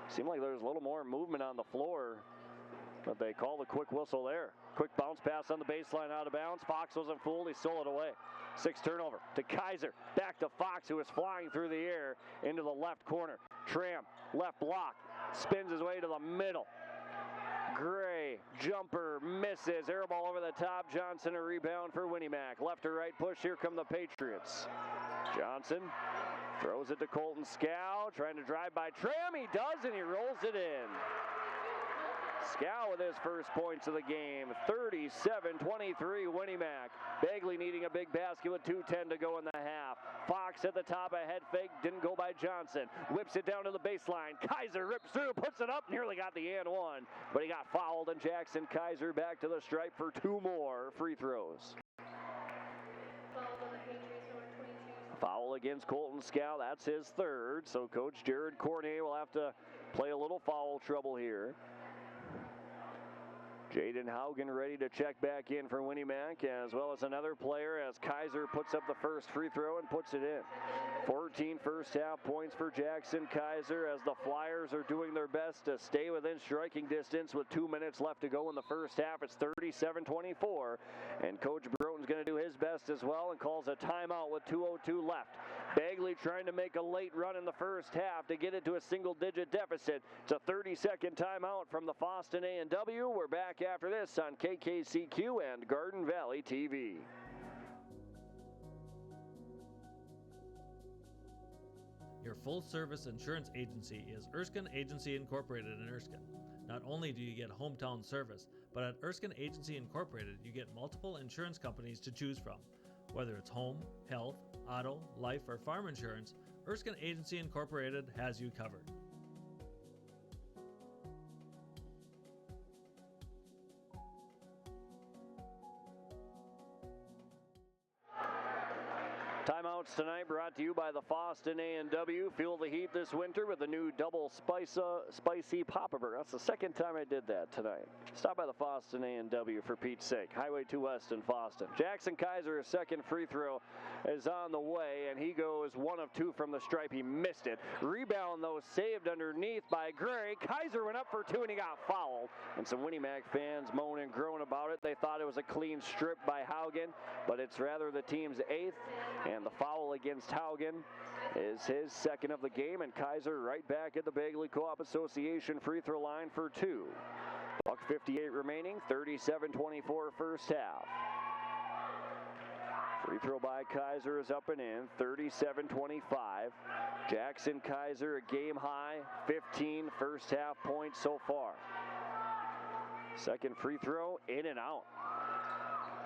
seemed like there was a little more movement on the floor, but they called a quick whistle there. Quick bounce pass on the baseline, out of bounds. Fox wasn't fooled. He stole it away. 6 turnover to Kaiser. Back to Fox, who was flying through the air into the left corner. Tram, left block, spins his way to the middle. Gray, jumper, misses. Air ball over the top. Johnson, a rebound for Winnie-Mac. Left to right push. Here come the Patriots. Johnson throws it to Colton Scow. Trying to drive by Tram. He does, and he rolls it in. Scow with his first points of the game. 37-23 Winnie Mac. Bagley needing a big basket with 2:10 to go in the half. Fox at the top, a head fake, didn't go by Johnson. Whips it down to the baseline. Kaiser rips through, puts it up, nearly got the and one. But he got fouled, and Jackson Kaiser back to the stripe for 2 more free throws. Foul against Colton Scow, that's his 3rd. So Coach Jared Cornier will have to play a little foul trouble here. Jaden Haugen ready to check back in for Winnie Mac, as well as another player as Kaiser puts up the first free throw and puts it in. 14 first half points for Jackson Kaiser as the Flyers are doing their best to stay within striking distance with 2 minutes left to go in the first half. It's 37-24, and Coach Broten's going to do his best as well and calls a timeout with 2:02 left. Bagley trying to make a late run in the first half to get it to a single-digit deficit. It's a 30-second timeout from the Fosston A&W. We're back after this on KKCQ and Garden Valley TV. Your full-service insurance agency is Erskine Agency Incorporated in Erskine. Not only do you get hometown service, but at Erskine Agency Incorporated, you get multiple insurance companies to choose from. Whether it's home, health, auto, life, or farm insurance, Erskine Agency Incorporated has you covered. Timeouts tonight brought to you by the Fosston A&W. Feel the heat this winter with the new double spicy Pop-A-Burger. That's the second time I did that tonight. Stop by the Fosston A&W for Pete's sake. Highway 2 West in Fosston. Jackson Kaiser's second free throw is on the way, and he goes 1 of 2 from the stripe. He missed it. Rebound, though, saved underneath by Gray. Kaiser went up for 2, and he got fouled. And some Winnie Mac fans moan and groan about it. They thought it was a clean strip by Haugen, but it's rather the team's 8th. And the foul against Haugen is his 2nd of the game, and Kaiser right back at the Bagley Co-op Association free throw line for 2. $1:58 remaining, 37-24 first half. Free throw by Kaiser is up and in, 37-25. Jackson Kaiser a game high, 15 first half points so far. Second free throw, in and out.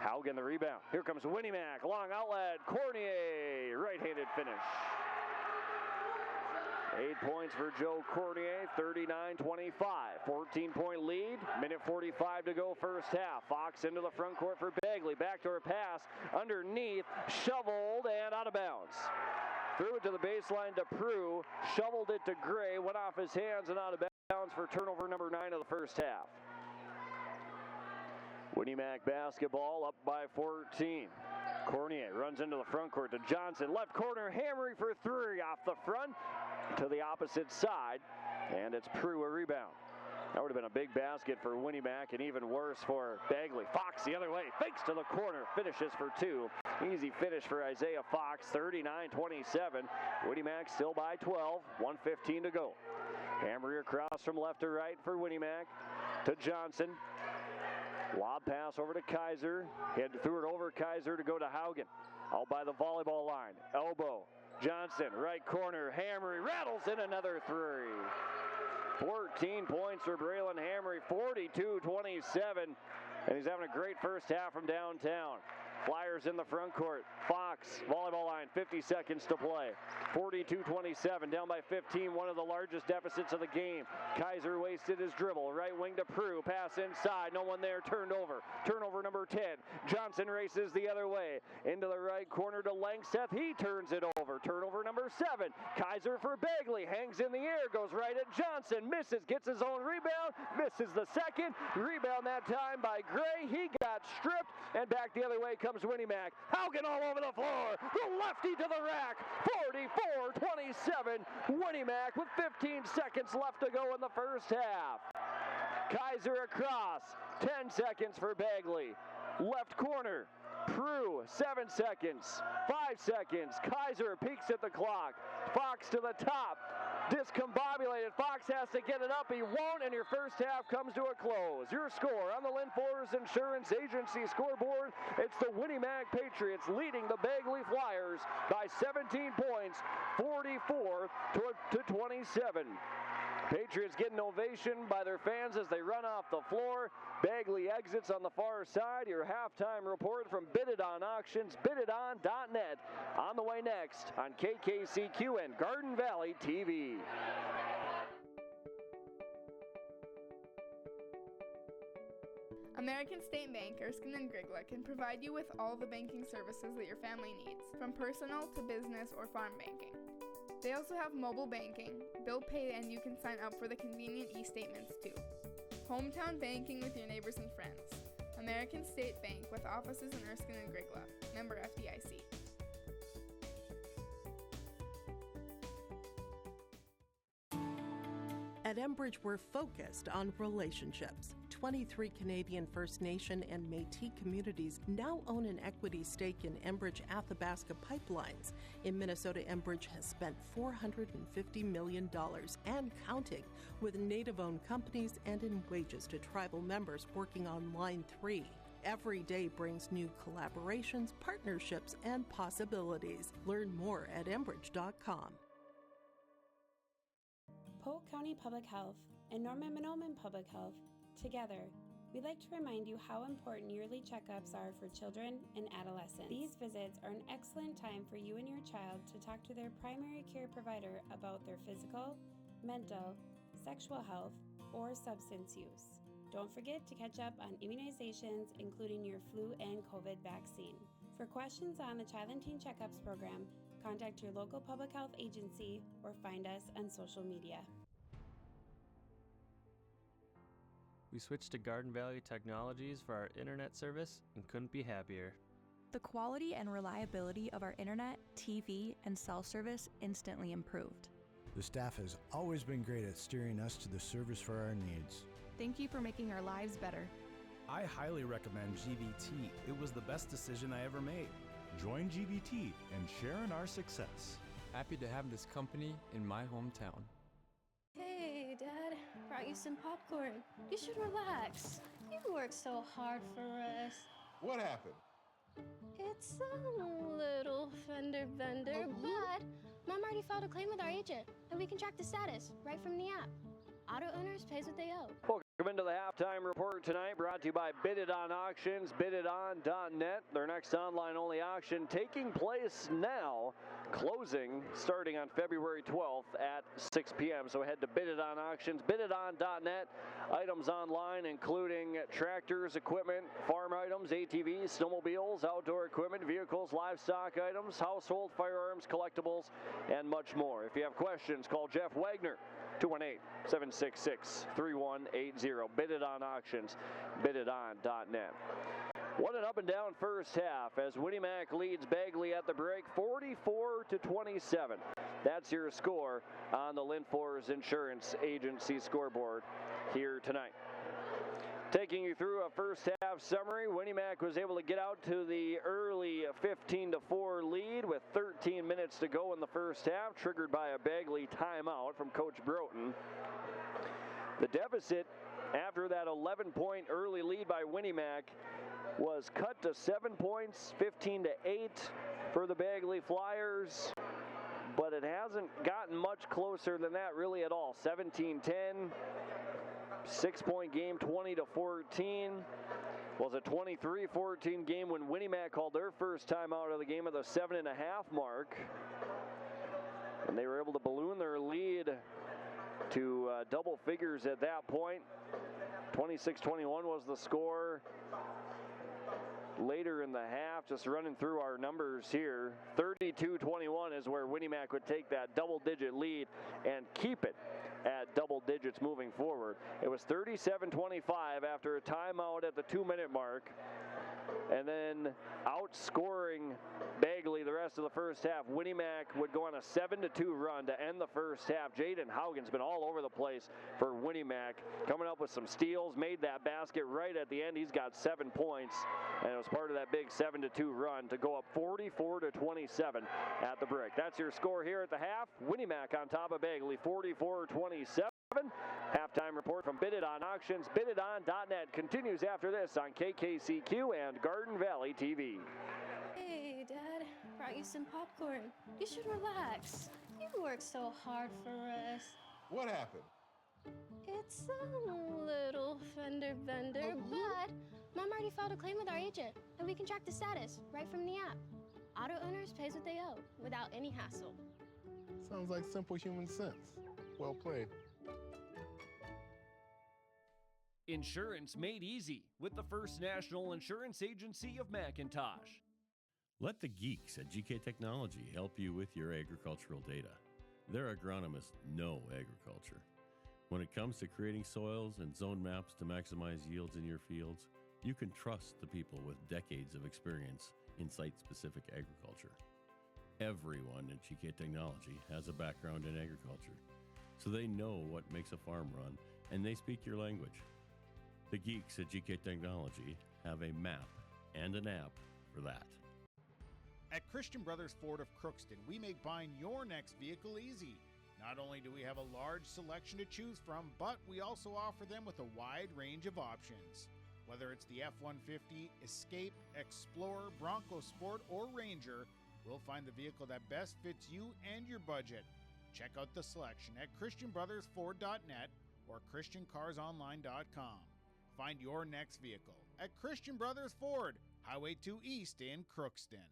Haugen the rebound. Here comes Winnie Mac. Long outlet. Cornier. Right-handed finish. 8 points for Joe Cornier. 39-25. 14-point lead. Minute 45 to go first half. Fox into the front court for Bagley. Backdoor pass. Underneath. Shoveled and out of bounds. Threw it to the baseline to Prue. Shoveled it to Gray. Went off his hands and out of bounds for turnover number 9 of the first half. Winnie Mac basketball up by 14. Cornier runs into the front court to Johnson. Left corner, hammering for 3 off the front to the opposite side. And it's Prue a rebound. That would have been a big basket for Winnie Mac and even worse for Bagley. Fox the other way, fakes to the corner, finishes for 2. Easy finish for Isaiah Fox, 39-27. Winnie Mac still by 12, 1:15 to go. Hammer across from left to right for Winnie Mac to Johnson. Lob pass over to Kaiser. Threw it over Kaiser to go to Haugen. Out by the volleyball line. Elbow. Johnson, right corner. Hammery rattles in another 3. 14 points for Braylon Hammery. 42-27. And he's having a great first half from downtown. Flyers in the front court. Fox, volleyball line, 50 seconds to play. 42-27, down by 15, one of the largest deficits of the game. Kaiser wasted his dribble. Right wing to Prue, pass inside, no one there, turned over. Turnover number 10. Johnson races the other way. Into the right corner to Langseth, he turns it over. Turnover number 7. Kaiser for Bagley, hangs in the air, goes right at Johnson, misses, gets his own rebound, misses the second. Rebound that time by Gray, he got stripped, and back the other way comes Winnie Mac. Haugen all over the floor. The lefty to the rack. 44-27. Winnie Mac with 15 seconds left to go in the first half. Kaiser across. 10 seconds for Bagley. Left corner. Prue, 7 seconds. 5 seconds. Kaiser peeks at the clock. Fox to the top. Discombobulated. Fox has to get it up. He won't, and your first half comes to a close. Your score on the Lynn Forest Insurance Agency scoreboard, it's the Winnie Mac Patriots leading the Bagley Flyers by 17 points, 44-27. Patriots get an ovation by their fans as they run off the floor. Bagley exits on the far side. Your halftime report from Bid It On Auctions, bididon.net. On the way next on KKCQ and Garden Valley TV. American State Bank, Erskine and Grigla can provide you with all the banking services that your family needs, from personal to business or farm banking. They also have mobile banking, bill pay, and you can sign up for the convenient e-statements too. Hometown banking with your neighbors and friends. American State Bank with offices in Erskine and Grigla. Member FDIC. At Enbridge, we're focused on relationships. 23 Canadian First Nation and Métis communities now own an equity stake in Enbridge Athabasca Pipelines. In Minnesota, Enbridge has spent $450 million and counting, with Native-owned companies and in wages to tribal members working on Line 3. Every day brings new collaborations, partnerships, and possibilities. Learn more at Enbridge.com. Polk County Public Health and Norman Minoman Public Health, together, we'd like to remind you how important yearly checkups are for children and adolescents. These visits are an excellent time for you and your child to talk to their primary care provider about their physical, mental, sexual health, or substance use. Don't forget to catch up on immunizations, including your flu and COVID vaccine. For questions on the Child and Teen Checkups program, contact your local public health agency or find us on social media. We switched to Garden Valley Technologies for our internet service and couldn't be happier. The quality and reliability of our internet, TV, and cell service instantly improved. The staff has always been great at steering us to the service for our needs. Thank you for making our lives better. I highly recommend GVT. It was the best decision I ever made. Join GVT and share in our success. Happy to have this company in my hometown. Hey, Dad, brought you some popcorn. You should relax. You worked so hard for us. What happened? It's a little fender bender, but Mom already filed a claim with our agent, and we can track the status right from the app. Auto owners pays what they owe. Welcome into the halftime report tonight, brought to you by Bid It On Auctions, bididon.net. Their next online-only auction taking place now, closing starting on February 12th at 6 p.m. So head to Bid It On Auctions, bididon.net. Items online including tractors, equipment, farm items, ATVs, snowmobiles, outdoor equipment, vehicles, livestock items, household, firearms, collectibles, and much more. If you have questions, call Jeff Wagner. 218-766-3180. Bid It On Auctions, bididon.net. What an up and down first half as Winnie Mac leads Bagley at the break 44-27. That's your score on the Linfors Insurance Agency scoreboard here tonight. Taking you through a first half summary, Winnie Mac was able to get out to the early 15-4 lead with 13 minutes to go in the first half, triggered by a Bagley timeout from Coach Broughton. The deficit after that 11-point early lead by Winnie Mac was cut to 7 points, 15-8 for the Bagley Flyers, but it hasn't gotten much closer than that really at all. 17-10. 6-point game, 20-14. Was a 23-14 game when Winnie Mac called their first time out of the game at the 7.5 mark. And they were able to balloon their lead to double figures at that point. 26-21 was the score. Later in the half, just running through our numbers here, 32-21 is where Winnie Mac would take that double-digit lead and keep it at double digits moving forward. It was 37-25 after a timeout at the 2-minute mark, and then outscoring Bagley the rest of the first half. Winnie Mac would go on a 7-2 run to end the first half. Jaden Haugen's been all over the place for Winnie Mac, coming up with some steals, made that basket right at the end. He's got 7 points, and it was part of that big 7-2 run to go up 44-27 at the break. That's your score here at the half. Winnie Mac on top of Bagley, 44-27. Halftime report from Bid It On Auctions, bididon.net continues after this on KKCQ and Garden Valley TV. Hey, Dad, brought you some popcorn. You should relax. You worked so hard for us. What happened? It's a little fender bender, but Mom already filed a claim with our agent, and we can track the status right from the app. Auto owners pays what they owe without any hassle. Sounds like simple human sense. Well played. Insurance made easy with the First National Insurance Agency of McIntosh. Let the geeks at GK Technology help you with your agricultural data. Their agronomists know agriculture. When it comes to creating soils and zone maps to maximize yields in your fields, you can trust the people with decades of experience in site-specific agriculture. Everyone at GK Technology has a background in agriculture, so they know what makes a farm run, and they speak your language. The geeks at GK Technology have a map and an app for that. At Christian Brothers Ford of Crookston, we make buying your next vehicle easy. Not only do we have a large selection to choose from, but we also offer them with a wide range of options. Whether it's the F-150, Escape, Explorer, Bronco Sport, or Ranger, we'll find the vehicle that best fits you and your budget. Check out the selection at ChristianBrothersFord.net or ChristianCarsOnline.com. Find your next vehicle at Christian Brothers Ford, Highway 2 East in Crookston.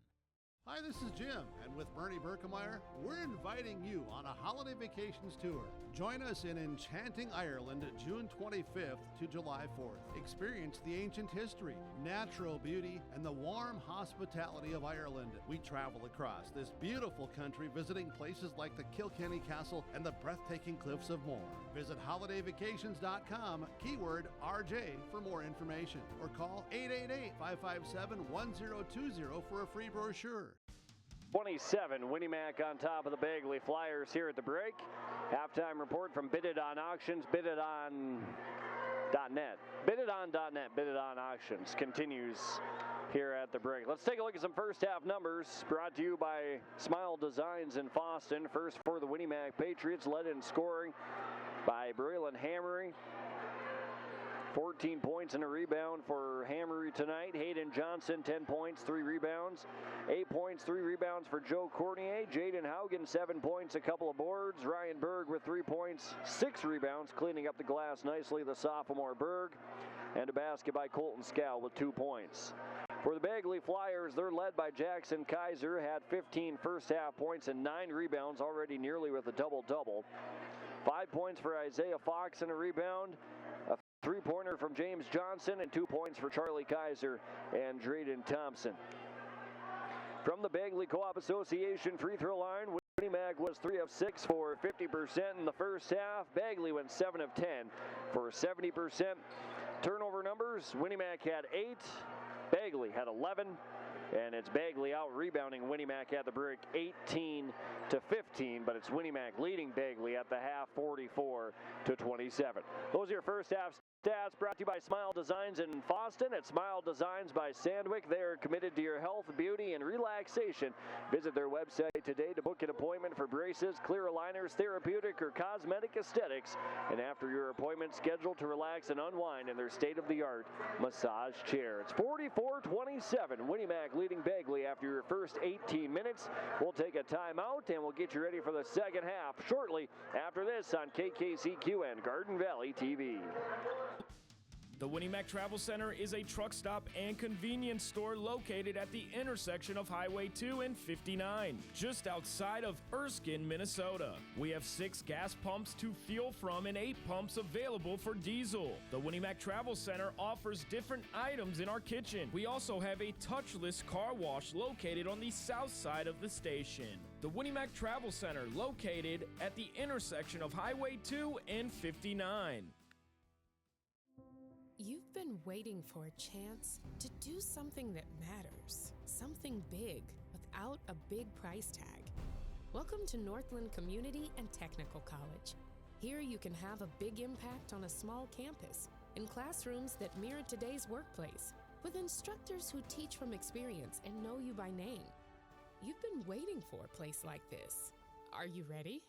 Hi, this is Jim, and with Bernie Berkemeyer, we're inviting you on a holiday vacations tour. Join us in enchanting Ireland June 25th to July 4th. Experience the ancient history, natural beauty, and the warm hospitality of Ireland. We travel across this beautiful country visiting places like the Kilkenny Castle and the breathtaking cliffs of Moher. Visit holidayvacations.com, keyword RJ for more information, or call 888-557-1020 for a free brochure. 27, Winnie Mac on top of the Bagley Flyers here at the break. Halftime report from Bid It On Auctions, bididon.net. Bididon.net, Bid It On Auctions continues here at the break. Let's take a look at some first half numbers brought to you by Smile Designs in Boston. First for the Winnie Mac Patriots, led in scoring by Braylon Hammery. 14 points and a rebound for Hammery tonight. Hayden Johnson, 10 points, 3 rebounds. 8 points, 3 rebounds for Joe Cornier. Jaden Haugen, 7 points, a couple of boards. Ryan Berg with 3 points, 6 rebounds, cleaning up the glass nicely, the sophomore Berg. And a basket by Colton Scow with 2 points. For the Bagley Flyers, they're led by Jackson Kaiser, had 15 first half points and 9 rebounds, already nearly with a double-double. 5 points for Isaiah Fox and a rebound. 3-pointer from James Johnson and 2 points for Charlie Kaiser and Drayden Thompson. From the Bagley Co-op Association free throw line, Winnie Mac was 3 of 6 for 50% in the first half. Bagley went 7 of 10 for 70%. Turnover numbers, Winnie Mac had 8, Bagley had 11, and it's Bagley out rebounding Winnie Mac at the break 18-15, but it's Winnie Mac leading Bagley at the half 44-27. Those are your first half stats brought to you by Smile Designs in Boston. At Smile Designs by Sandwick, they are committed to your health, beauty, and relaxation. Visit their website today to book an appointment for braces, clear aligners, therapeutic, or cosmetic aesthetics. And after your appointment, scheduled to relax and unwind in their state-of-the-art massage chair. It's 44-27. Winnie Mac leading Bagley after your first 18 minutes. We'll take a timeout and we'll get you ready for the second half shortly after this on KKCQ and Garden Valley TV. The Winnie Mac Travel Center is a truck stop and convenience store located at the intersection of Highway 2 and 59, just outside of Erskine, Minnesota. We have 6 gas pumps to fuel from and 8 pumps available for diesel. The Winnie Mac Travel Center offers different items in our kitchen. We also have a touchless car wash located on the south side of the station. The Winnie Mac Travel Center located at the intersection of Highway 2 and 59. You've been waiting for a chance to do something that matters, something big without a big price tag. Welcome to Northland Community and Technical College. Here you can have a big impact on a small campus, in classrooms that mirror today's workplace, with instructors who teach from experience and know you by name. You've been waiting for a place like this. Are you ready?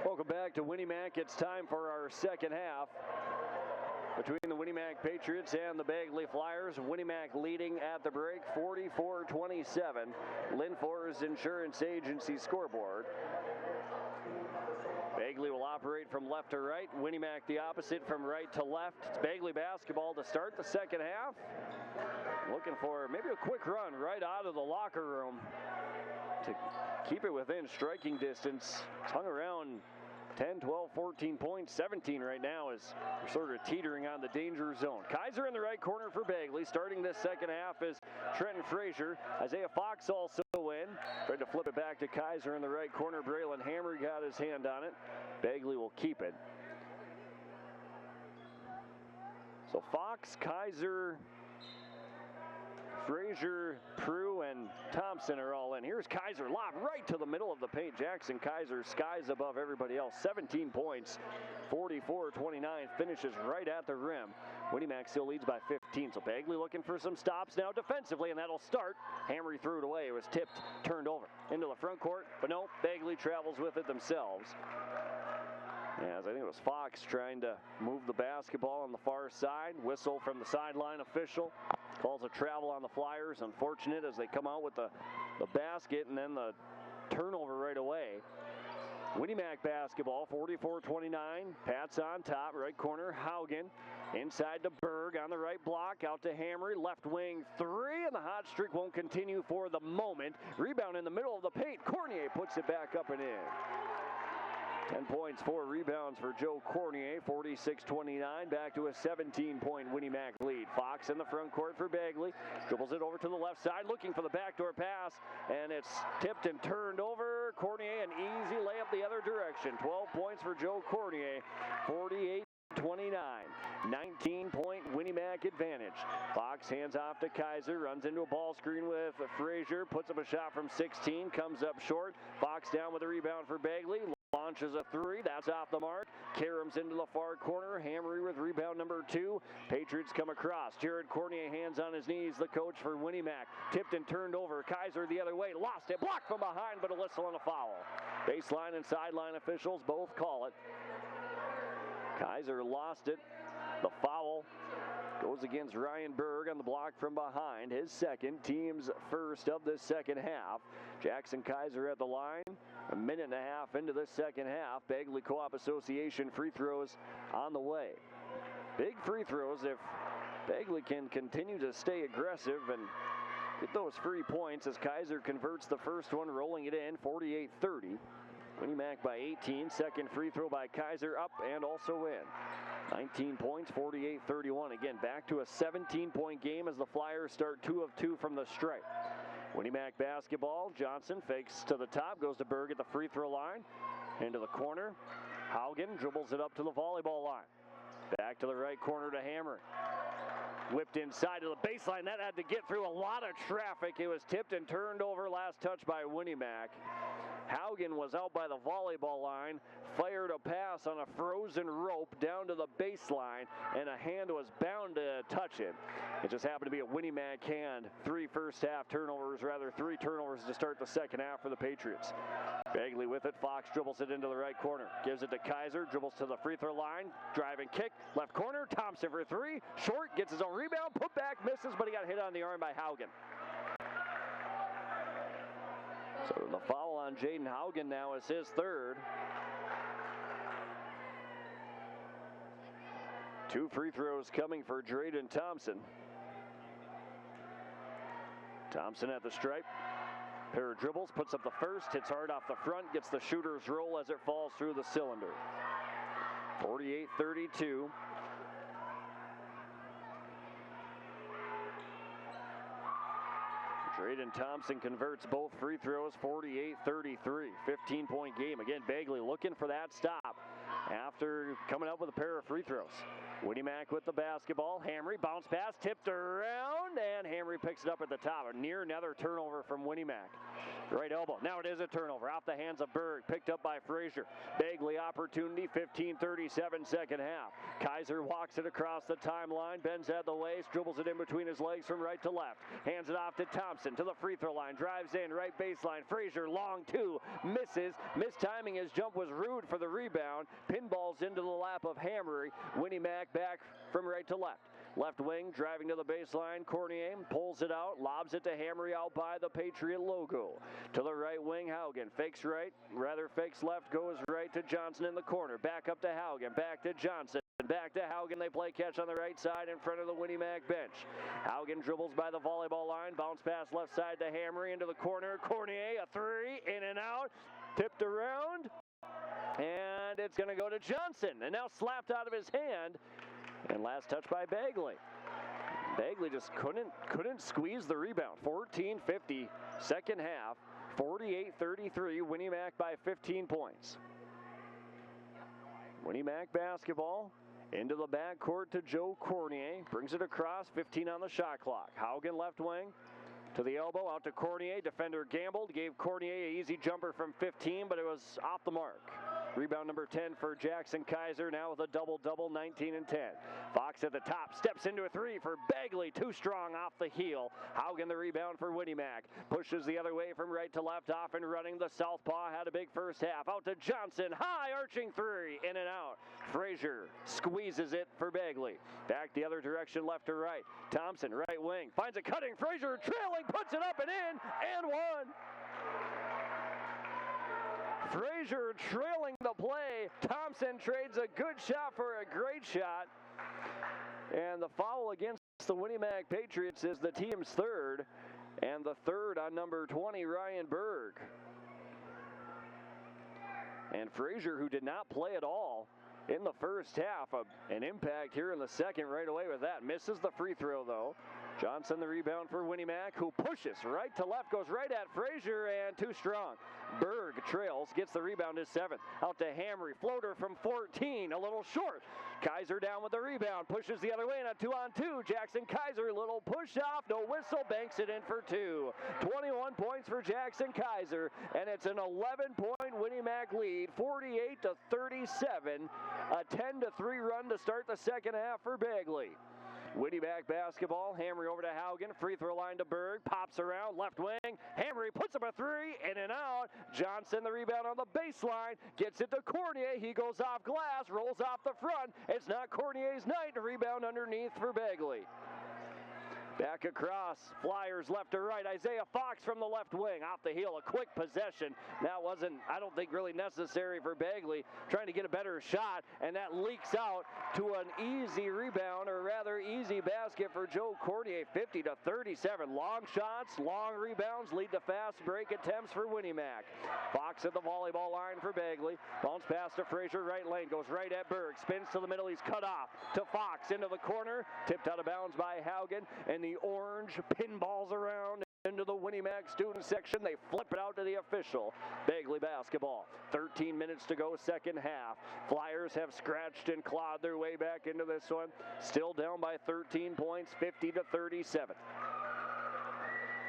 Welcome back to Winnie Mac. It's time for our second half. between the Winnie-Mac Patriots and the Bagley Flyers. Winnie-Mac leading at the break 44-27. Linfor's Insurance Agency scoreboard. Bagley will operate from left to right. Winnie-Mac the opposite from right to left. It's Bagley basketball to start the second half. Looking for maybe a quick run right out of the locker room to keep it within striking distance. It's hung around 10, 12, 14 points. 17 right now is sort of teetering on the danger zone. Kaiser in the right corner for Bagley. Starting this second half is Trenton Frazier. Isaiah Fox also in. Tried to flip it back to Kaiser in the right corner. Braylon Hammer got his hand on it. Bagley will keep it. So Fox, Kaiser, Frazier, Prue, and Thompson are all in. Here's Kaiser, lob right to the middle of the paint. Jackson Kaiser skies above everybody else. 17 points, 44-29, finishes right at the rim. Winnie-Mac still leads by 15, so Bagley looking for some stops now defensively, and that'll start. Hamry threw it away. It was tipped, turned over into the front court, but no, Bagley travels with it themselves. As I think it was Fox trying to move the basketball on the far side. Whistle from the sideline official. Calls a travel on the Flyers. Unfortunate as they come out with the basket and then the turnover right away. Winnie-Mac basketball, 44-29. Pats on top, right corner. Haugen inside to Berg on the right block. Out to Hamry, left wing three, and the hot streak won't continue for the moment. Rebound in the middle of the paint. Cornier puts it back up and in. 10 points, 4 rebounds for Joe Cornier, 46-29, back to a 17-point Winnie-Mac lead. Fox in the front court for Bagley, dribbles it over to the left side, looking for the backdoor pass, and it's tipped and turned over. Cornier, an easy layup the other direction. 12 points for Joe Cornier, 48-29, 19-point Winnie-Mac advantage. Fox hands off to Kaiser, runs into a ball screen with Frazier, puts up a shot from 16, comes up short. Fox down with a rebound for Bagley. Launches a three, that's off the mark. Karams into the far corner. Hamry with rebound number 2. Patriots come across. Jared Cornier, hands on his knees, the coach for Winnie-Mac. Tipped and turned over. Kaiser the other way, lost it, blocked from behind, but a whistle and a foul. Baseline and sideline officials both call it. Kaiser lost it. The foul goes against Ryan Berg on the block from behind. His second, team's first of the second half. Jackson Kaiser at the line. A minute and a half into this second half. Bagley Co-op Association free throws on the way. Big free throws if Bagley can continue to stay aggressive and get those free points as Kaiser converts the first one, rolling it in, 48-30. Winnie-Mac by 18. Second free throw by Kaiser, up and also in. 19 points, 48-31. Again, back to a 17-point game as the Flyers start 2 of 2 from the stripe. Winnie-Mac basketball. Johnson fakes to the top, goes to Berg at the free throw line. Into the corner. Haugen dribbles it up to the volleyball line. Back to the right corner to Hammer. Whipped inside to the baseline. That had to get through a lot of traffic. It was tipped and turned over. Last touch by Winnie-Mac. Haugen was out by the volleyball line, fired a pass on a frozen rope down to the baseline, and a hand was bound to touch it. It just happened to be a Winnie-Mac hand. 3 first half turnovers, rather 3 turnovers to start the second half for the Patriots. Bagley with it. Fox dribbles it into the right corner. Gives it to Kaiser, dribbles to the free throw line. Drive and kick, left corner. Thompson for 3. Short, gets his own rebound, put back, misses, but he got hit on the arm by Haugen. So the foul on Jaden Haugen now is his third. 2 free throws coming for Drayden Thompson. Thompson at the stripe. Pair of dribbles, puts up the first, hits hard off the front, gets the shooter's roll as it falls through the cylinder. 48-32. Drayden Thompson converts both free throws, 48-33, 15-point game. Again, Bagley looking for that stop after coming up with a pair of free throws. Winnie-Mac with the basketball. Hamry, bounce pass, tipped around, and Hamry picks it up at the top. Near another turnover from Winnie-Mac. Right elbow. Now it is a turnover off the hands of Berg. Picked up by Frazier. Bagley opportunity, 15-37 second half. Kaiser walks it across the timeline, bends at the waist, dribbles it in between his legs from right to left. Hands it off to Thompson to the free throw line. Drives in, right baseline. Frazier, long 2, misses. Mistiming his jump was rude for the rebound. pinballs into the lap of Hammery. Winnie Mac back from right to left. Left wing driving to the baseline. Cornier pulls it out, lobs it to Hammery out by the Patriot logo. To the right wing, Haugen fakes right, rather fakes left, goes right to Johnson in the corner. Back up to Haugen, back to Johnson. Back to Haugen, they play catch on the right side in front of the Winnie Mac bench. Haugen dribbles by the volleyball line, bounce pass left side to Hammery into the corner. Cornier, a three, in and out, tipped around, and it's going to go to Johnson, and now slapped out of his hand. And last touch by Bagley. Bagley just couldn't squeeze the rebound. 14-50, second half, 48-33, Winnie Mac by 15 points. Winnie Mac basketball into the backcourt to Joe Cornier. Brings it across, 15 on the shot clock. Haugen left wing to the elbow, out to Cornier. Defender gambled, gave Cornier an easy jumper from 15, but it was off the mark. Rebound number 10 for Jackson Kaiser, now with a double-double, 19 and 10. Fox at the top, steps into a three for Bagley, too strong off the heel. Haugen the rebound for Winnie Mac. Pushes the other way from right to left, off and running. The southpaw had a big first half. Out to Johnson, high arching three, in and out. Frazier squeezes it for Bagley. Back the other direction, left to right. Thompson, right wing, finds a cutting. Frazier trailing, puts it up and in, and one. Frazier trailing the play. Thompson trades a good shot for a great shot. And the foul against the Winnie Mac Patriots is the team's third. And the third on number 20, Ryan Berg. And Frazier, who did not play at all in the first half, an impact here in the second right away with that. Misses the free throw, though. Johnson the rebound for Winnie Mac, who pushes right to left, goes right at Frazier, and too strong. Berg trails, gets the rebound, his seventh. Out to Hammery, floater from 14, a little short. Kaiser down with the rebound, pushes the other way, and a 2-on-2. Jackson Kaiser, little push off, no whistle, banks it in for two. 21 points for Jackson Kaiser, and it's an 11-point Winnie Mac lead, 48-37. A 10-3 run to start the second half for Bagley. Winnie Mac basketball, Hammery over to Haugen, free throw line to Berg, pops around, left wing, Hammery puts up a three, in and out. Johnson the rebound on the baseline, gets it to Cornier, he goes off glass, rolls off the front. It's not Cornier's night, rebound underneath for Bagley. Back across, Flyers left to right. Isaiah Fox from the left wing, off the heel, a quick possession. That wasn't, I don't think, really necessary for Bagley, trying to get a better shot, and that leaks out to an easy rebound, or rather easy basket for Joe Cornier, 50-37. Long shots, long rebounds lead to fast break attempts for Winnie Mac. Fox at the volleyball line for Bagley. Bounce pass to Frazier, right lane, goes right at Berg, spins to the middle, he's cut off to Fox into the corner, tipped out of bounds by Haugen, and the orange pinballs around into the Winnie Mac student section. They flip it out to the official. Bagley basketball. 13 minutes to go, second half. Flyers have scratched and clawed their way back into this one. Still down by 13 points, 50-37.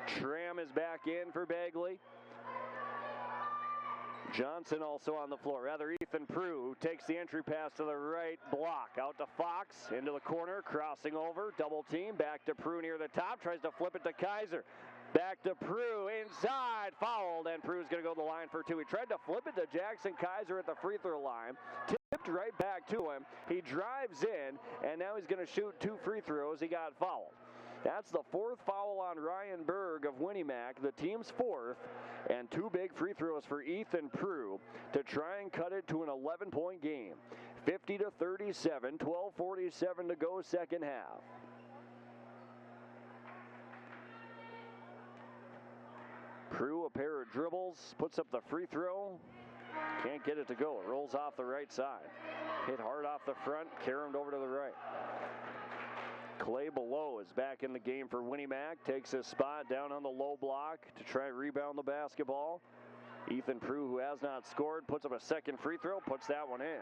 Tram is back in for Bagley. Johnson also on the floor. Rather, Ethan Prue takes the entry pass to the right block. Out to Fox, into the corner, crossing over, double team, back to Prue near the top, tries to flip it to Kaiser. Back to Prue, inside, fouled, and Prue's going to go to the line for two. He tried to flip it to Jackson Kaiser at the free throw line, tipped right back to him. He drives in, and now he's going to shoot two free throws. He got fouled. That's the fourth foul on Ryan Berg of Winnie Mac, the team's fourth, and two big free throws for Ethan Prue to try and cut it to an 11-point game. 50-37, 12:47 to go, second half. Prue, a pair of dribbles, puts up the free throw. Can't get it to go. It rolls off the right side. Hit hard off the front, carried over to the right. Clay Below is back in the game for Winnie Mac. Takes his spot down on the low block to try and rebound the basketball. Ethan Prue, who has not scored, puts up a second free throw, puts that one in.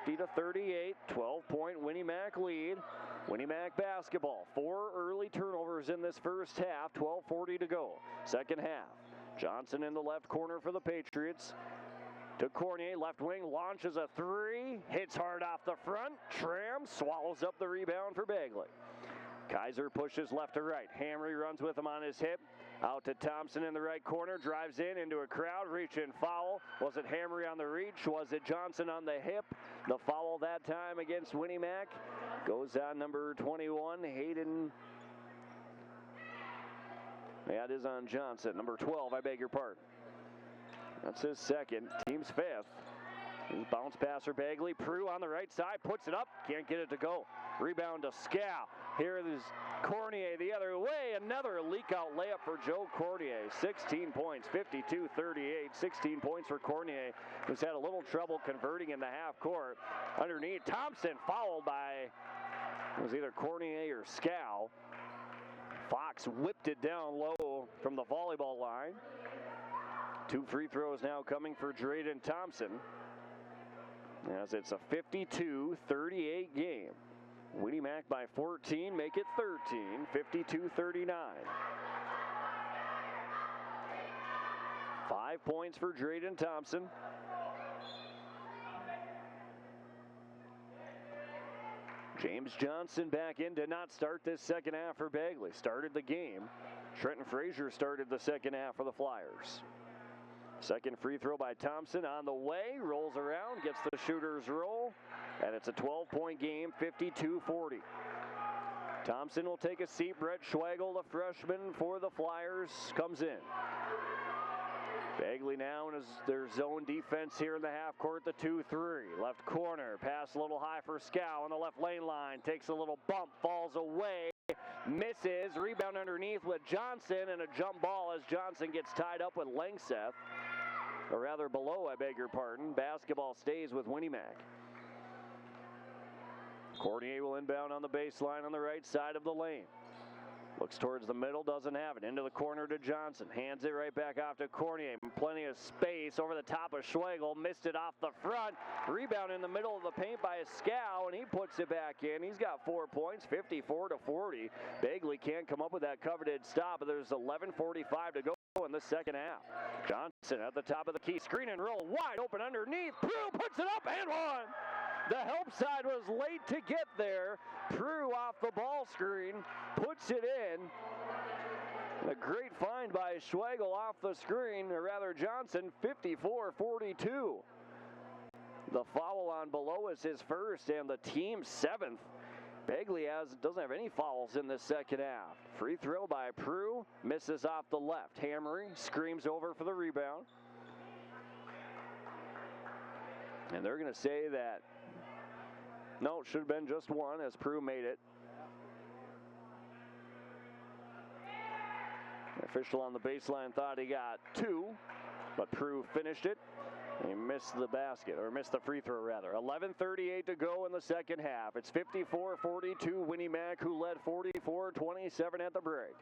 50-38, 12-point Winnie Mac lead. Winnie Mac basketball. 4 early turnovers in this first half, 12:40 to go. Second half. Johnson in the left corner for the Patriots. To Cornier, left wing, launches a three, hits hard off the front, Tram swallows up the rebound for Bagley. Kaiser pushes left to right, Hammery runs with him on his hip, Out to Thompson in the right corner, drives into a crowd, reach and foul. Was it Hamry on the reach? Was it Johnson on the hip? The foul that time against Winnie Mac goes on number 21, Hayden. Yeah, it is on Johnson. Number 12, I beg your pardon. That's his second, team's fifth. Bounce passer Bagley. Prue on the right side, puts it up, can't get it to go. Rebound to Scow. Here is Cornier the other way. Another leak-out layup for Joe Cornier. 16 points, 52-38. 16 points for Cornier, who's had a little trouble converting in the half court. Underneath, Thompson fouled by, it was either Cornier or Scow. Fox whipped it down low from the volleyball line. 2 free throws now coming for Drayden Thompson, as it's a 52-38 game. Winnie Mac by 14, make it 13, 52-39. 5 points for Drayden Thompson. James Johnson back in, did not start this second half for Bagley. Started the game. Trenton Frazier started the second half for the Flyers. Second free throw by Thompson on the way, rolls around, gets the shooter's roll, and it's a 12-point game, 52-40. Thompson will take a seat. Brett Schweigel, the freshman for the Flyers, comes in. Bagley now in their zone defense here in the half court, the 2-3. Left corner, pass a little high for Scow on the left lane line, takes a little bump, falls away, misses, rebound underneath with Johnson, and a jump ball as Johnson gets tied up with Langseth. Or rather below, I beg your pardon. Basketball stays with Winnie Mac. Cornier will inbound on the baseline on the right side of the lane. Looks towards the middle, doesn't have it. Into the corner to Johnson. Hands it right back off to Cornier. Plenty of space over the top of Schweigel. Missed it off the front. Rebound in the middle of the paint by Scow, and he puts it back in. He's got 4 points, 54-40. Bagley can't come up with that coveted stop, but there's 11:45 to go in the second half. Johnson at the top of the key. Screen and roll. Wide open underneath. Prue puts it up and one. The help side was late to get there. Prue off the ball screen, puts it in. A great find by Schweigel off the screen, or rather Johnson, 54-42. The foul on below is his first and the team's 7th. Bagley doesn't have any fouls in the second half. Free throw by Prue, misses off the left. Hammery screams over for the rebound. And they're going to say that, no, it should have been just one as Prue made it. The official on the baseline thought he got 2, but Prue finished it. He missed the basket, or missed the free throw rather. 11:38 to go in the second half. It's 54-42. Winnie Mac, who led 44-27 at the break.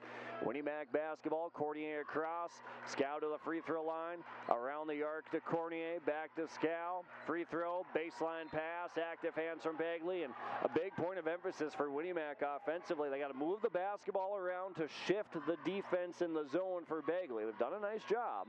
Winnie Mac basketball. Cornier across. Scow to the free throw line. Around the arc to Cornier. Back to Scow. Free throw. Baseline pass. Active hands from Bagley. And a big point of emphasis for Winnie Mac offensively. They got to move the basketball around to shift the defense in the zone for Bagley. They've done a nice job.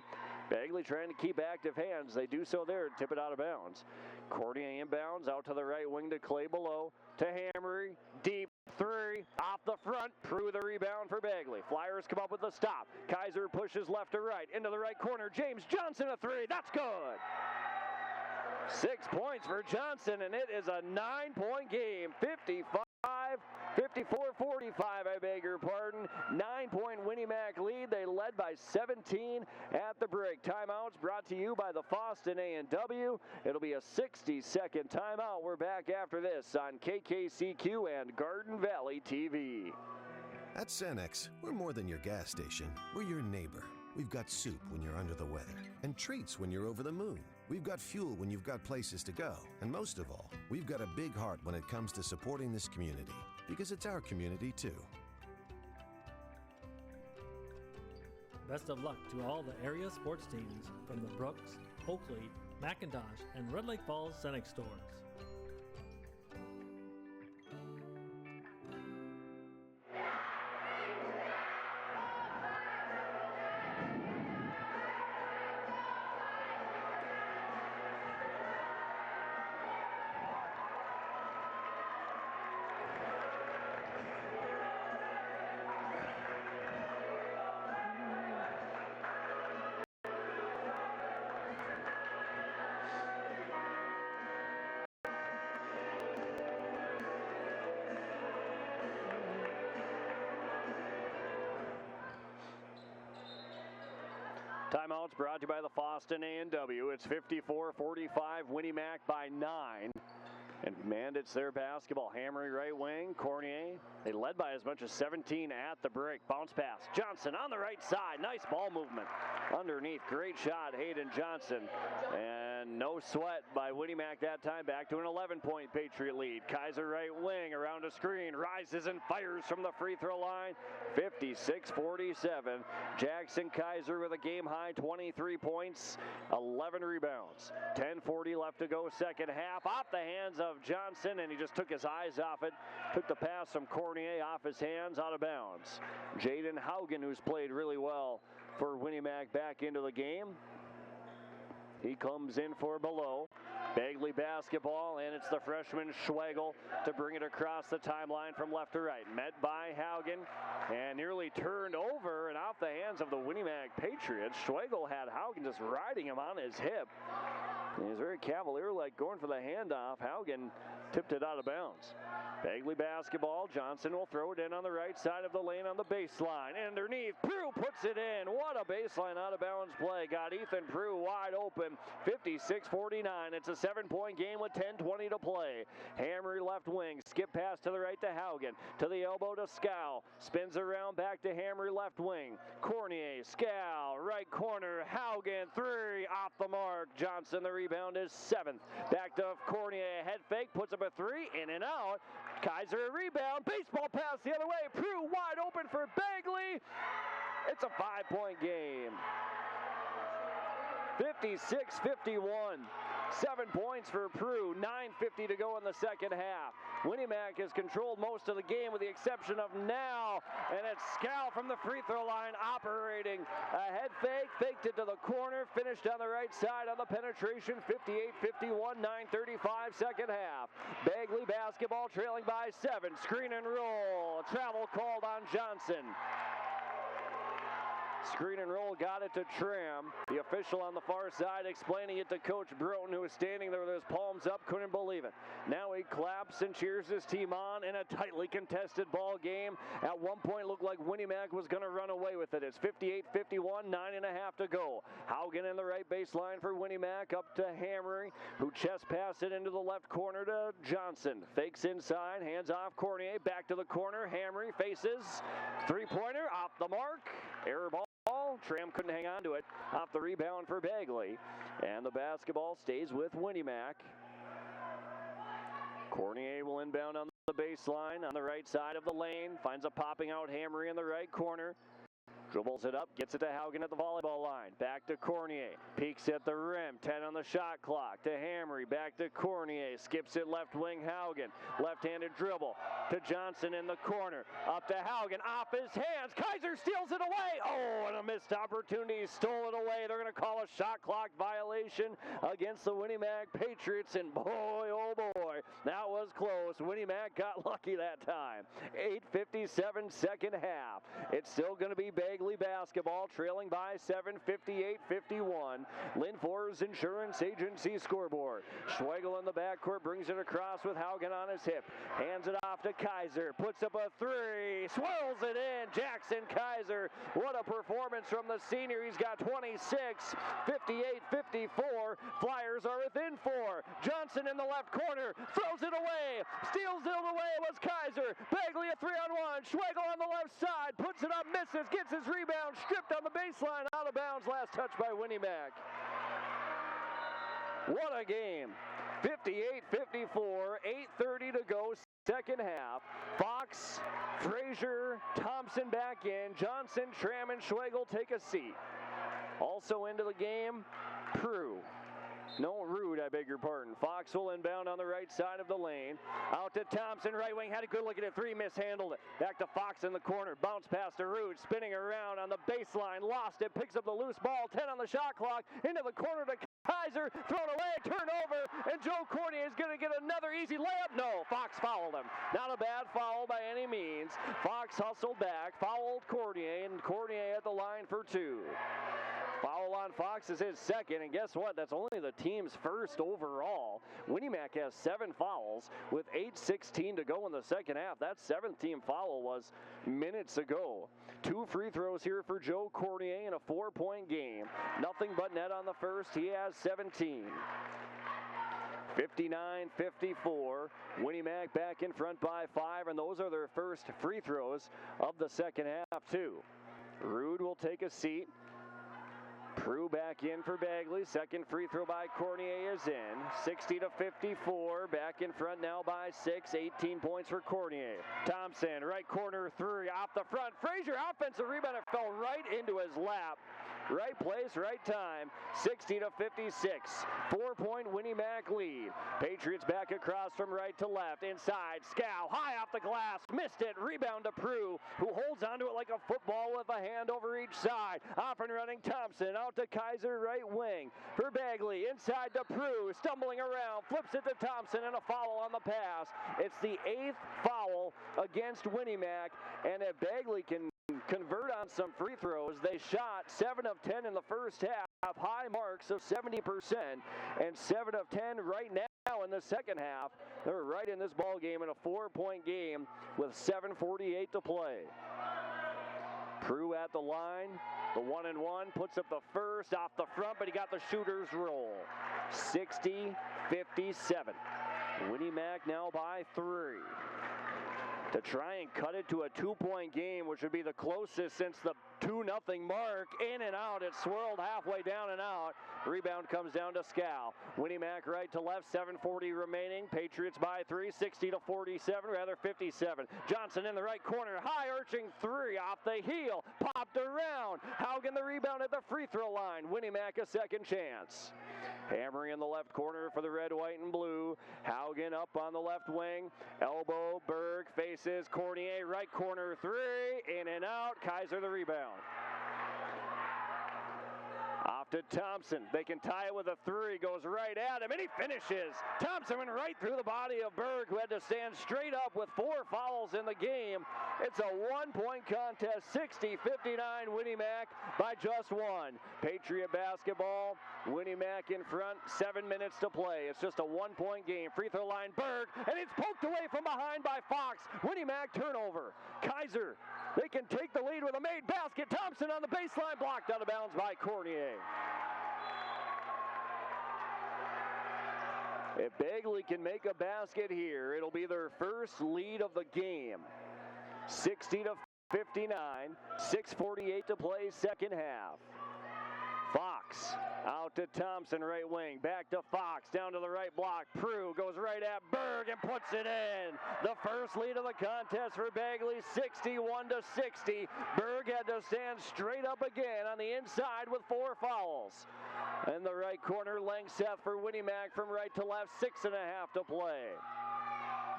Bagley trying to keep active hands. They do so there, tip it out of bounds. Cornier inbounds out to the right wing to Clay below, to Hammery, deep 3, off the front, Prue the rebound for Bagley. Flyers come up with the stop. Kaiser pushes left to right, into the right corner, James Johnson a 3, that's good! 6 points for Johnson, and it is a 9-point game, 54-45, I beg your pardon. 9-point Winnie Mac lead. They led by 17 at the break. Timeouts brought to you by the Fosston A&W. It'll be a 60-second timeout. We're back after this on KKCQ and Garden Valley TV. At Cenex, we're more than your gas station. We're your neighbor. We've got soup when you're under the weather, and treats when you're over the moon. We've got fuel when you've got places to go. And most of all, we've got a big heart when it comes to supporting this community, because it's our community too. Best of luck to all the area sports teams from the Brooks, Oakley, McIntosh, and Red Lake Falls Cenex stores. Timeouts brought to you by the Foston A&W. It's 54-45, Winnie Mac by 9. And Bandits their basketball. Hammery right wing, Cornier. They led by as much as 17 at the break. Bounce pass. Johnson on the right side. Nice ball movement. Underneath. Great shot, Hayden Johnson. And no sweat by Winnie Mac that time. Back to an 11-point Patriot lead. Kaiser right wing around a screen. Rises and fires from the free throw line. 56-47. Jackson Kaiser with a game high 23 points, 11 rebounds. 10:40 left to go second half. Off the hands of Johnson, and he just took his eyes off it. Took the pass from Cornier off his hands, out of bounds. Jaden Haugen, who's played really well for Winnie Mac, back into the game. He comes in for below. Bagley basketball, and it's the freshman Schwegel to bring it across the timeline from left to right. Met by Haugen and nearly turned over and off the hands of the Winnie Mac Patriots. Schwegel had Haugen just riding him on his hip. And he's very cavalier-like going for the handoff. Haugen tipped it out of bounds. Bagley basketball. Johnson will throw it in on the right side of the lane on the baseline. Underneath, Prue puts it in. What a baseline out-of-bounds play. Got Ethan Prue wide open. 56-49. It's a 7-point game with 10:20 to play. Hammery left wing. Skip pass to the right to Haugen. To the elbow to Scow. Spins around back to Hammery left wing. Cornier, Scow, right corner. Haugen, 3 off the mark. Johnson, the rebound is 7th. Back to Cornier. Head fake. Puts up a 3. In and out. Kaiser a rebound. Baseball pass the other way. Prue wide open for Bagley. It's a 5-point game. 56-51. 7 points for Prue. 9:50 to go in the second half. Winnie Mac has controlled most of the game with the exception of now. And it's Scow from the free throw line operating. A head fake. Faked it to the corner. Finished on the right side on the penetration. 58-51. 9:35 second half. Bagley basketball trailing by 7. Screen and roll. Travel called on Johnson. Screen and roll got it to Tram. The official on the far side explaining it to Coach Broughton, who was standing there with his palms up, couldn't believe it. Now he claps and cheers his team on in a tightly contested ball game. At one point, looked like Winnie Mac was going to run away with it. It's 58-51, 9.5 to go. Haugen in the right baseline for Winnie Mac, up to Hammery, who chest passed it into the left corner to Johnson. Fakes inside, hands off Cornier, back to the corner. Hammery faces, three-pointer, off the mark, error ball. Tram couldn't hang on to it. Off the rebound for Bagley. And the basketball stays with Winnie Mac. Cornier will inbound on the baseline on the right side of the lane. Finds a popping out Hammery in the right corner. Dribbles it up, gets it to Haugen at the volleyball line. Back to Cornier. Peeks at the rim. 10 on the shot clock. To Hammery. Back to Cornier. Skips it left wing Haugen. Left-handed dribble to Johnson in the corner. Up to Haugen. Off his hands. Kaiser steals it away. Oh, and a missed opportunity. Stole it away. They're going to call a shot clock violation against the Winnie Mac Patriots. And boy, oh boy, that was close. Winnie Mac got lucky that time. 8:57 second half. It's still going to be Bagley basketball, trailing by 7, 58-51. Linfors Insurance Agency scoreboard. Schwegel in the backcourt brings it across with Haugen on his hip. Hands it off to Kaiser. Puts up a 3. Swirls it in. Jackson Kaiser. What a performance from the senior. He's got 26. 58-54. Flyers are within 4. Johnson in the left corner. Throws it away. Steals it away. It was Kaiser. Bagley a 3-on-1. Schwegel on the left side. Puts it up. Misses. Gets his rebound. Stripped on the baseline. Out of bounds. Last touch by Winnie Mac. What a game. 58-54. 8:30 to go. Second half. Fox, Frazier, Thompson back in. Johnson, Tram, and Schwegel take a seat. Also into the game, Prue. No, Rude, I beg your pardon. Fox will inbound on the right side of the lane. Out to Thompson, right wing, had a good look at it. 3, mishandled it. Back to Fox in the corner. Bounce pass to Rude, spinning around on the baseline. Lost it, picks up the loose ball. 10 on the shot clock. Into the corner to Kaiser. Thrown away, turnover. And Joe Cornier is going to get another easy layup. No, Fox fouled him. Not a bad foul by any means. Fox hustled back, fouled Cornier, and Cornier at the line for 2. Foul on Fox is his second, and guess what? That's only the team's first overall. Winnie Mac has 7 fouls with 8:16 to go in the second half. That 7th team foul was minutes ago. 2 free throws here for Joe Cornier in a 4-point game. Nothing but net on the first. He has 17. 59-54. Winnie Mac back in front by 5, and those are their first free throws of the second half, too. Rude will take a seat. Prue back in for Bagley. Second free throw by Cornier is in. 60-54. Back in front now by 6. 18 points for Cornier. Thompson, right corner 3 off the front. Frazier, offensive rebound. It fell right into his lap. Right place, right time. 60-56. 4-point Winnie Mac lead. Patriots back across from right to left. Inside, Scow, high off the glass. Missed it. Rebound to Prue, who holds onto it like a football with a hand over each side. Off and running Thompson. Out to Kaiser, right wing. For Bagley, inside to Prue. Stumbling around. Flips it to Thompson, and a foul on the pass. It's the 8th foul against Winnie Mac. And if Bagley can convert on some free throws, they shot 7 of 10 in the first half, high marks of 70%, and 7 of 10 right now in the second half. They're right in this ball game in a 4-point game with 7:48 to play. Prue at the line, the 1-and-1, puts up the first off the front, but he got the shooter's roll. 60-57. Winnie Mac now by 3. To try and cut it to a 2-point game, which would be the closest since the 2-0 mark. In and out. It swirled halfway down and out. Rebound comes down to Scow. Winnie Mac right to left. 7:40 remaining. Patriots by 3. 57. Johnson in the right corner. High arching 3 off the heel. Popped around. Haugen the rebound at the free throw line. Winnie Mac a second chance. Hammering in the left corner for the red, white, and blue. Haugen up on the left wing. Elbow. Berg faces Cornier. Right corner 3. In and out. Kaiser the rebound. Off to Thompson. They can tie it with a 3. Goes right at him, and he finishes. Thompson went right through the body of Berg, who had to stand straight up with 4 fouls in the game. It's a 1-point contest. 60-59. Winnie Mac by just 1. Patriot basketball. Winnie Mac in front. 7 minutes to play. It's just a 1-point game. Free throw line. Berg, and it's poked away from behind by Fox. Winnie Mac turnover. Kaiser. They can take the lead with a made basket. Thompson on the baseline, blocked out of bounds by Cornier. If Bagley can make a basket here, it'll be their first lead of the game. 60-59, 6:48 to play, second half. Fox out to Thompson, right wing. Back to Fox, down to the right block. Prue goes right at Berg and puts it in. The first lead of the contest for Bagley, 61-60. Berg had to stand straight up again on the inside with 4 fouls. In the right corner, Langseth for Winnie Mac from right to left, 6.5 to play.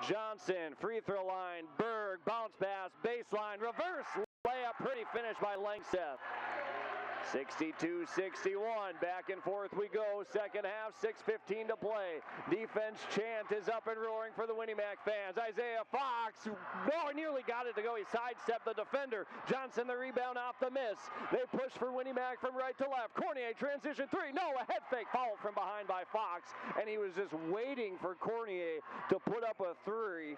Johnson, free throw line. Berg, bounce pass, baseline, reverse layup. Pretty finish by Langseth. 62-61, back and forth we go. Second half, 6:15 to play. Defense chant is up and roaring for the Winnie Mac fans. Isaiah Fox, nearly got it to go. He sidestepped the defender. Johnson the rebound off the miss. They push for Winnie Mac from right to left. Cornier transition 3. No, a head fake foul from behind by Fox, and he was just waiting for Cornier to put up a 3,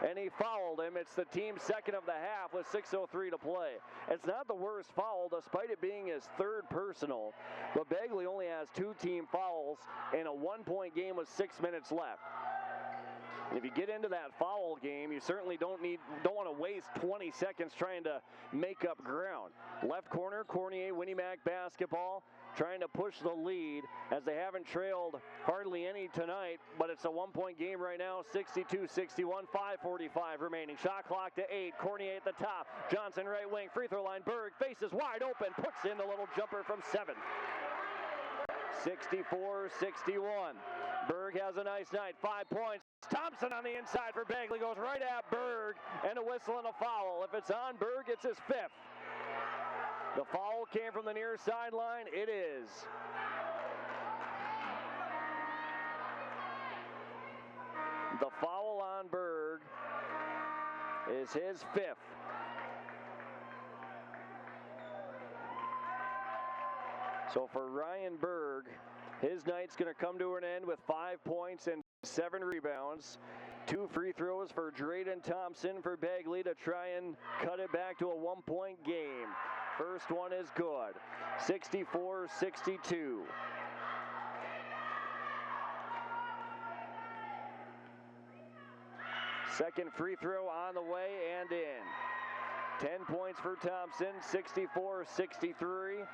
and he fouled him. It's the team's second of the half with 6:03 to play. It's not the worst foul, despite it being his 3rd personal, but Bagley only has 2 team fouls in a 1-point game with 6 minutes left. And if you get into that foul game, you certainly don't want to waste 20 seconds trying to make up ground. Left corner, Cornier, Winnie Mac basketball, trying to push the lead as they haven't trailed hardly any tonight, but it's a 1-point game right now, 62-61, 5:45 remaining. Shot clock to 8, Cornier at the top, Johnson right wing, free throw line, Berg faces wide open, puts in the little jumper from 7. 64-61. Berg has a nice night, 5 points. Thompson on the inside for Bagley, goes right at Berg, and a whistle and a foul. If it's on Berg, it's his 5th. The foul came from the near sideline. It is. The foul on Berg is his 5th. So for Ryan Berg, his night's going to come to an end with 5 points and 7 rebounds. 2 free throws for Drayden Thompson for Bagley to try and cut it back to a 1-point game. First one is good. 64-62. Second free throw on the way and in. 10 points for Thompson, 64-63.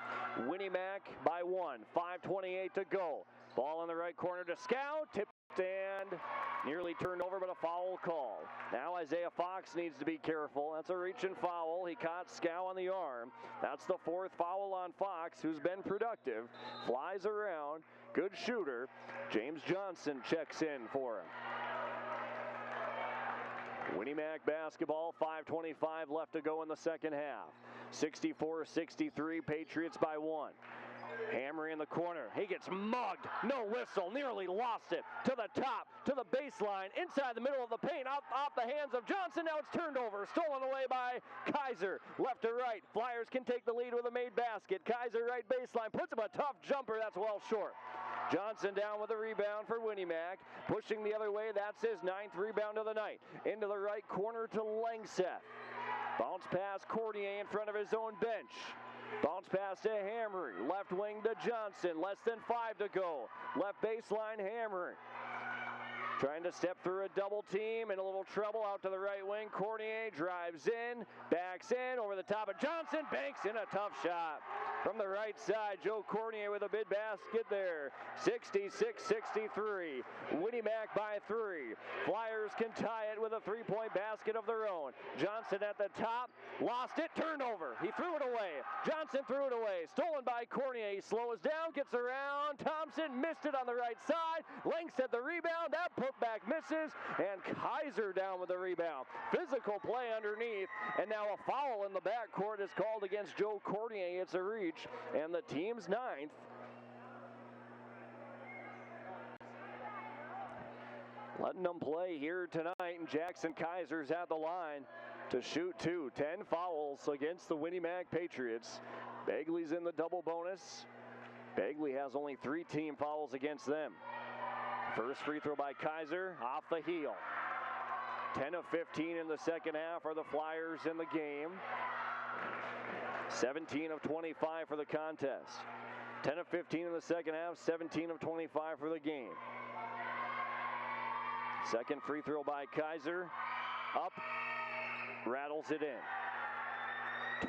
Winnie Mac by 1, 5:28 to go. Ball in the right corner to Scout, tipped and nearly turned over, but a foul call. Now Isaiah Fox needs to be careful. That's a reach and foul. He caught Scow on the arm. That's the 4th foul on Fox, who's been productive. Flies around, good shooter. James Johnson checks in for him. Winnie Mac basketball, 5:25 left to go in the second half. 64-63, Patriots by 1. Hammer in the corner. He gets mugged. No whistle. Nearly lost it. To the top, to the baseline, inside the middle of the paint, off the hands of Johnson. Now it's turned over. Stolen away by Kaiser. Left to right. Flyers can take the lead with a made basket. Kaiser right baseline. Puts up a tough jumper. That's well short. Johnson down with a rebound for Winnie Mac. Pushing the other way. That's his 9th rebound of the night. Into the right corner to Langseth. Bounce pass Cordier in front of his own bench. Bounce pass to Hammery. Left wing to Johnson. Less than 5 to go. Left baseline Hammery. Trying to step through a double team, in a little trouble out to the right wing. Cordier drives in, backs in, over the top of Johnson, banks in a tough shot. From the right side, Joe Cordier with a big basket there. 66-63. Winnie Mac by 3. Flyers can tie it with a 3-point basket of their own. Johnson at the top, lost it, turned over. He threw it away. Johnson threw it away. Stolen by Cordier. He slows down, gets around. Thompson missed it on the right side. Lengths at the rebound. That putback misses, and Kaiser down with the rebound. Physical play underneath, and now a foul in the backcourt is called against Joe Cordier. It's a reach, and the team's 9th. Letting them play here tonight, and Jackson Kaiser's at the line to shoot 2. 10 fouls against the Winnie Mac Patriots. Bagley's in the double bonus. Bagley has only 3 team fouls against them. First free throw by Kaiser, off the heel. 10 of 15 in the second half for the Flyers in the game. 17 of 25 for the contest. 10 of 15 in the second half, 17 of 25 for the game. Second free throw by Kaiser, up, rattles it in.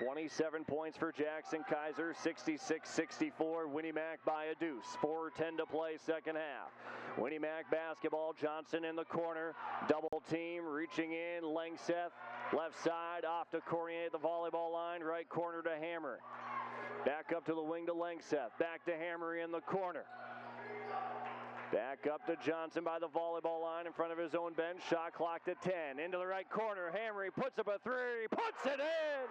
27 points for Jackson Kaiser, 66-64. Winnie Mac by a deuce. 4:10 to play, second half. Winnie Mac basketball, Johnson in the corner. Double team, reaching in, Langseth. Left side, off to Corrier at the volleyball line. Right corner to Hammer. Back up to the wing to Langseth. Back to Hammer in the corner. Back up to Johnson by the volleyball line in front of his own bench. Shot clock to 10. Into the right corner. Hammery puts up a 3. Puts it in!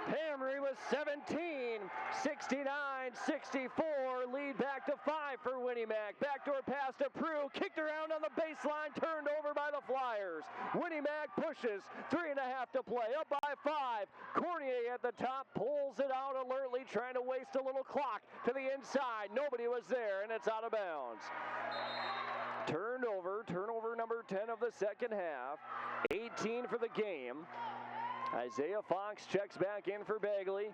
Hammery with 17, 69-64, lead back to 5 for Winnie Mac. Backdoor pass to Prue, kicked around on the baseline, turned over by the Flyers. Winnie Mac pushes, 3.5 to play, up by 5. Cornier at the top, pulls it out alertly, trying to waste a little clock to the inside. Nobody was there, and it's out of bounds. Turnover number 10 of the second half, 18 for the game. Isaiah Fox checks back in for Bagley.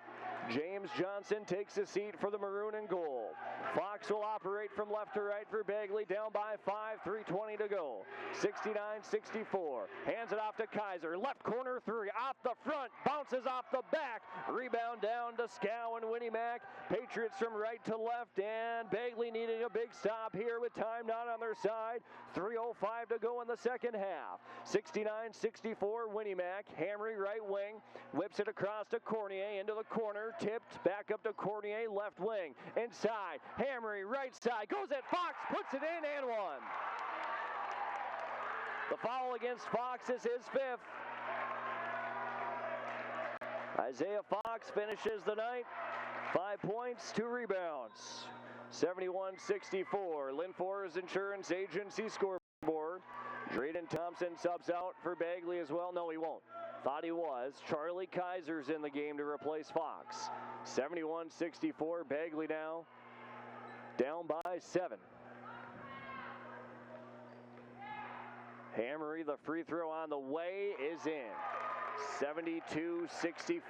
James Johnson takes a seat for the maroon and gold. Fox will operate from left to right for Bagley, down by 5, 3:20 to go. 69-64. Hands it off to Kaiser. Left corner 3, off the front, bounces off the back. Rebound down to Scow and Winnie Mac. Patriots from right to left, and Bagley needing a big stop here with time not on their side. 3:05 to go in the second half. 69-64, Winnie Mac. Hammery right wing, whips it across to Cornier, into the corner, tipped, back up to Cornier, left wing, inside, Hammery right side, goes at Fox, puts it in, and 1. The foul against Fox is his 5th. Isaiah Fox finishes the night, 5 points, 2 rebounds. 71-64, Lynn Forest Insurance Agency scoreboard. Drayden Thompson subs out for Bagley as well. No, he won't. Thought he was. Charlie Kaiser's in the game to replace Fox. 71-64, Bagley now down by 7. Hammery, the free throw on the way, is in. 72-64.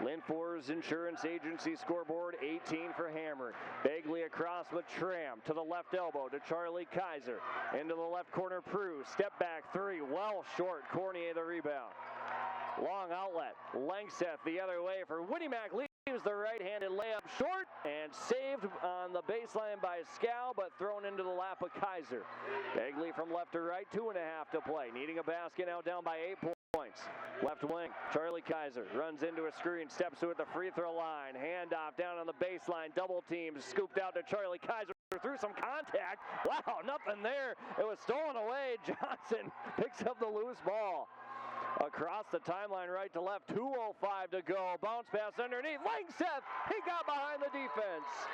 Linfor's Insurance Agency scoreboard, 18 for Hammery. Bagley across with Tram to the left elbow to Charlie Kaiser. Into the left corner, Prue. Step back three, well short. Cornier the rebound. Long outlet. Langseth the other way for Winnie-Mac. Leaves the right-handed layup short and saved on the baseline by Scow, but thrown into the lap of Kaiser. Bagley from left to right, 2.5 to play. Needing a basket, now down by 8 points. Left wing, Charlie Kaiser runs into a screen, steps to at the free throw line. Handoff down on the baseline, double team, scooped out to Charlie Kaiser through some contact. Wow, nothing there. It was stolen away. Johnson picks up the loose ball. Across the timeline, right to left, 2:05 to go. Bounce pass underneath. Langseth, he got behind the defense.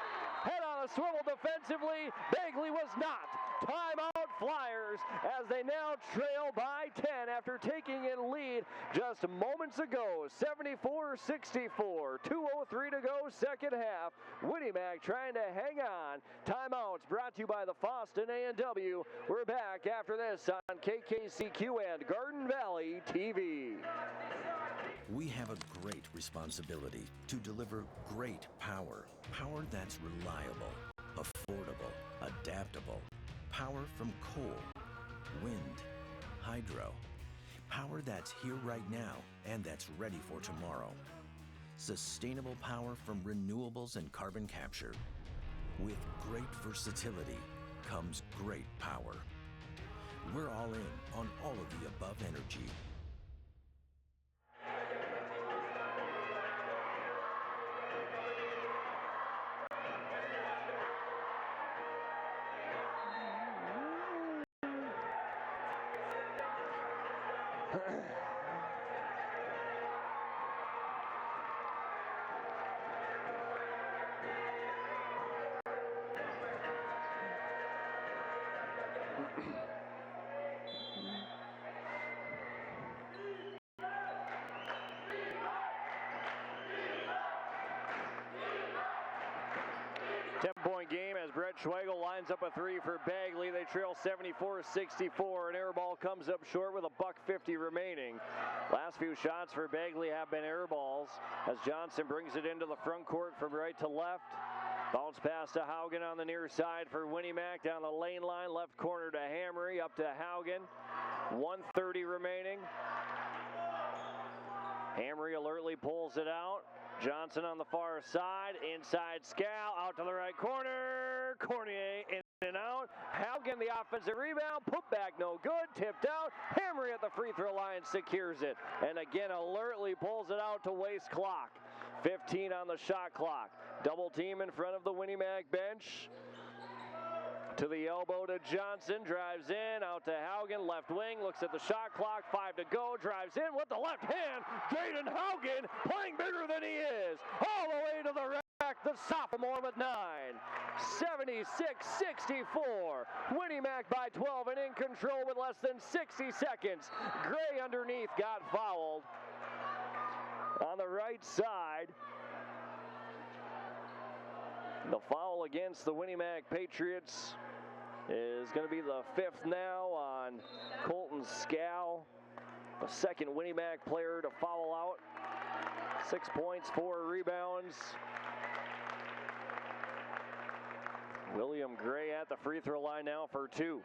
Head on a swivel defensively. Bagley was not. Timeout Flyers as they now trail by 10 after taking in lead just moments ago. 74-64. 2:03 to go, second half. Winnie-Mac trying to hang on. Timeouts brought to you by the Foston A&W. We're back after this on KKCQ and Garden Valley TV. We have a great responsibility to deliver great power. Power that's reliable, affordable, adaptable. Power from coal, wind, hydro. Power that's here right now and that's ready for tomorrow. Sustainable power from renewables and carbon capture. With great versatility comes great power. We're all in on all of the above energy. Ten-point game as Brett Schwegel lines up a three for Bagley. They trail 74-64. An air ball comes up short with $1:50 remaining. Last few shots for Bagley have been air balls as Johnson brings it into the front court from right to left. Bounce pass to Haugen on the near side for Winnie-Mac. Down the lane line, left corner to Hammery, up to Haugen. 1:30 remaining. Hammery alertly pulls it out. Johnson on the far side, inside Scow, out to the right corner. Cornier in and out. Haugen the offensive rebound, put back no good, tipped out. Hammery at the free throw line secures it. And again, alertly pulls it out to waste clock. 15 on the shot clock. Double team in front of the Winnie-Mac bench. To the elbow to Johnson, drives in, out to Haugen, left wing, looks at the shot clock, 5 to go, drives in with the left hand. Jaden Haugen playing bigger than he is. All the way to the rack, the sophomore with 9. 76-64. Winnie-Mac by 12 and in control with less than 60 seconds. Gray underneath got fouled. On the right side. The foul against the Winnie-Mac Patriots is going to be the 5th now on Colton Scow, the second Winnie-Mac player to foul out. 6 points, 4 rebounds. William Gray at the free throw line now for 2.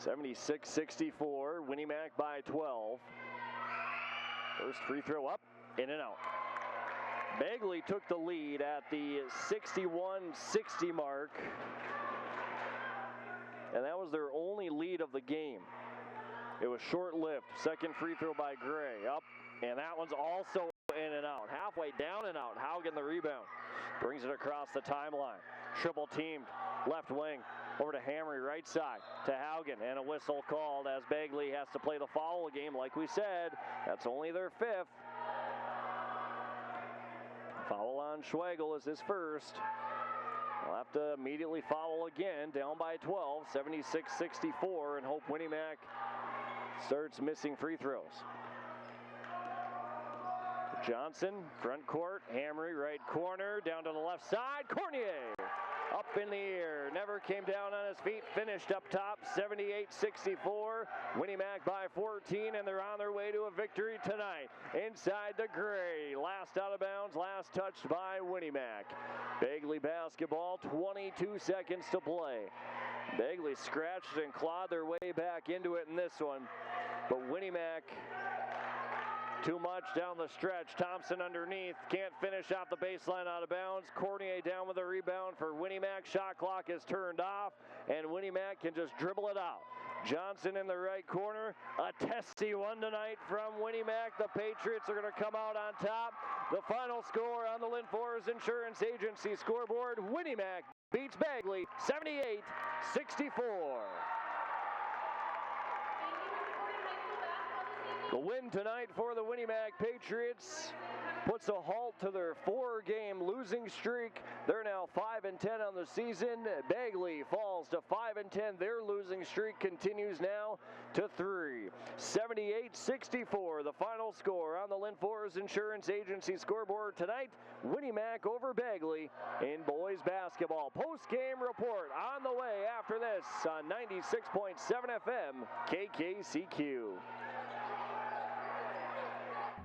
76-64, Winnie-Mac by 12. First free throw up, in and out. Bagley took the lead at the 61-60 mark, and that was their only lead of the game. It was short-lived. Second free throw by Gray, up, and that one's also in and out. Halfway down and out. Haugen the rebound. Brings it across the timeline. Triple teamed, left wing, over to Hammery, right side, to Haugen, and a whistle called as Bagley has to play the foul game. Like we said, that's only their 5th. Foul on Schwegel is his first. have to immediately foul again, down by 12, 76-64, and hope Winnie Mac starts missing free throws. Johnson, front court, Hamry, right corner, down to the left side, Cornier, up in the air, never came down on his feet, finished up top, 78-64, Winnie Mac by 14, and they're on their way to a victory tonight. Inside the gray, last out of bounds, last touched by Winnie Mac. Bagley basketball, 22 seconds to play. Bagley scratched and clawed their way back into it in this one, but Winnie Mac too much down the stretch. Thompson underneath, can't finish off the baseline, out of bounds. Cornier down with a rebound for Winnie Mac. Shot clock is turned off, and Winnie Mac can just dribble it out. Johnson in the right corner. A testy one tonight from Winnie Mac. The Patriots are going to come out on top. The final score on the Lynn Forest Insurance Agency scoreboard, Winnie Mac beats Bagley 78-64. The win tonight for the Winnie Mac Patriots puts a halt to their 4-game losing streak. They're now 5-10 on the season. Bagley falls to 5-10. Their losing streak continues now to 3. 78-64, the final score on the Lynn Forest Insurance Agency scoreboard tonight. Winnie Mac over Bagley in boys basketball. Post-game report on the way after this on 96.7 FM KKCQ.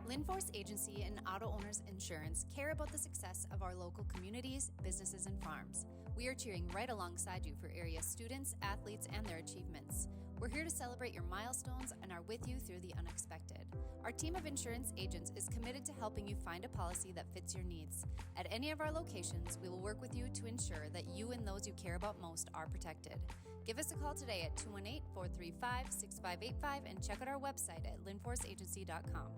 Lynn Forest Agency and Auto Owners Insurance care about the success of our local communities, businesses, and farms. We are cheering right alongside you for area students, athletes, and their achievements. We're here to celebrate your milestones and are with you through the unexpected. Our team of insurance agents is committed to helping you find a policy that fits your needs. At any of our locations, we will work with you to ensure that you and those you care about most are protected. Give us a call today at 218-435-6585 and check out our website at lynnforestagency.com.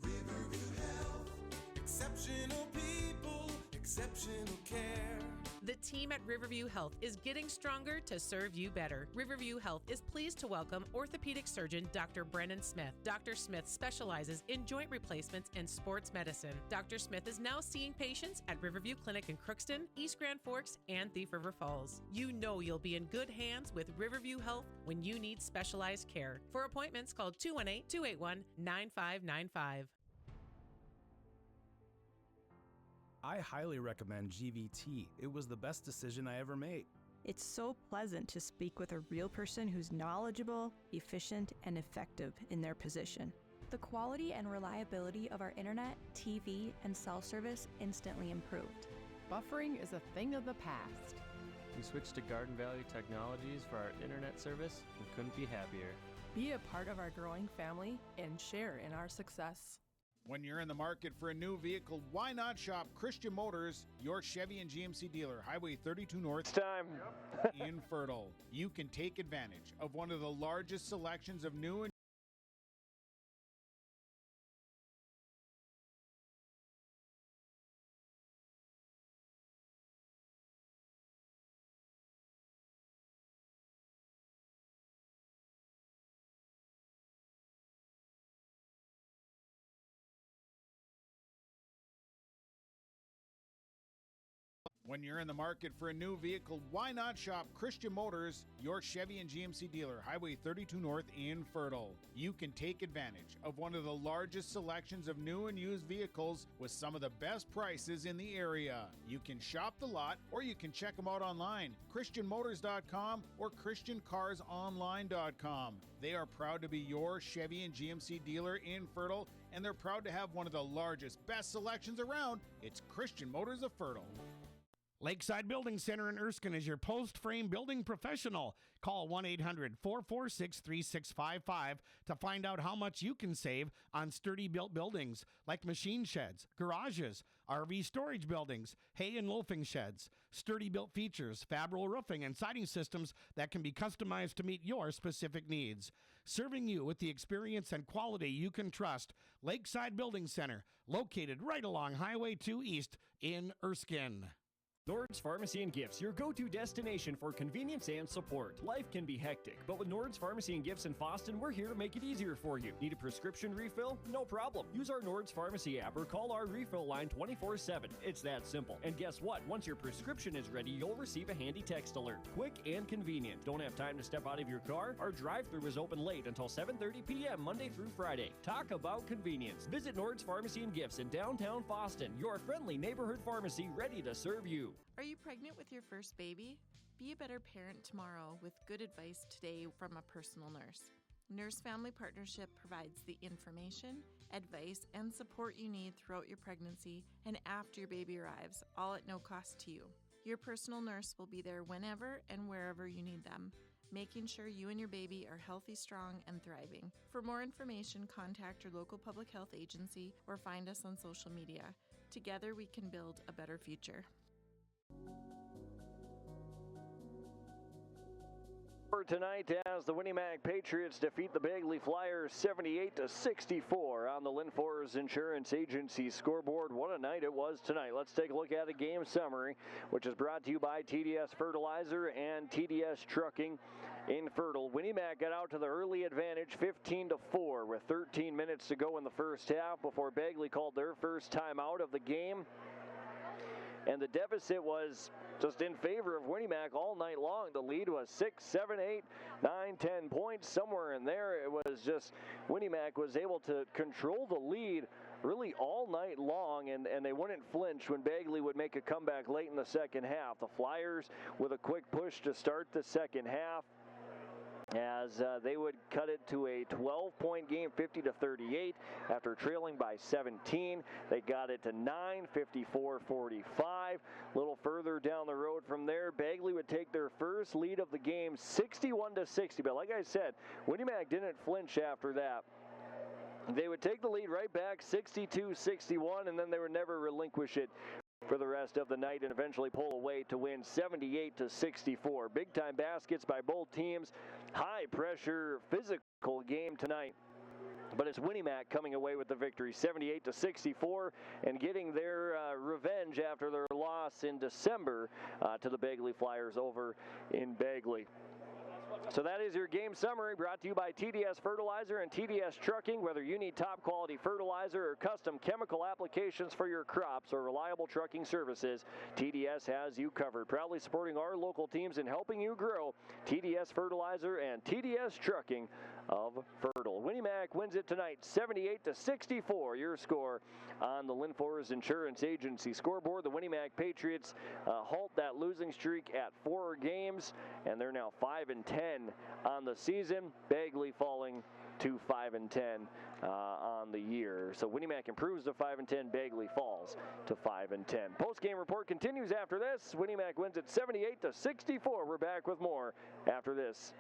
Riverview Health, exceptional people, exceptional care. The team at Riverview Health is getting stronger to serve you better. Riverview Health is pleased to welcome orthopedic surgeon Dr. Brennan Smith. Dr. Smith specializes in joint replacements and sports medicine. Dr. Smith is now seeing patients at Riverview Clinic in Crookston, East Grand Forks, and Thief River Falls. You know you'll be in good hands with Riverview Health when you need specialized care. For appointments, call 218-281-9595. I highly recommend GVT. It was the best decision I ever made. It's so pleasant to speak with a real person who's knowledgeable, efficient, and effective in their position. The quality and reliability of our internet, TV, and cell service instantly improved. Buffering is a thing of the past. We switched to Garden Valley Technologies for our internet service and couldn't be happier. Be a part of our growing family and share in our success. When you're in the market for a new vehicle, why not shop Christian Motors, your Chevy and GMC dealer, Highway 32 North in Fertile. You can take advantage of one of the largest selections of new and When you're in the market for a new vehicle, why not shop Christian Motors, your Chevy and GMC dealer, Highway 32 North in Fertile. You can take advantage of one of the largest selections of new and used vehicles with some of the best prices in the area. You can shop the lot or you can check them out online, christianmotors.com or christiancarsonline.com. They are proud to be your Chevy and GMC dealer in Fertile, and they're proud to have one of the largest, best selections around. It's Christian Motors of Fertile. Lakeside Building Center in Erskine is your post-frame building professional. Call 1-800-446-3655 to find out how much you can save on sturdy built buildings like machine sheds, garages, RV storage buildings, hay and loafing sheds, sturdy built features, Fabro roofing, and siding systems that can be customized to meet your specific needs. Serving you with the experience and quality you can trust, Lakeside Building Center, located right along Highway 2 East in Erskine. Nord's Pharmacy and Gifts, your go-to destination for convenience and support. Life can be hectic, but with Nord's Pharmacy and Gifts in Boston, we're here to make it easier for you. Need a prescription refill? No problem. Use our Nord's Pharmacy app or call our refill line 24/7. It's that simple. And guess what? Once your prescription is ready, you'll receive a handy text alert. Quick and convenient. Don't have time to step out of your car? Our drive-thru is open late until 7:30 p.m. Monday through Friday. Talk about convenience. Visit Nord's Pharmacy and Gifts in downtown Boston, your friendly neighborhood pharmacy ready to serve you. Are you pregnant with your first baby? Be a better parent tomorrow with good advice today from a personal nurse. Nurse Family Partnership provides the information, advice, and support you need throughout your pregnancy and after your baby arrives, all at no cost to you. Your personal nurse will be there whenever and wherever you need them, making sure you and your baby are healthy, strong, and thriving. For more information, contact your local public health agency or find us on social media. Together we can build a better future. For tonight, as the Winnie Mac Patriots defeat the Bagley Flyers 78-64 on the Lynn Forest Insurance Agency scoreboard. What a night it was tonight. Let's take a look at a game summary, which is brought to you by TDS Fertilizer and TDS Trucking in Fertile. Winnie Mac got out to the early advantage 15-4 with 13 minutes to go in the first half before Bagley called their first timeout of the game. And the deficit was just in favor of Winnie Mac all night long. The lead was 6, 7, 8, 9, 10 points, somewhere in there. It was just Winnie Mac was able to control the lead really all night long, and they wouldn't flinch when Bagley would make a comeback late in the second half. The Flyers with a quick push to start the second half, as they would cut it to a 12-point game, 50-38. After trailing by 17, they got it to 9, 54-45. A little further down the road from there, Bagley would take their first lead of the game, 61-60. But like I said, Winnie Mac didn't flinch after that. They would take the lead right back, 62-61, and then they would never relinquish it for the rest of the night and eventually pull away to win 78-64. Big time baskets by both teams. High pressure, physical game tonight. But it's Winnie Mac coming away with the victory, 78-64, and getting their revenge after their loss in December to the Bagley Flyers over in Bagley. So that is your game summary, brought to you by TDS Fertilizer and TDS Trucking. Whether you need top quality fertilizer or custom chemical applications for your crops or reliable trucking services, TDS has you covered. Proudly supporting our local teams and helping you grow, TDS Fertilizer and TDS Trucking of Fertile. Winnie Mac wins it tonight, 78-64. Your score on the Lynn Forest Insurance Agency scoreboard. The Winnie Mac Patriots halt that losing streak at 4 games, and they're now 5-10 on the season. Bagley falling to 5-10 on the year. So Winnie Mac improves to 5-10. Bagley falls to 5-10. Post-game report continues after this. Winnie Mac wins it 78-64. We're back with more after this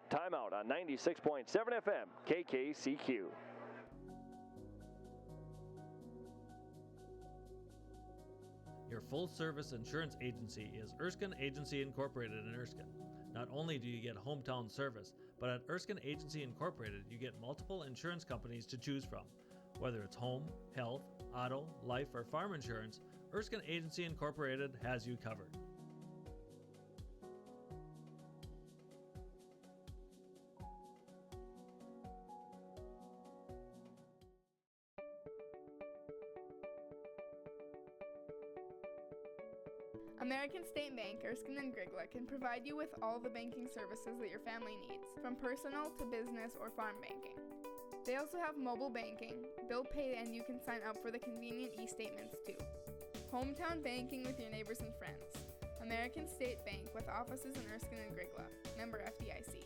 timeout on 96.7 FM KKCQ. Your full-service insurance agency is Erskine Agency Incorporated in Erskine. Not only do you get hometown service, but at Erskine Agency Incorporated, you get multiple insurance companies to choose from. Whether it's home, health, auto, life, or farm insurance, Erskine Agency Incorporated has you covered. American State Bank, Erskine and Grigla can provide you with all the banking services that your family needs, from personal to business or farm banking. They also have mobile banking, bill pay, and you can sign up for the convenient e-statements too. Hometown banking with your neighbors and friends. American State Bank with offices in Erskine and Grigla. Member FDIC.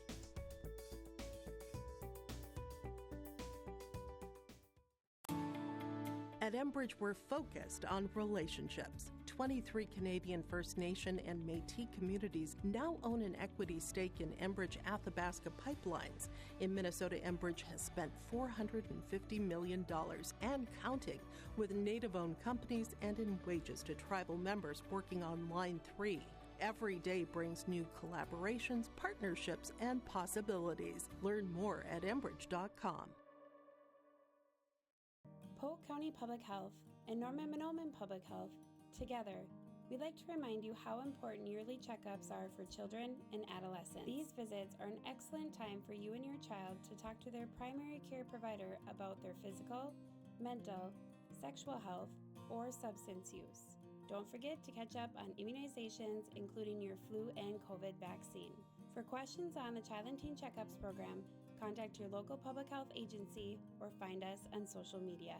At Enbridge, we're focused on relationships. 23 Canadian First Nation and Métis communities now own an equity stake in Enbridge Athabasca Pipelines. In Minnesota, Enbridge has spent $450 million and counting with Native-owned companies and in wages to tribal members working on Line 3. Every day brings new collaborations, partnerships, and possibilities. Learn more at Enbridge.com. Polk County Public Health and Norman Minoman Public Health, together, We'd like to remind you how important yearly checkups are for children and adolescents. These visits are an excellent time for you and your child to talk to their primary care provider about their physical, mental, sexual health, or substance use. Don't forget to catch up on immunizations, including your flu and COVID vaccine. For questions on the Child and Teen Checkups program, contact your local public health agency or find us on social media.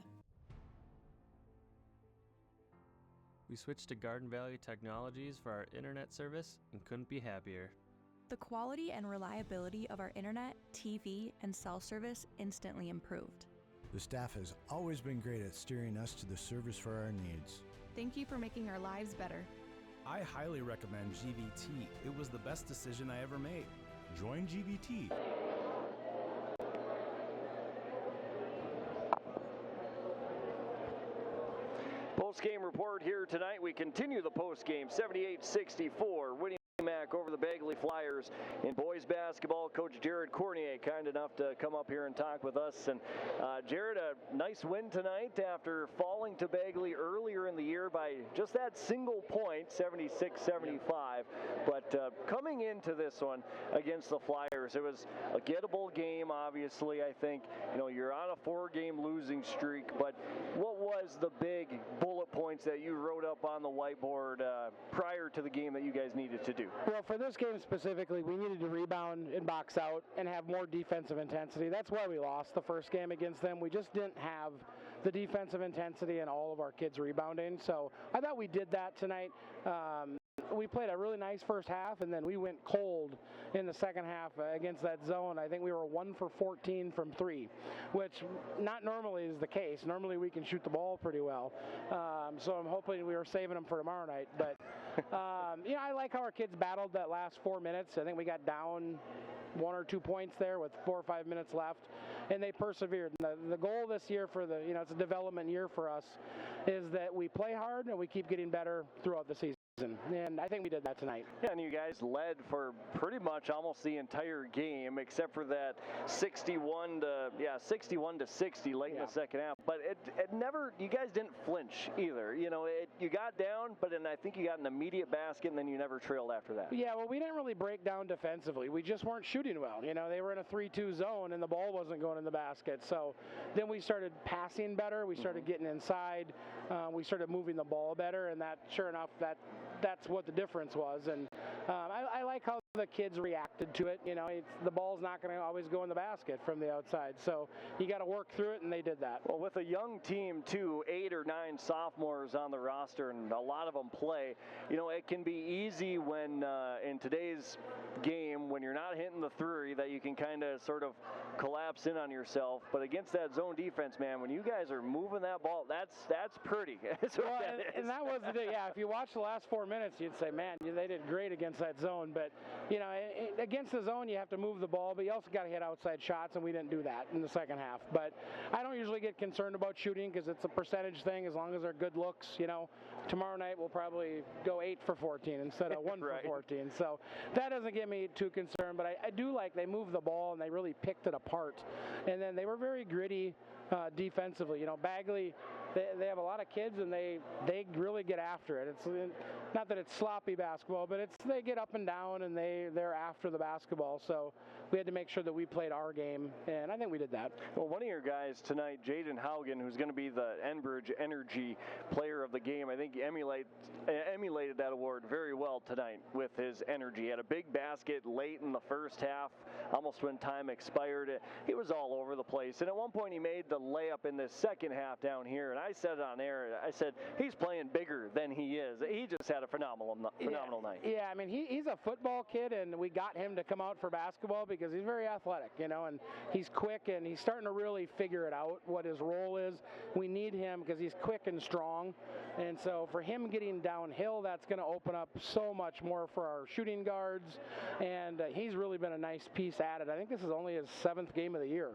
We switched to Garden Valley Technologies for our internet service and couldn't be happier. The quality and reliability of our internet, TV, and cell service instantly improved. The staff has always been great at steering us to the service for our needs. Thank you for making our lives better. I highly recommend GVT. It was the best decision I ever made. Join GVT. Post-game report here tonight. We continue the post-game 78-64. Winning Mac over the Bagley Flyers in boys basketball. Coach Jared Cornier kind enough to come up here and talk with us. And Jared, a nice win tonight after falling to Bagley earlier in the year by just that single point, 76-75. But coming into this one against the Flyers, it was a gettable game, obviously. I think, you're on a 4-game losing streak, but what was the big bullet points that you wrote up on the whiteboard prior to the game that you guys needed to do? Well, for this game specifically, we needed to rebound and box out and have more defensive intensity. That's why we lost the first game against them. We just didn't have the defensive intensity and all of our kids rebounding. So I thought we did that tonight. We played a really nice first half, and then we went cold in the second half against that zone. I think we were 1 for 14 from 3, which not normally is the case. Normally we can shoot the ball pretty well. So I'm hoping we were saving them for tomorrow night. But, I like how our kids battled that last 4 minutes. I think we got down 1 or 2 points there with 4 or 5 minutes left, and they persevered. The goal this year for it's a development year for us, is that we play hard and we keep getting better throughout the season. And I think we did that tonight. Yeah, and you guys led for pretty much almost the entire game, except for that 61 to 60 late in the second half. But it never, you guys didn't flinch either. You got down, but then I think you got an immediate basket, and then you never trailed after that. Yeah, well, we didn't really break down defensively. We just weren't shooting well. They were in a 3-2 zone, and the ball wasn't going in the basket. So then we started passing better. We started getting inside. We started moving the ball better, and that, sure enough, that's what the difference was. And I like how the kids reacted to it. The ball's not going to always go in the basket from the outside, so you got to work through it, and they did that. Well, with a young team too, 8 or 9 sophomores on the roster, and a lot of them play, it can be easy when in today's game, when you're not hitting the three, that you can kind of sort of collapse in on yourself. But against that zone defense, man, when you guys are moving that ball, that's pretty. And that was the yeah. If you watch the last 4 minutes, you'd say, man, they did great against that zone. But against the zone, you have to move the ball, but you also got to hit outside shots, and we didn't do that in the second half. But I don't usually get concerned about shooting because it's a percentage thing. As long as they're good looks, tomorrow night we'll probably go 8 for 14 instead of 1 for 14. So that doesn't get me too concerned. But I do like they moved the ball and they really picked it apart. And then they were very gritty defensively. Bagley, they have a lot of kids, and they really get after it. It's not that it's sloppy basketball, but they get up and down, and they're after the basketball. So we had to make sure that we played our game, and I think we did that. Well, one of your guys tonight, Jaden Haugen, who's going to be the Enbridge Energy Player of the Game, I think he emulated that award very well tonight with his energy. He had a big basket late in the first half, almost when time expired. He was all over the place, and at one point he made the layup in the second half down here, and I said it on air. I said, he's playing bigger than he is. He just had a phenomenal night. Yeah, I mean, he's a football kid, and we got him to come out for basketball because he's very athletic, and he's quick, and he's starting to really figure it out, what his role is. We need him because he's quick and strong, and so for him getting downhill, that's going to open up so much more for our shooting guards, and he's really been a nice piece at it. I think this is only his 7th game of the year.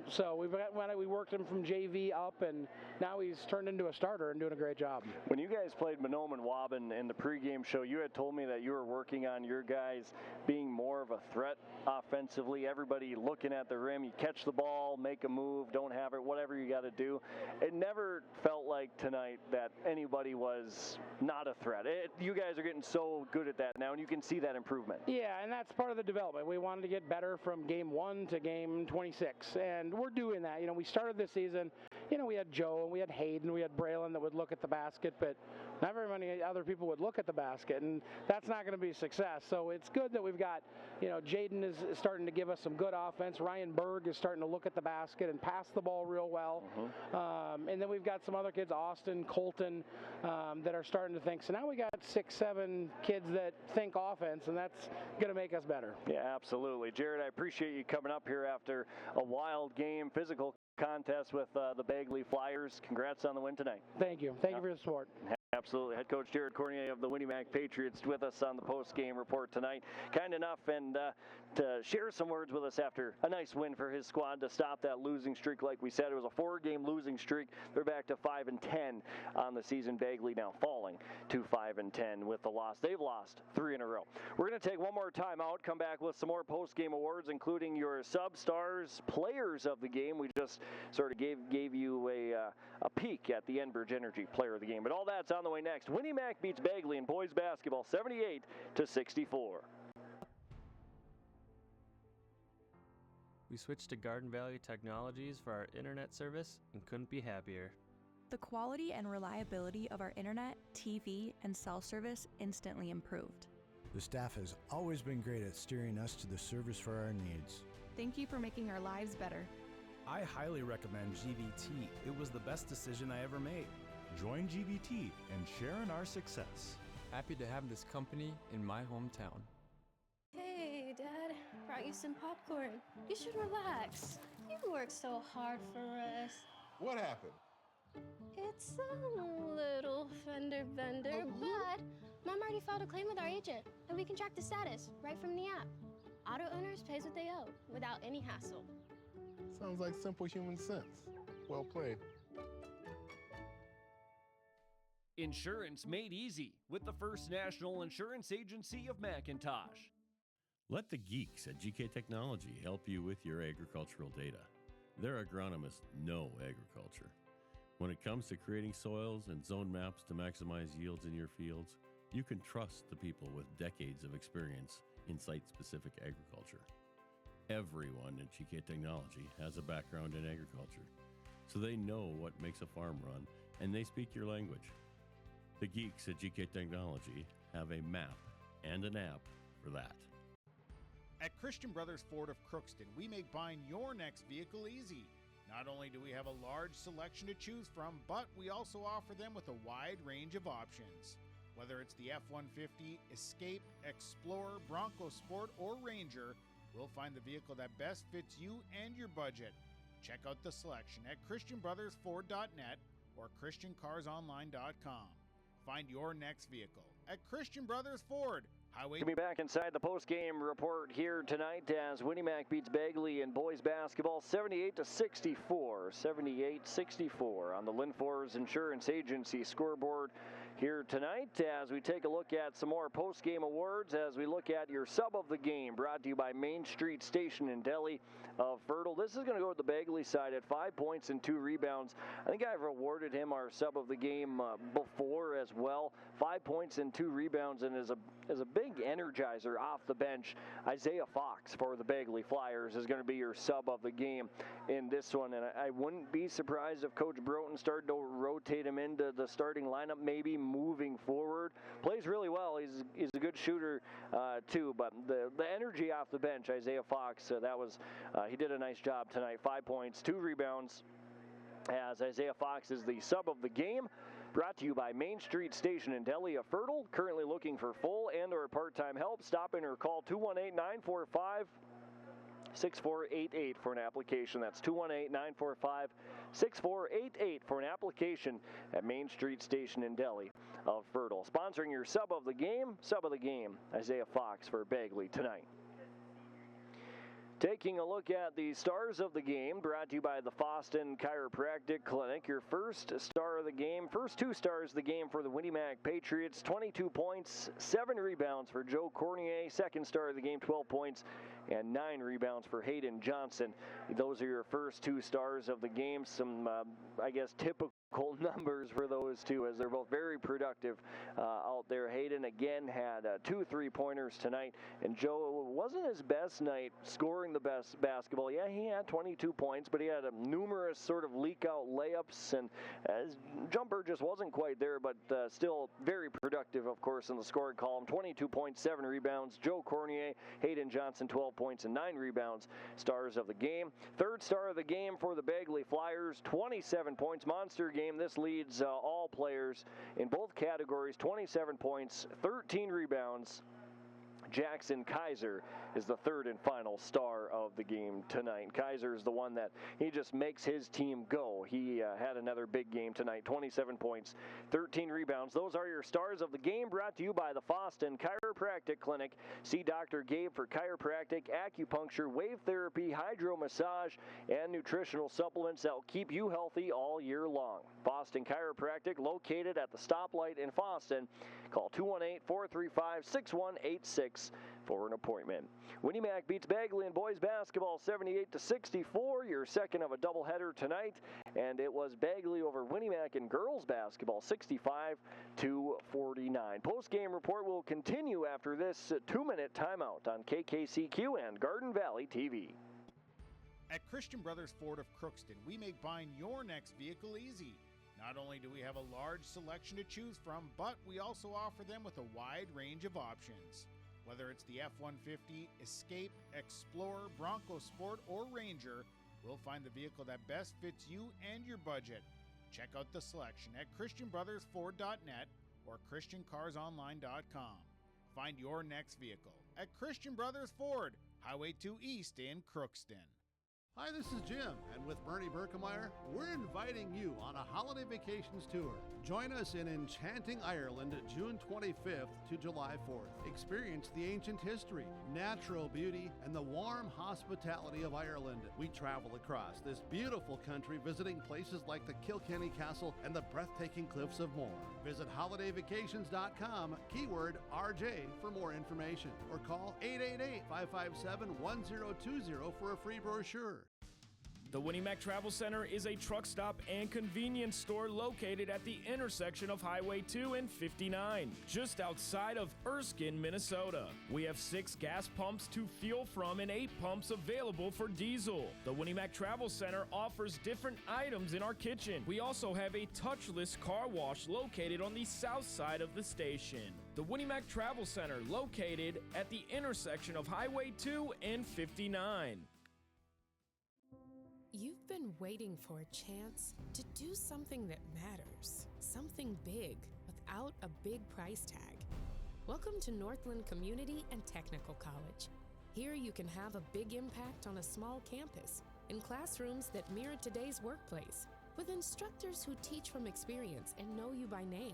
So we worked him from JV up, and now he's turned into a starter and doing a great job. When you guys played Monoman Waban in the pregame show, you had told me that you were working on your guys being more of a threat offensively. Everybody looking at the rim. You catch the ball, make a move, don't have it, whatever you got to do. It never felt like tonight that anybody was not a threat. You guys are getting so good at that now, and you can see that improvement. Yeah, and that's part of the development. We wanted to get better from game 1 to game 26, and we're doing that. We started this season, we had Joe, and we had Hayden, we had Braylon that would look at the basket, but not very many other people would look at the basket, and that's not going to be a success. So it's good that we've got, Jaden is starting to give us some good offense. Ryan Berg is starting to look at the basket and pass the ball real well. And then we've got some other kids, Austin, Colton, that are starting to think. So now we got 6, 7 kids that think offense, and that's going to make us better. Yeah, absolutely. Jared, I appreciate you coming up here after a wild game, physical contest with the Bagley Flyers. Congrats on the win tonight. Thank you. Thank you for the support. Absolutely. Head coach Jared Cornier of the Winnie Mac Patriots with us on the post-game report tonight. Kind enough and to share some words with us after a nice win for his squad to stop that losing streak. Like we said, it was a 4-game losing streak. They're back to 5-10 on the season. Bagley now falling to 5-10 with the loss. They've lost 3 in a row. We're going to take one more time out, come back with some more post-game awards, including your Sub-Stars players of the game. We just sort of gave you a peek at the Enbridge Energy player of the game. But all that's on the way next. Winnie Mac beats Bagley in boys basketball 78-64. We switched to Garden Valley Technologies for our internet service and couldn't be happier. The quality and reliability of our internet, TV, and cell service instantly improved. The staff has always been great at steering us to the service for our needs. Thank you for making our lives better. I highly recommend GVT. It was the best decision I ever made. Join GVT and share in our success. Happy to have this company in my hometown. Hey, Dad. Brought you some popcorn. You should relax. You worked so hard for us. What happened? It's a little fender bender, but Mom already filed a claim with our agent, and we can track the status right from the app. Auto owners pays what they owe without any hassle. Sounds like simple human sense. Well played. Insurance made easy with the First National Insurance Agency of McIntosh. Let the geeks at GK Technology help you with your agricultural data. Their agronomists know agriculture. When it comes to creating soils and zone maps to maximize yields in your fields, you can trust the people with decades of experience in site-specific agriculture. Everyone at GK Technology has a background in agriculture, so they know what makes a farm run, and they speak your language. The geeks at GK Technology have a map and an app for that. At Christian Brothers Ford of Crookston, we make buying your next vehicle easy. Not only do we have a large selection to choose from, but we also offer them with a wide range of options. Whether it's the F-150, Escape, Explorer, Bronco Sport, or Ranger, we'll find the vehicle that best fits you and your budget. Check out the selection at ChristianBrothersFord.net or ChristianCarsOnline.com. Find your next vehicle at Christian Brothers Ford. We'll be back inside the post-game report here tonight as Winnie Mac beats Bagley in boys basketball 78-64. 78-64 on the Linfors Insurance Agency scoreboard here tonight as we take a look at some more post-game awards as we look at your sub of the game brought to you by Main Street Station in Delhi of Fertile. This is going to go to the Bagley side at 5 points and 2 rebounds. I think I've awarded him our sub of the game before as well. 5 points and 2 rebounds, and as a big energizer off the bench, Isaiah Fox for the Bagley Flyers is going to be your sub of the game in this one. And I wouldn't be surprised if Coach Broughton started to rotate him into the starting lineup maybe moving forward. Plays really well. He's a good shooter too, but the energy off the bench, Isaiah Fox, he did a nice job tonight. 5 points, 2 rebounds, as Isaiah Fox is the sub of the game. Brought to you by Main Street Station in Delhi of Fertile. Currently looking for full and or part-time help. Stop in or call 218-945-6488 for an application. That's 218-945-6488 for an application at Main Street Station in Delhi of Fertile. Sponsoring your sub of the game, Isaiah Fox for Bagley tonight. Taking a look at the stars of the game, brought to you by the Foston Chiropractic Clinic. Your first star of the game, first 2 stars of the game for the Winnie Mac Patriots, 22 points, 7 rebounds for Joe Cornier. Second star of the game, 12 points and 9 rebounds for Hayden Johnson. Those are your first 2 stars of the game. Some, I guess, typical numbers for those two, as they're both very productive out there. Hayden again had 2 3-pointers tonight, and Joe wasn't his best night scoring the best basketball. Yeah, he had 22 points, but he had numerous sort of leak out layups, and his jumper just wasn't quite there, but still very productive, of course, in the scoring column. 22 points, 7 rebounds. Joe Cornier, Hayden Johnson, 12 points and 9 rebounds. Stars of the game. Third star of the game for the Bagley Flyers, 27 points. Monster game. This leads all players in both categories, 27 points, 13 rebounds. Jackson Kaiser is the third and final star of the game tonight. Kaiser is the one that he just makes his team go. He had another big game tonight, 27 points, 13 rebounds. Those are your stars of the game, brought to you by the Foston Chiropractic Clinic. See Dr. Gabe for chiropractic, acupuncture, wave therapy, hydro massage, and nutritional supplements that will keep you healthy all year long. Foston Chiropractic, located at the stoplight in Foston. Call 218-435-6186 for an appointment. Winnie Mac beats Bagley in boys basketball 78-64, your second of a doubleheader tonight, and it was Bagley over Winnie Mac in girls basketball 65-49. Post-game report will continue after this 2-minute timeout on KKCQ and Garden Valley TV. At Christian Brothers Ford of Crookston, we make buying your next vehicle easy. Not only do we have a large selection to choose from, but we also offer them with a wide range of options. Whether it's the F-150, Escape, Explorer, Bronco Sport, or Ranger, we'll find the vehicle that best fits you and your budget. Check out the selection at ChristianBrothersFord.net or ChristianCarsOnline.com. Find your next vehicle at Christian Brothers Ford, Highway 2 East in Crookston. Hi, this is Jim, and with Bernie Berkemeyer, we're inviting you on a holiday vacations tour. Join us in enchanting Ireland June 25th to July 4th. Experience the ancient history, natural beauty, and the warm hospitality of Ireland. We travel across this beautiful country, visiting places like the Kilkenny Castle and the breathtaking cliffs of Moher. Visit holidayvacations.com, keyword RJ, for more information, or call 888-557-1020 for a free brochure. The Winnie Mac Travel Center is a truck stop and convenience store located at the intersection of Highway 2 and 59, just outside of Erskine, Minnesota. We have 6 gas pumps to fuel from and 8 pumps available for diesel. The Winnie Mac Travel Center offers different items in our kitchen. We also have a touchless car wash located on the south side of the station. The Winnie Mac Travel Center, located at the intersection of Highway 2 and 59. You've been waiting for a chance to do something that matters, something big without a big price tag. Welcome to Northland Community and Technical College. Here you can have a big impact on a small campus, in classrooms that mirror today's workplace, with instructors who teach from experience and know you by name.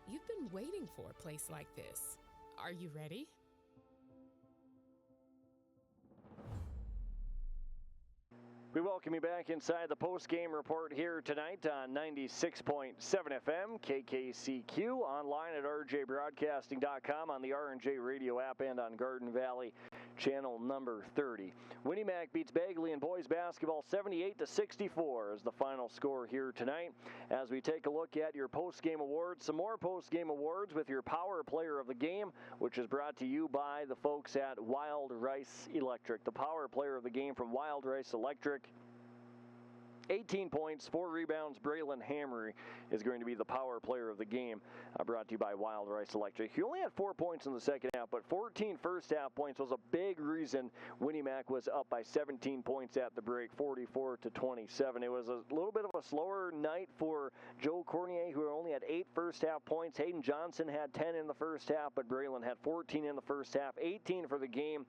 You've been waiting for a place like this. Are you ready? We welcome you back inside the post-game report here tonight on 96.7 FM, KKCQ, online at rjbroadcasting.com, on the R&J radio app, and on Garden Valley channel number 30. Winnie Mac beats Bagley in boys basketball 78-64 is the final score here tonight. As we take a look at your post-game awards, some more post-game awards with your power player of the game, which is brought to you by the folks at Wild Rice Electric. The power player of the game from Wild Rice Electric, 18 points, 4 rebounds. Braylon Hamry is going to be the power player of the game, brought to you by Wild Rice Electric. He only had 4 points in the second half, but 14 first-half points was a big reason Winnie Mac was up by 17 points at the break, 44-27. It was a little bit of a slower night for Joe Cornier, who only had 8 first-half points. Hayden Johnson had 10 in the first half, but Braylon had 14 in the first half, 18 for the game,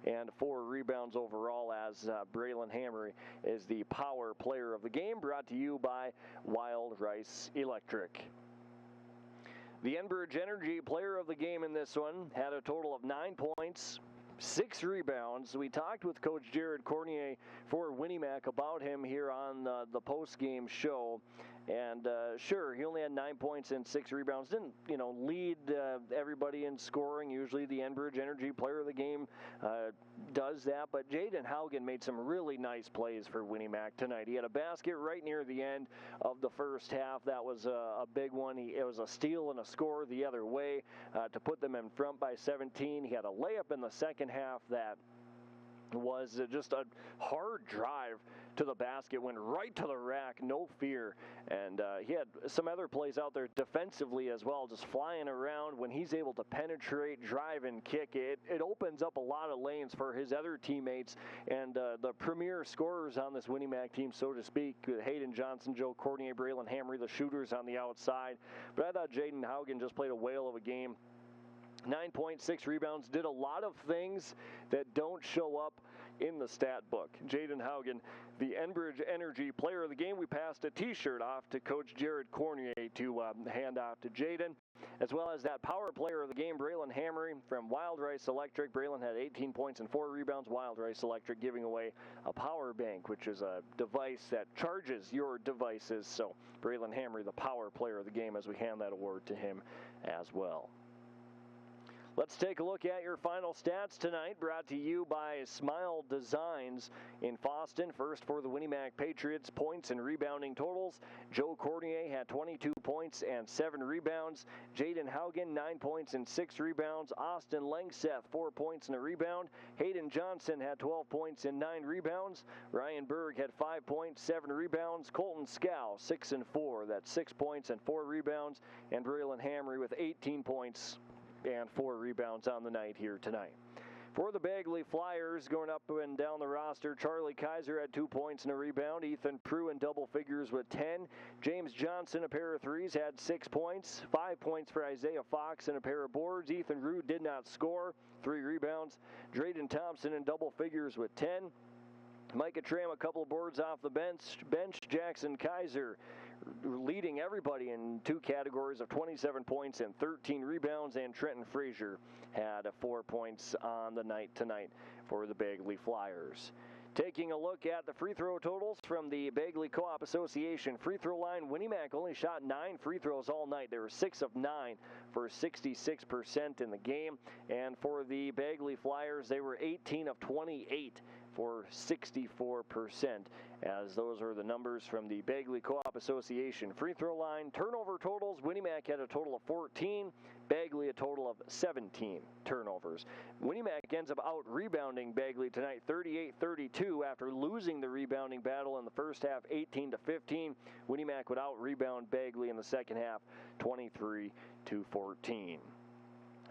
and 4 rebounds overall, as Braylon Hamry is the power player of the game, brought to you by Wild Rice Electric. The Enbridge Energy player of the game in this one had a total of 9 points, 6 rebounds. We talked with Coach Jared Cornier for Winnie Mac about him here on the post-game show. And sure, he only had 9 points and 6 rebounds. Didn't, lead everybody in scoring. Usually the Enbridge Energy Player of the Game does that. But Jaden Haugen made some really nice plays for Winnie Mac tonight. He had a basket right near the end of the first half. That was a big one. It was a steal and a score the other way to put them in front by 17. He had a layup in the second half that was just a hard drive to the basket, went right to the rack, no fear. And he had some other plays out there defensively as well, just flying around. When he's able to penetrate, drive, and kick, it opens up a lot of lanes for his other teammates and the premier scorers on this Winnie Mac team, so to speak. Hayden Johnson, Joe Cornier, Braylon Hamry, the shooters on the outside. But I thought Jaden Haugen just played a whale of a game. 9.6 rebounds, did a lot of things that don't show up in the stat book. Jaden Haugen, the Enbridge Energy Player of the Game. We passed a t-shirt off to Coach Jared Cornier to hand off to Jaden, as well as that Power Player of the Game, Braylon Hamry from Wild Rice Electric. Braylon had 18 points and 4 rebounds. Wild Rice Electric giving away a power bank, which is a device that charges your devices. So Braylon Hamry, the Power Player of the Game, as we hand that award to him as well. Let's take a look at your final stats tonight, brought to you by Smile Designs in Fosston. First for the Winnie Mac Patriots, points and rebounding totals. Joe Cornier had 22 points and 7 rebounds. Jaden Haugen, 9 points and 6 rebounds. Austin Langseth, 4 points and a rebound. Hayden Johnson had 12 points and 9 rebounds. Ryan Berg had 5 points, 7 rebounds. Colton Scow, 6 and 4. That's 6 points and 4 rebounds. And Braylon Hamry with 18 points and 4 rebounds on the night here tonight. For the Bagley Flyers, going up and down the roster, Charlie Kaiser had 2 points and a rebound. Ethan Prue in double figures with 10. James Johnson, a pair of threes, had 6 points. 5 points for Isaiah Fox and a pair of boards. Ethan Rue did not score. 3 rebounds. Drayden Thompson in double figures with 10. Micah Tram, a couple of boards off the bench. Jackson Kaiser leading everybody in 2 categories of 27 points and 13 rebounds, and Trenton Frazier had 4 points on the night tonight for the Bagley Flyers. Taking a look at the free throw totals from the Bagley Co-op Association free throw line, Winnie Mac only shot 9 free throws all night. They were 6 of 9 for 66% in the game. And for the Bagley Flyers, they were 18 of 28 for 64%, as those are the numbers from the Bagley Co-op Association free throw line. Turnover totals, Winnie Mac had a total of 14, Bagley a total of 17 turnovers. Winnie Mac ends up out-rebounding Bagley tonight 38-32 after losing the rebounding battle in the first half 18-15. Winnie Mac would out-rebound Bagley in the second half 23-14.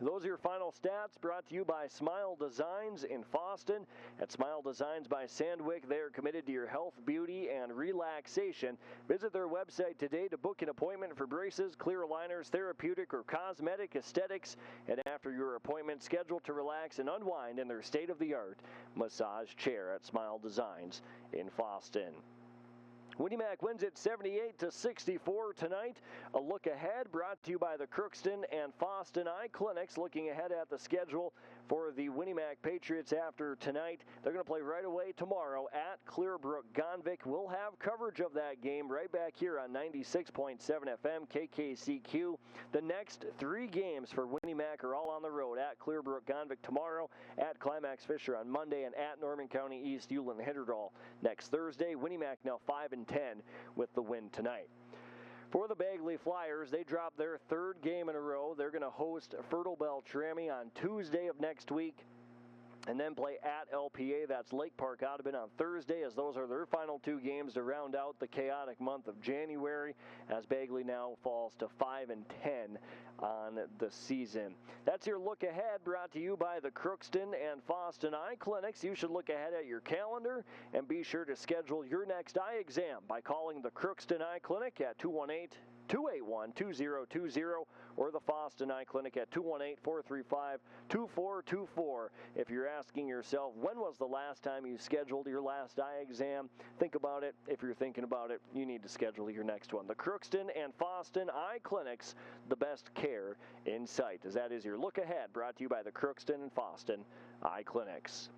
Those are your final stats, brought to you by Smile Designs in Fosston. At Smile Designs by Sandwick, they are committed to your health, beauty, and relaxation. Visit their website today to book an appointment for braces, clear aligners, therapeutic, or cosmetic aesthetics. And after your appointment, schedule to relax and unwind in their state-of-the-art massage chair at Smile Designs in Fosston. Winnie Mac wins it 78-64 tonight. A look ahead brought to you by the Crookston and Fosston Eye Clinics. Looking ahead at the schedule for the Winnie Mac Patriots after tonight. They're going to play right away tomorrow at Clearbrook Gonvick. We'll have coverage of that game right back here on 96.7 FM KKCQ. The next 3 games for Winnie Mac are all on the road: at Clearbrook Gonvick tomorrow, at Climax Fisher on Monday, and at Norman County East Ulen Hitterdal next Thursday. Winnie Mac now 5-10 with the win tonight. For the Bagley Flyers, they dropped their 3rd game in a row. They're going to host Fertile Beltrami on Tuesday of next week, and then play at LPA. That's Lake Park Audubon on Thursday, as those are their final 2 games to round out the chaotic month of January, as Bagley now falls to 5-10 on the season. That's your look ahead, brought to you by the Crookston and Fosston Eye Clinics. You should look ahead at your calendar and be sure to schedule your next eye exam by calling the Crookston Eye Clinic at 218-281-2020 or the Foston Eye Clinic at 218-435-2424. If you're asking yourself, when was the last time you scheduled your last eye exam? Think about it. If you're thinking about it, you need to schedule your next one. The Crookston and Foston Eye Clinics, the best care in sight. As that is your look ahead, brought to you by the Crookston and Foston Eye Clinics.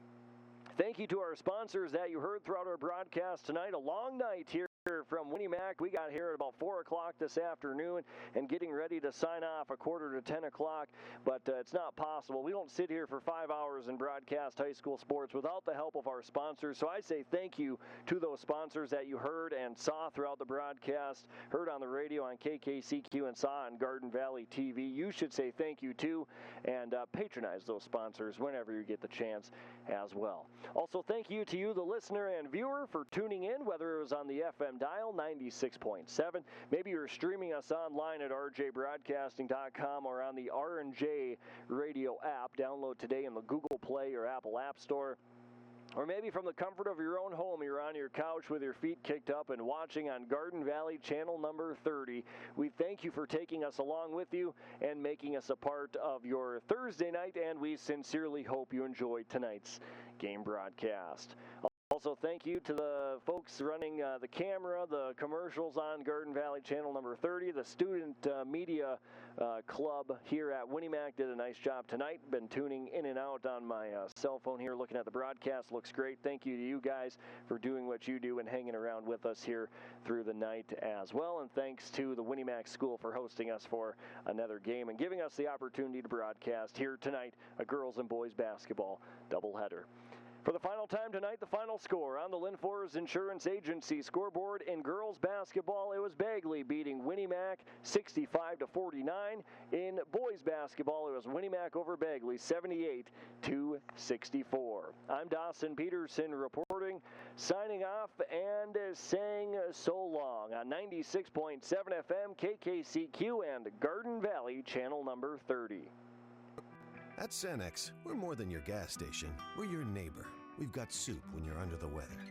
Thank you to our sponsors that you heard throughout our broadcast tonight. A long night here from Winnie Mac. We got here at about 4 o'clock this afternoon and getting ready to sign off a quarter to 10 o'clock, but it's not possible. We don't sit here for 5 hours and broadcast high school sports without the help of our sponsors. So I say thank you to those sponsors that you heard and saw throughout the broadcast, heard on the radio on KKCQ and saw on Garden Valley TV. You should say thank you too, and patronize those sponsors whenever you get the chance as well. Also, thank you to you, the listener and viewer, for tuning in, whether it was on the FM dial 96.7. Maybe you're streaming us online at rjbroadcasting.com or on the R&J radio app. Download today in the Google Play or Apple App Store. Or maybe from the comfort of your own home, you're on your couch with your feet kicked up and watching on Garden Valley channel number 30. We thank you for taking us along with you and making us a part of your Thursday night, and we sincerely hope you enjoyed tonight's game broadcast. Also, thank you to the folks running the camera, the commercials on Garden Valley channel number 30. The student media club here at Winnie Mac did a nice job tonight. Been tuning in and out on my cell phone here, looking at the broadcast. Looks great. Thank you to you guys for doing what you do and hanging around with us here through the night as well. And thanks to the Winnie Mac School for hosting us for another game and giving us the opportunity to broadcast here tonight a girls and boys basketball doubleheader. For the final time tonight, the final score on the Linfors Insurance Agency scoreboard in girls basketball, it was Bagley beating Winnie Mac 65-49. In boys basketball, it was Winnie Mac over Bagley 78-64. I'm Dawson Peterson reporting, signing off and saying so long on 96.7 FM, KKCQ, and Garden Valley channel number 30. At Cenex, we're more than your gas station. We're your neighbor. We've got soup when you're under the weather,